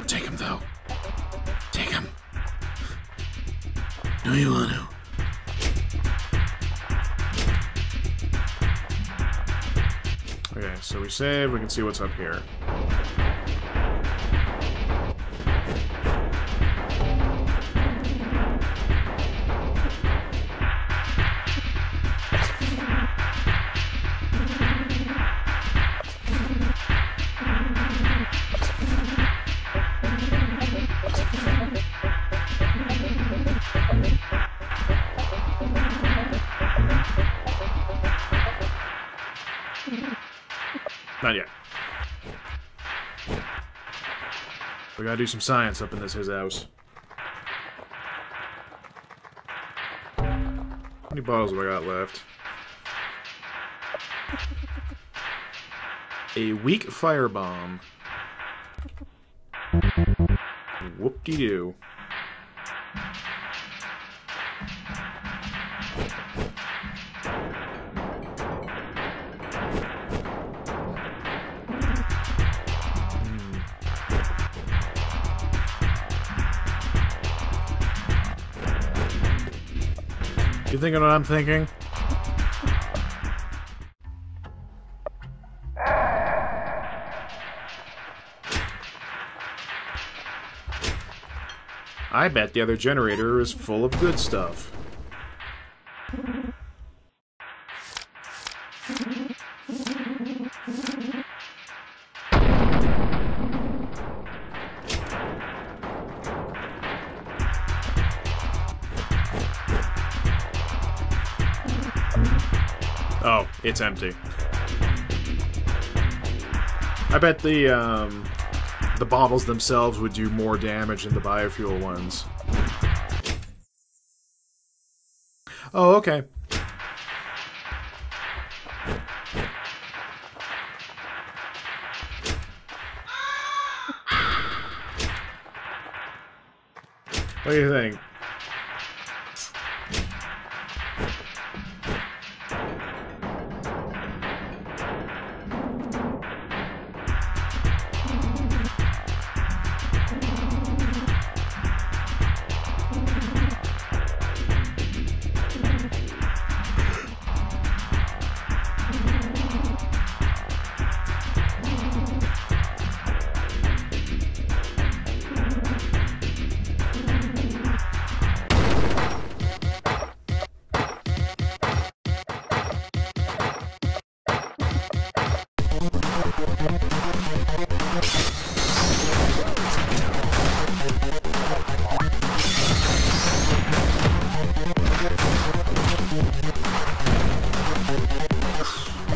Speaker 3: Take him, though. Take him. No, you want to. Okay, so we save. We can see what's up here. Not yet. We gotta do some science up in his house. How many bottles have I got left? A weak firebomb. Whoop-de-doo. You thinking what I'm thinking? I bet the other generator is full of good stuff. Oh, it's empty. I bet the bottles themselves would do more damage than the biofuel ones. Oh, okay. What do you think?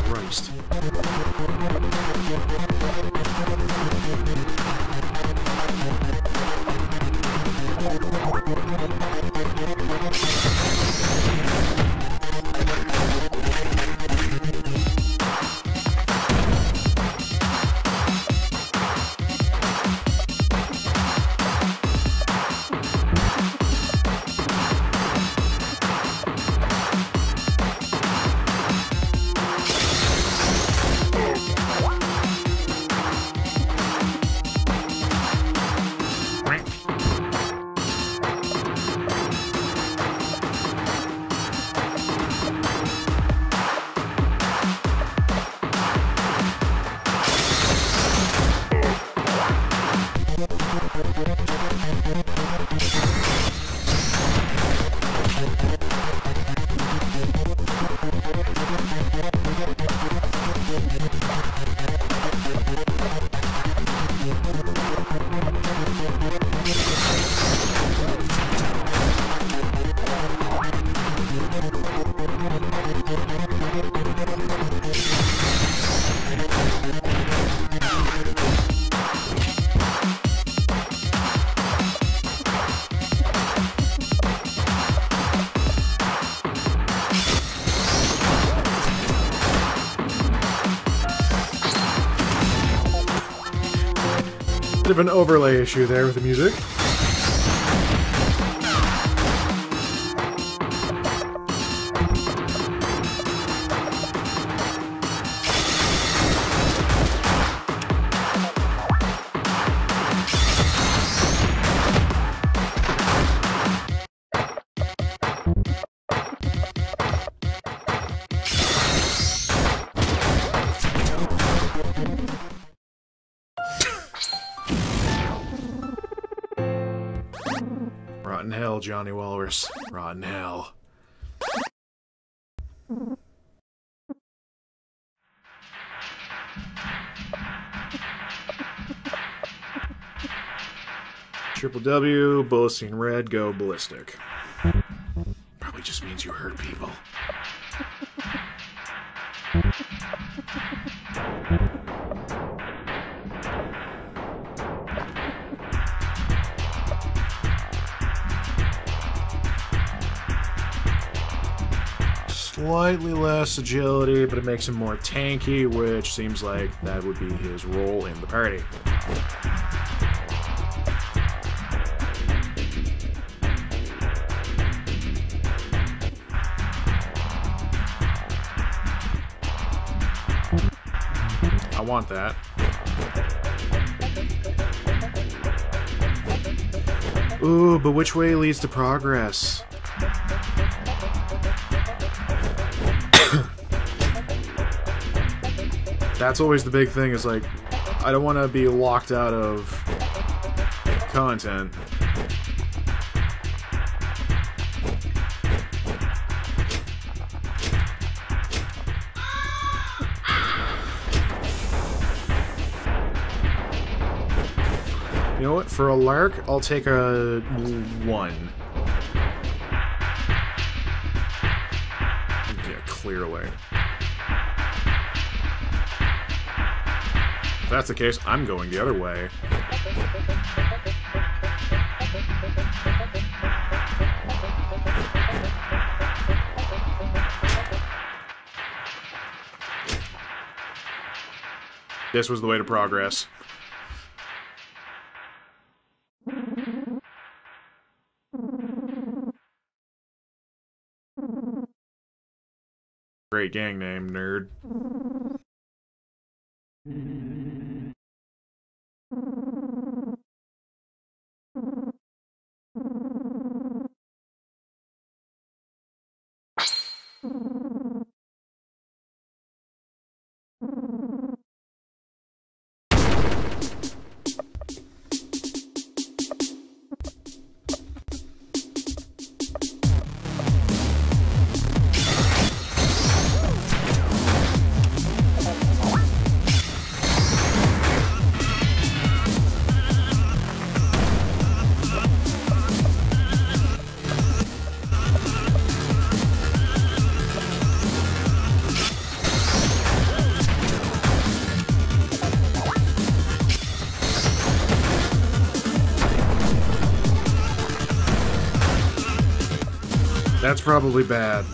Speaker 3: Christ. Bit of an overlay issue there with the music. Rotten hell, Johnny Walrus. Rotten hell. Triple W, bullet scene red, go ballistic. Probably just means you hurt people. Slightly less agility, but it makes him more tanky, which seems like that would be his role in the party. I want that. Ooh, but which way leads to progress? That's always the big thing, is like, I don't want to be locked out of content. You know what? For a lark, I'll take a 1. Yeah, clearly. If that's the case, I'm going the other way. This was the way to progress. Great gang name, nerd. That's probably bad.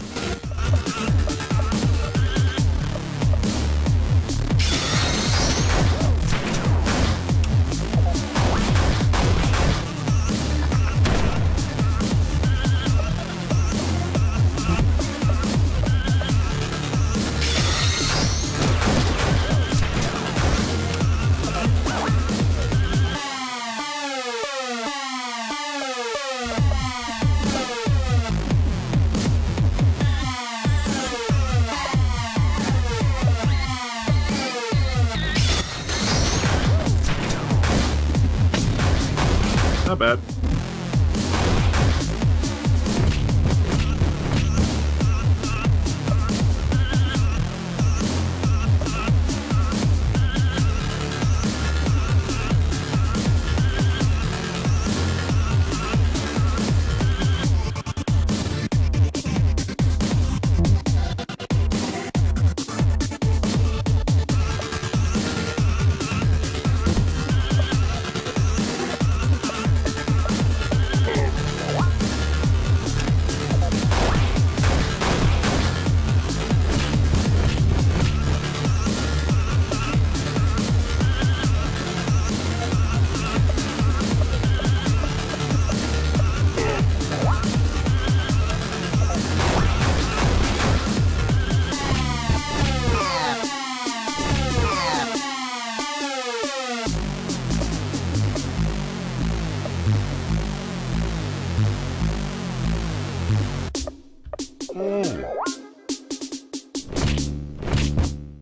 Speaker 3: Not bad.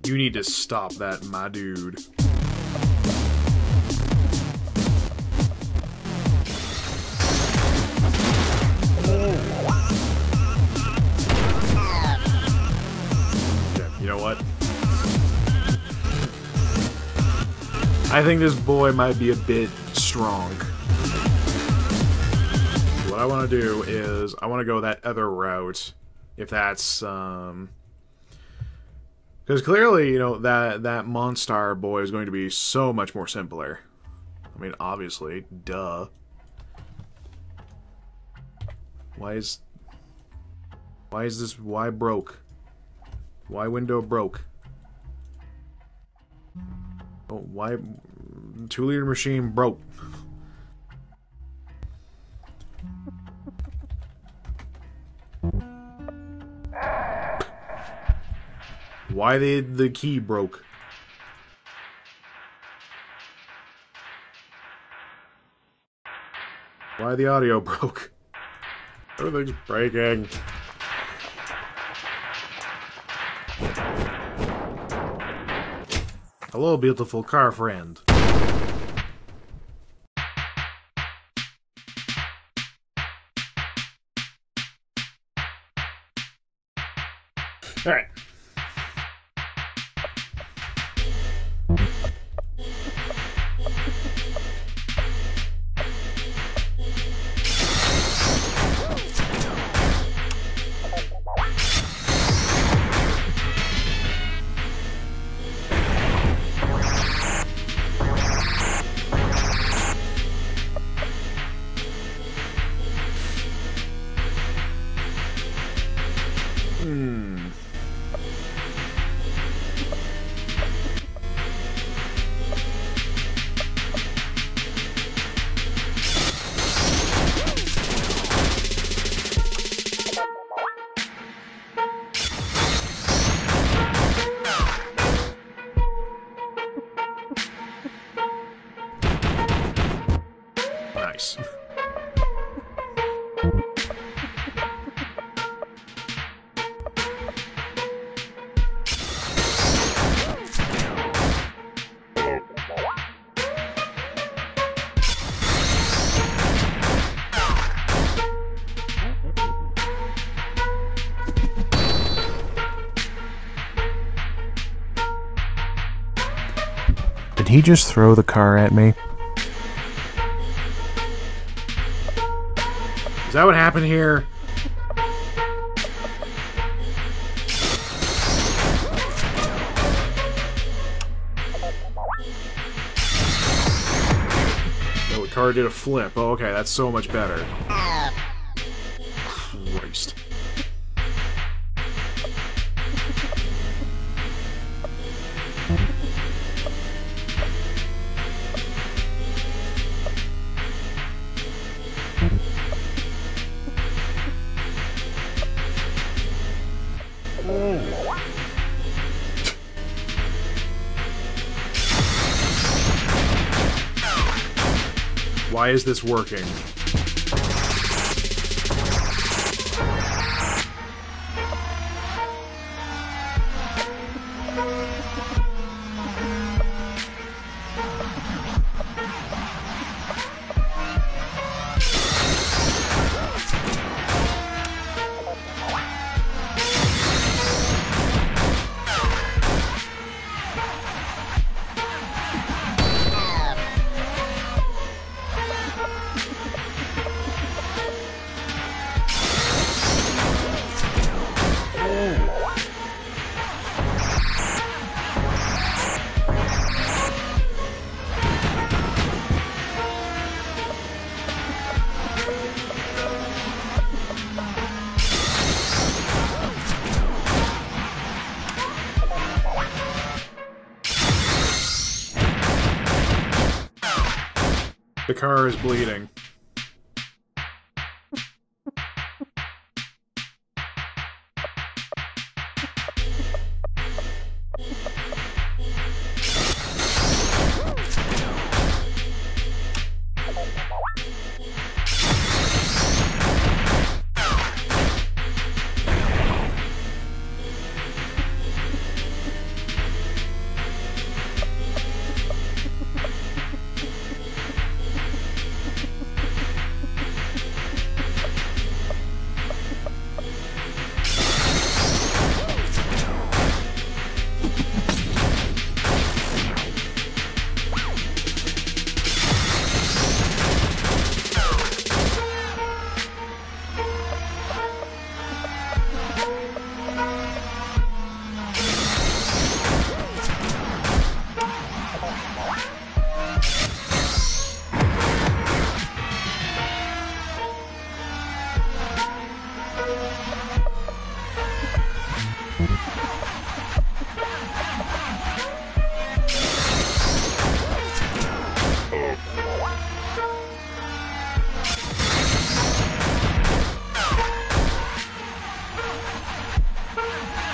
Speaker 3: You need to stop that, my dude. Okay, you know what? I think this boy might be a bit strong. What I want to do is, I want to go that other route, if that's, because clearly, you know, that Monstar boy is going to be so much more simpler. I mean, obviously, duh. Why is this, why broke? Why window broke? Oh, why 2-liter machine broke? Why the key broke? Why the audio broke? Everything's breaking. Hello, beautiful car friend. Alright. Nice. Did he just throw the car at me? Is that what happened here? Oh, the car did a flip. Oh, okay, that's so much better. Christ. Why is this working? The car is bleeding.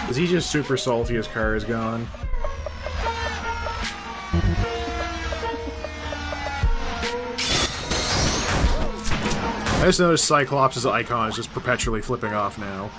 Speaker 3: Is he just super salty his car is gone? I just noticed Cyclops' icon is just perpetually flipping off now.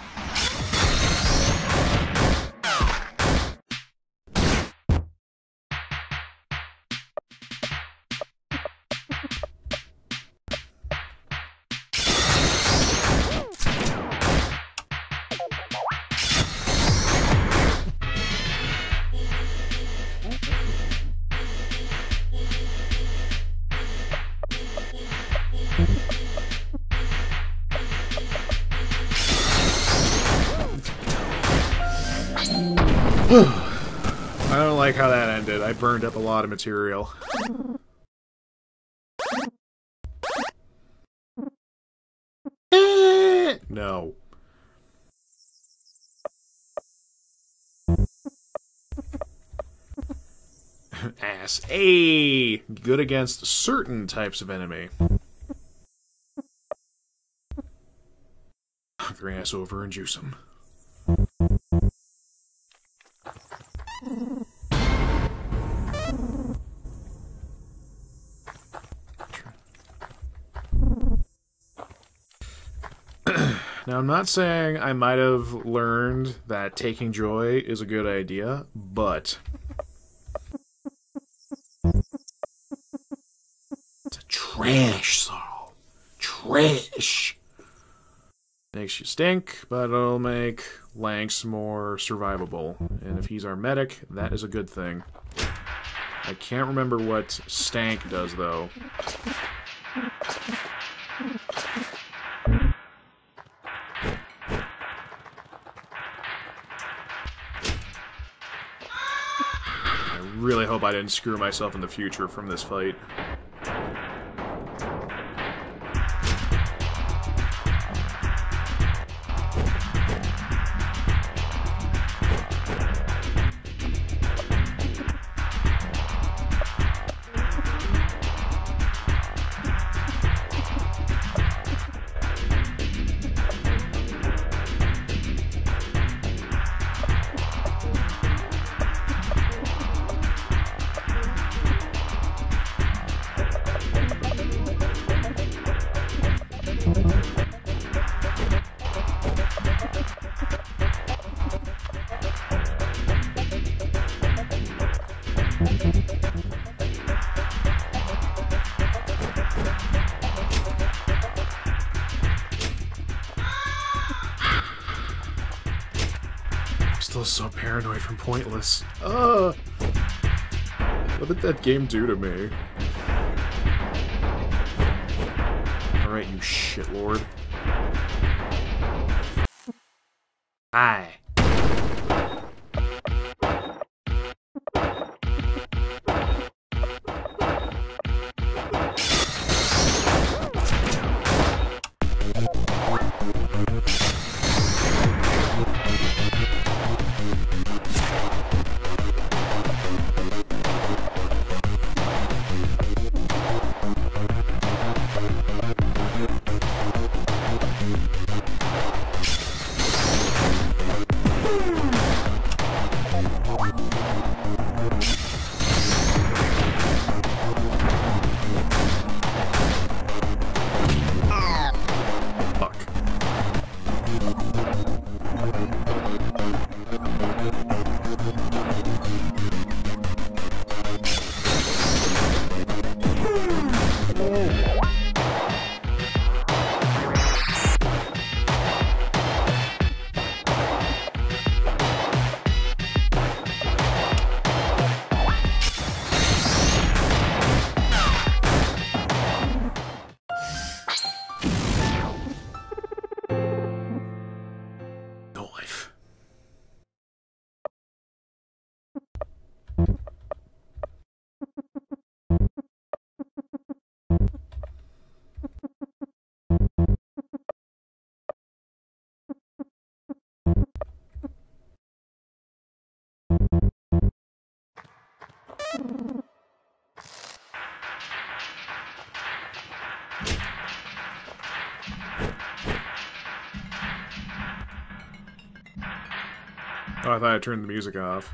Speaker 3: I don't like how that ended. I burned up a lot of material. No. Grass. A good against certain types of enemy. Grass over and juice them. Now, I'm not saying I might have learned that taking joy is a good idea, but it's a trash sorrow. Trash. Makes you stink, but it'll make Lanx more survivable. And if he's our medic, that is a good thing. I can't remember what stank does, though. I really hope I didn't screw myself in the future from this fight. Still so paranoid from Pointless. What did that game do to me? Alright, you shitlord. Hi. Oh, I thought I turned the music off.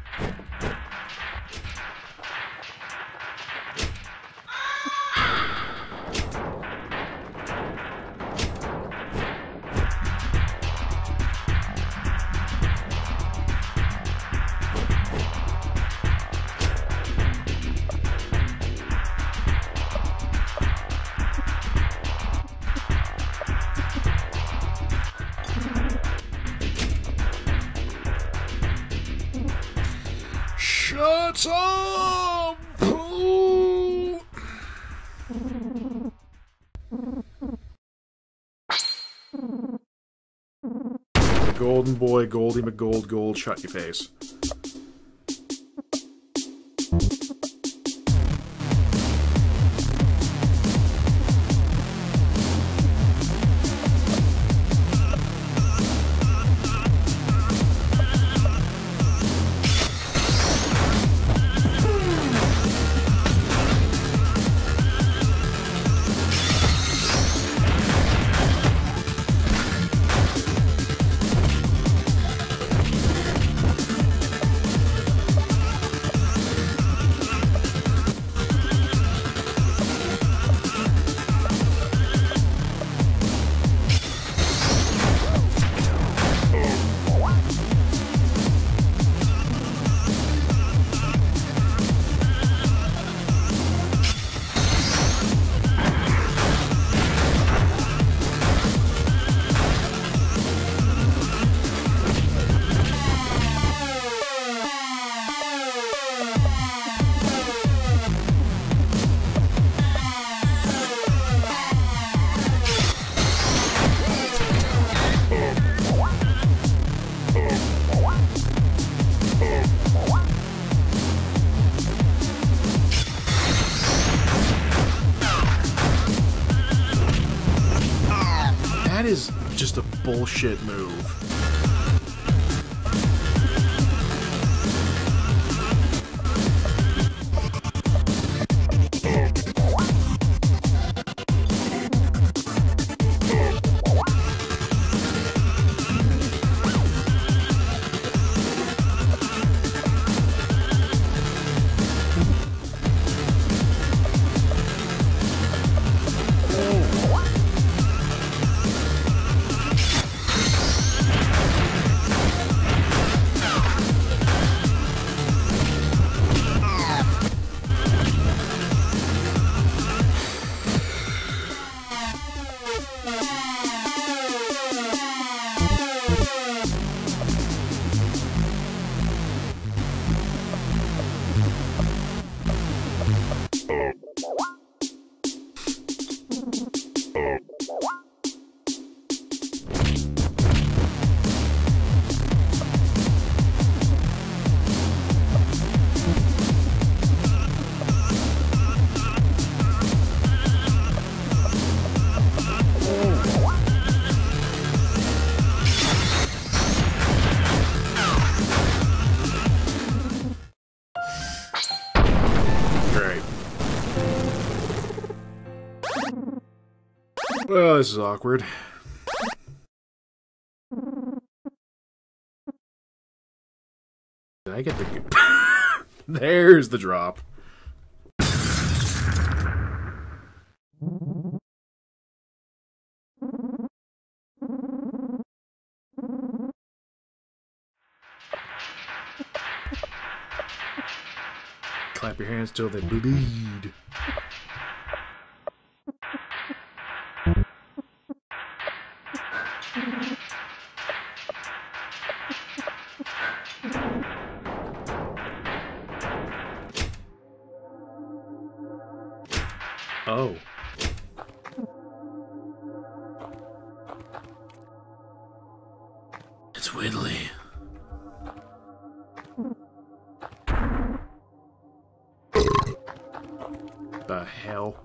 Speaker 3: Shut up! Pooh! The golden boy, Goldie McGold Gold, shut your face. That is just a bullshit move. Oh, this is awkward. Did I get the... There's the drop. Clap your hands till they bleed. Oh. It's Whitley. The hell?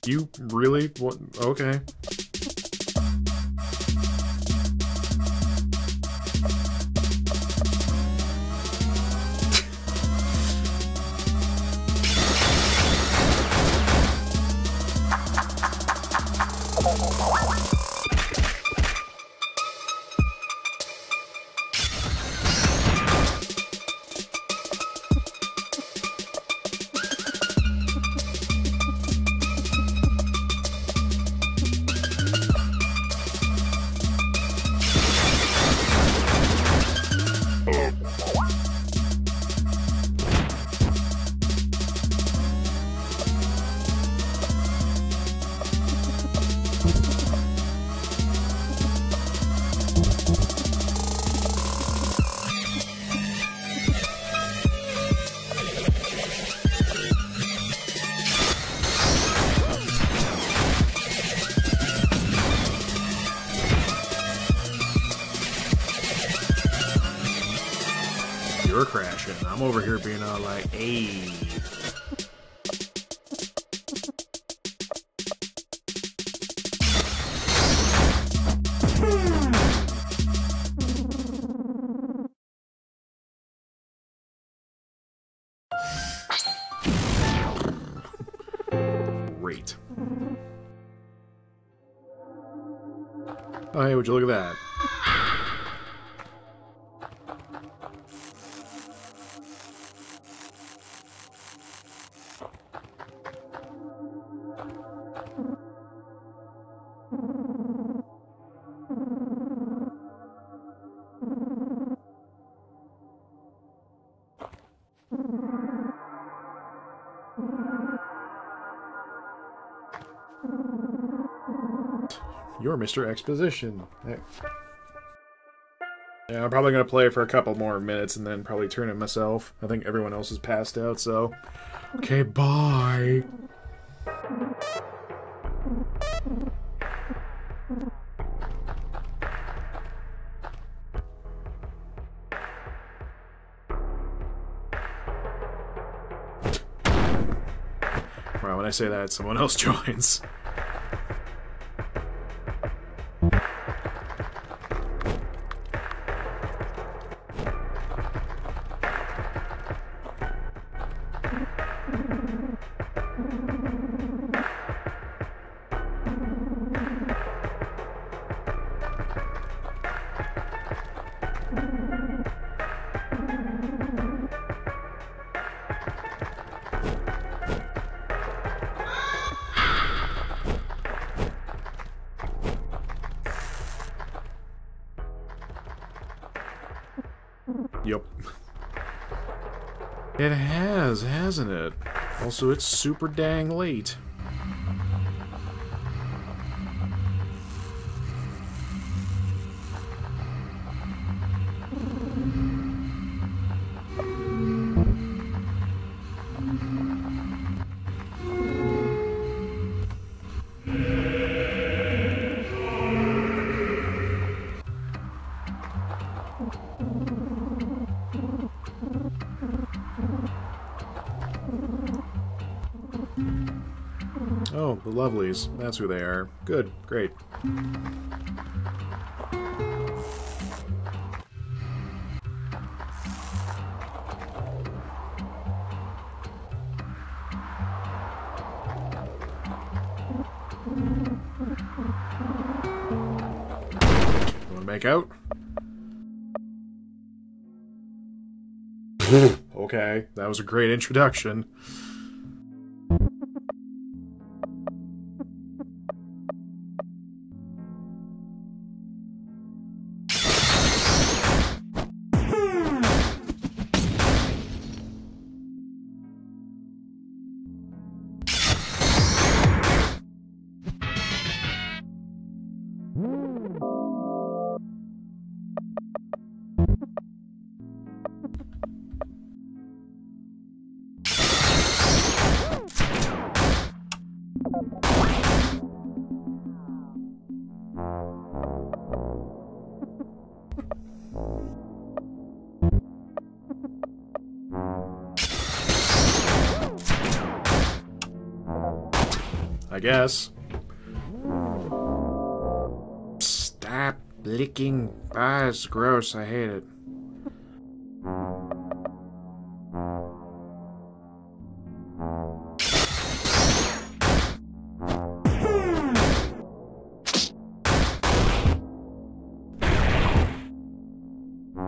Speaker 3: You really want? Okay. You're crashing. I'm over here being all like, hey. Great. Oh, hey, would you look at that? You're Mr. Exposition. Yeah, Yeah, I'm probably gonna play for a couple more minutes and then probably turn it myself. I think everyone else is passed out, so... Okay, bye! Wow, when I say that, someone else joins. Yep. It has, hasn't it? Also, it's super dang late. Oh, the Lovelies. That's who they are. Good. Great. Want to make out? Okay, that was a great introduction. I guess. Stop licking. Ah, it's gross. I hate it.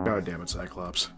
Speaker 3: God damn it, Cyclops.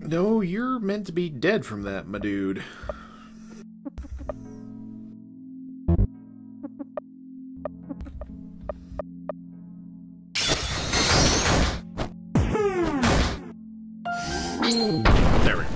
Speaker 3: No, you're meant to be dead from that, my dude. There we go.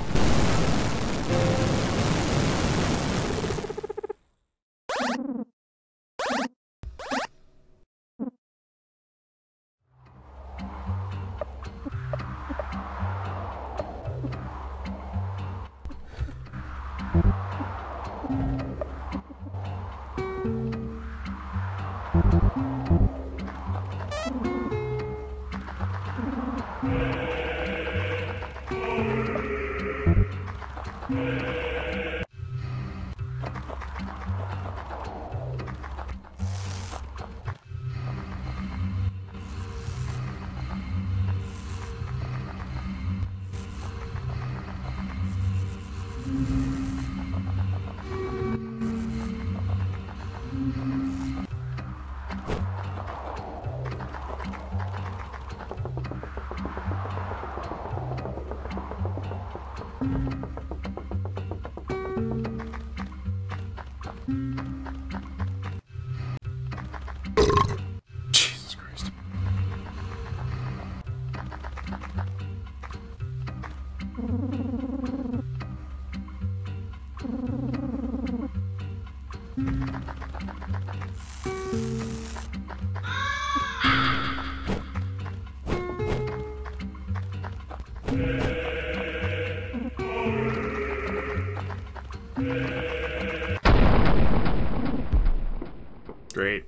Speaker 3: Great.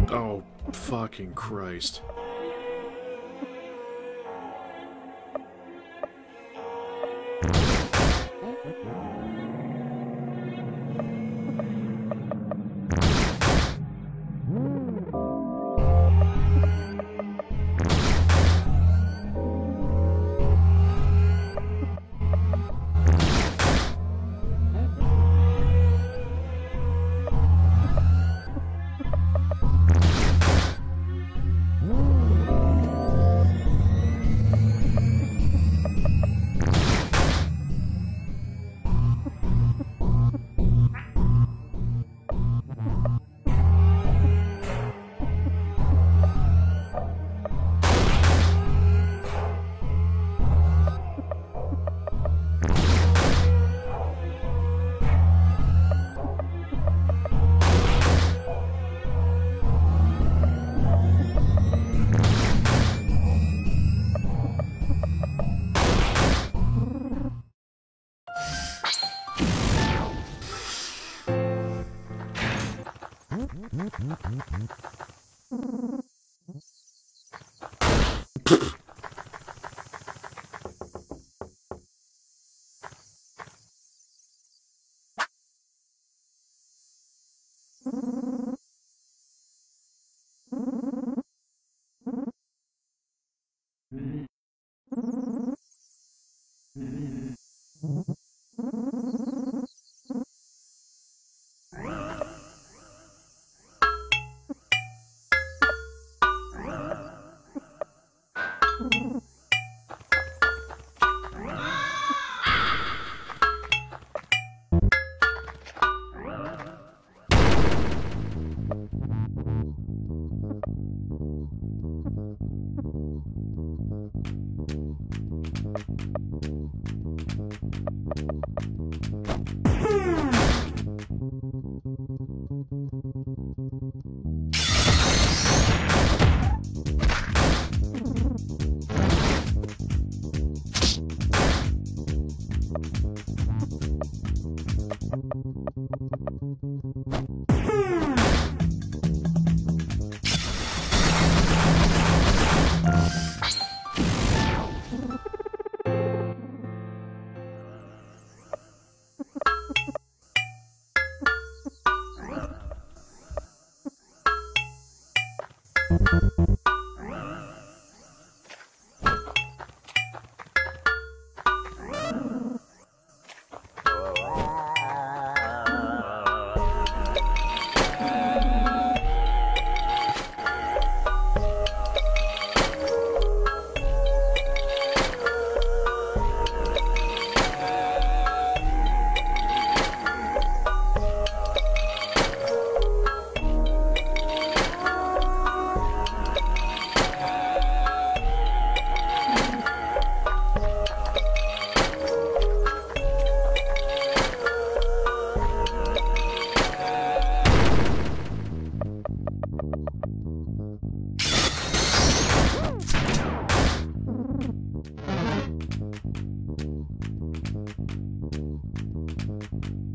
Speaker 3: Oh, fucking Christ.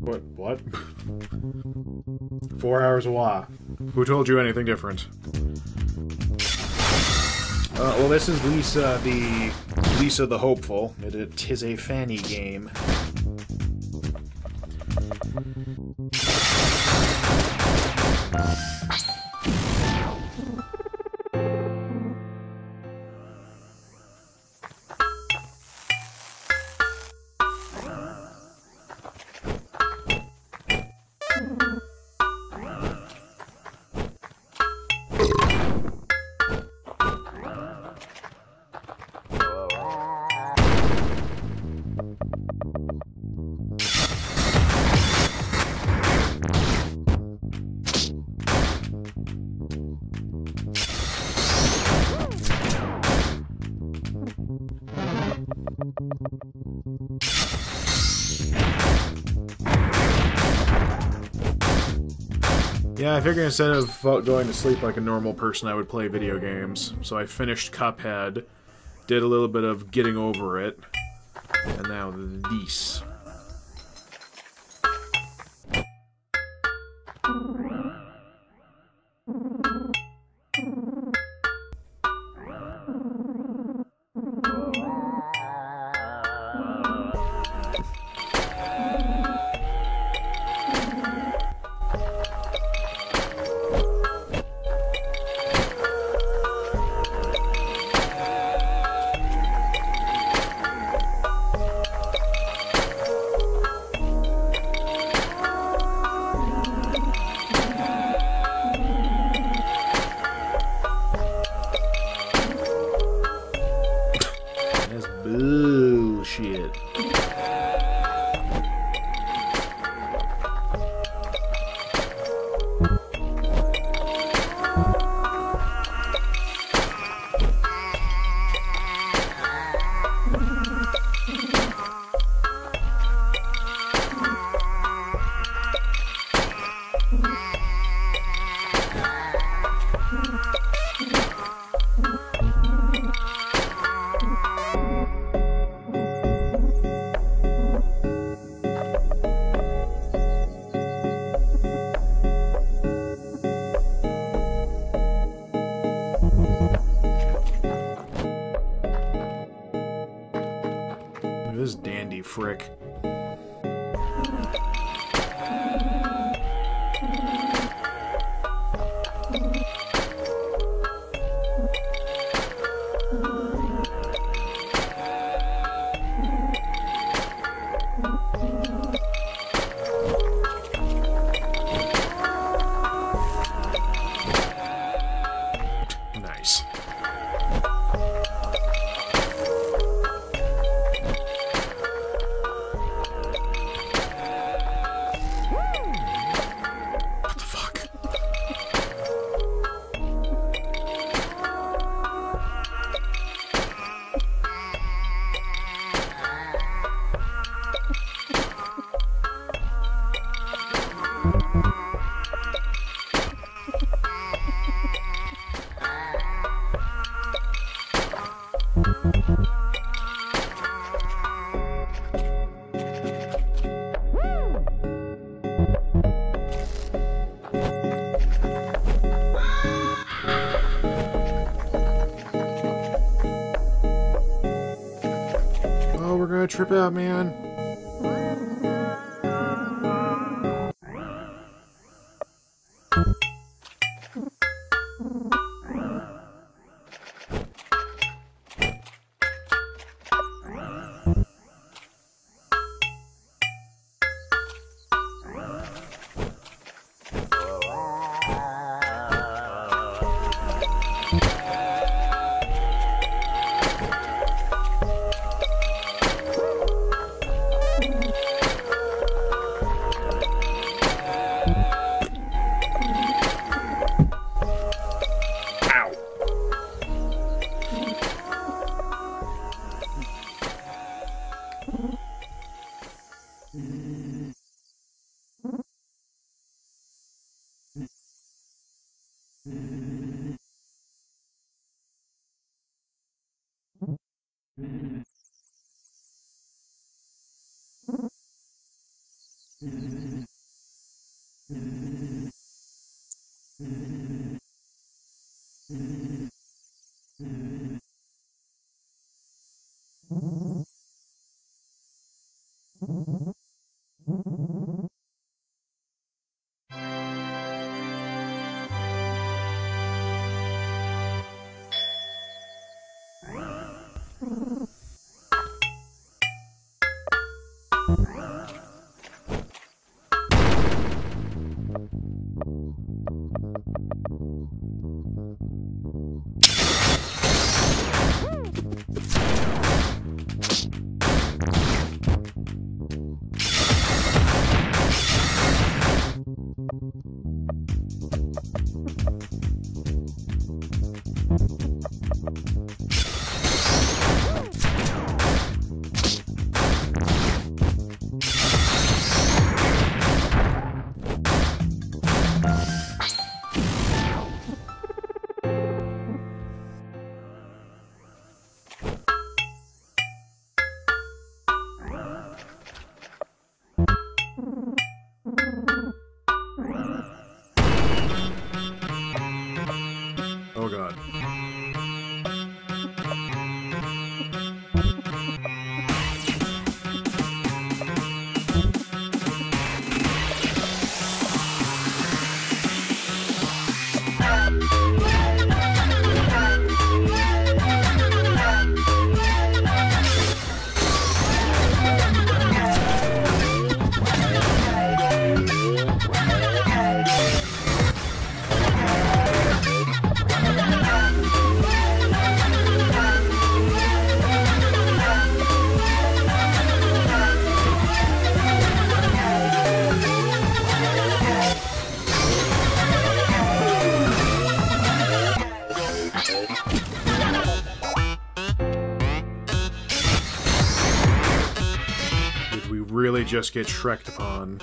Speaker 3: What? 4 hours of WoW. Who told you anything different? Well, this is Lisa the Hopeful. Tis a Fanny game. Yeah, I figured instead of going to sleep like a normal person, I would play video games. So I finished Cuphead, did a little bit of getting over it, and now this. Bullshit. This dandy frick. Nice. Oh, we're gonna trip out, man. Oh god. Did we really just get Shrek'd upon?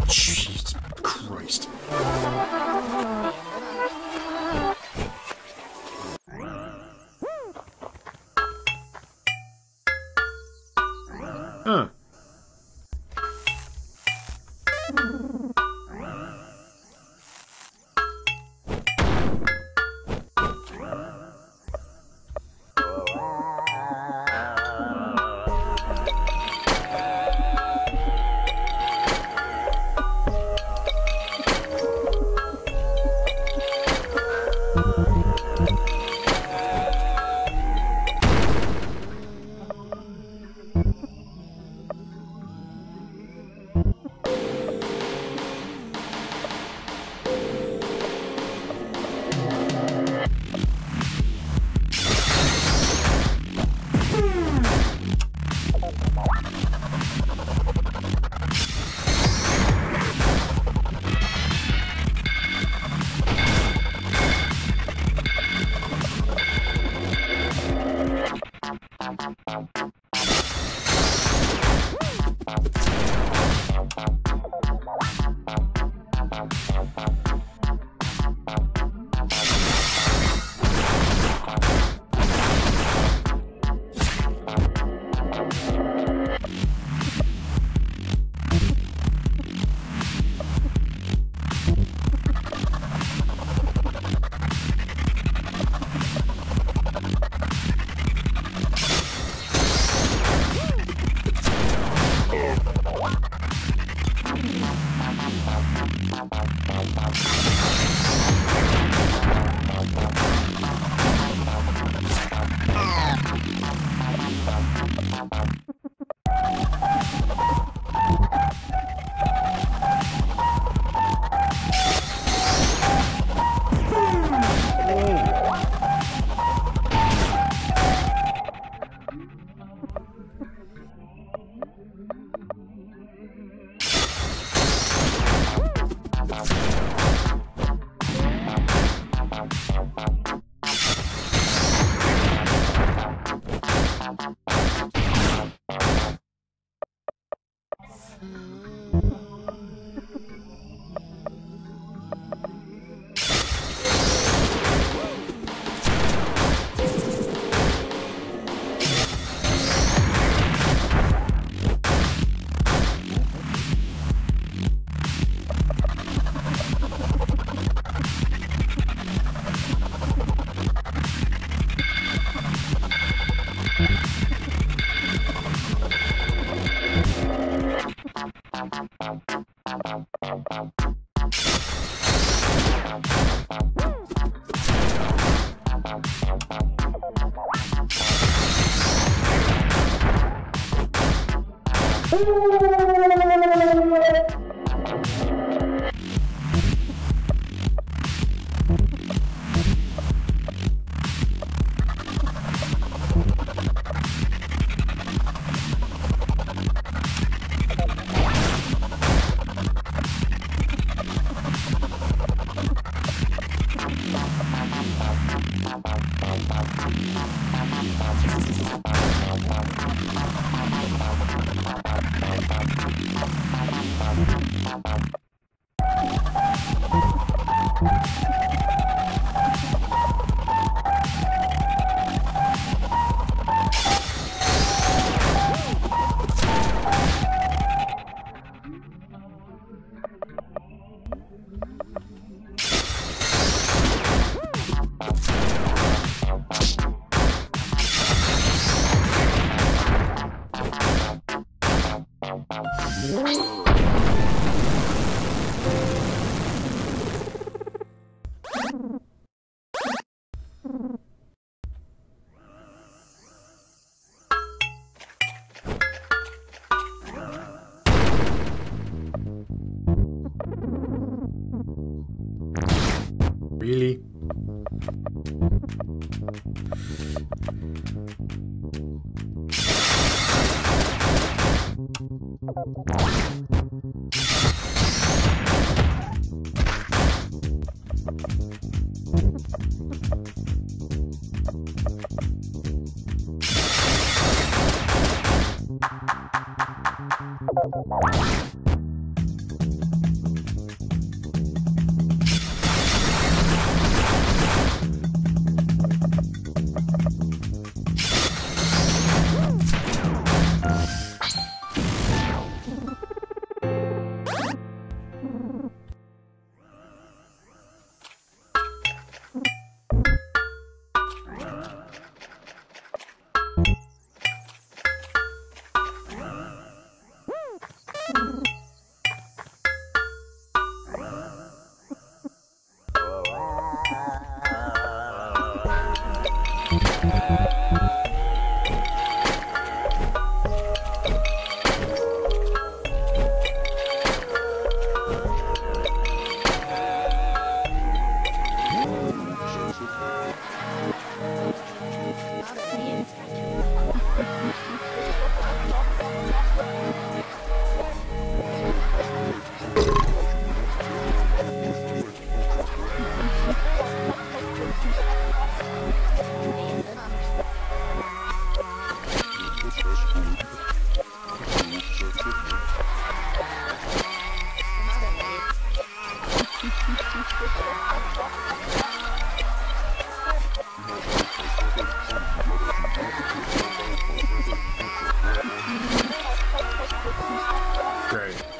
Speaker 3: Jesus Christ. Huh. Really? Great.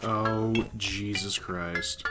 Speaker 3: Oh, Jesus Christ.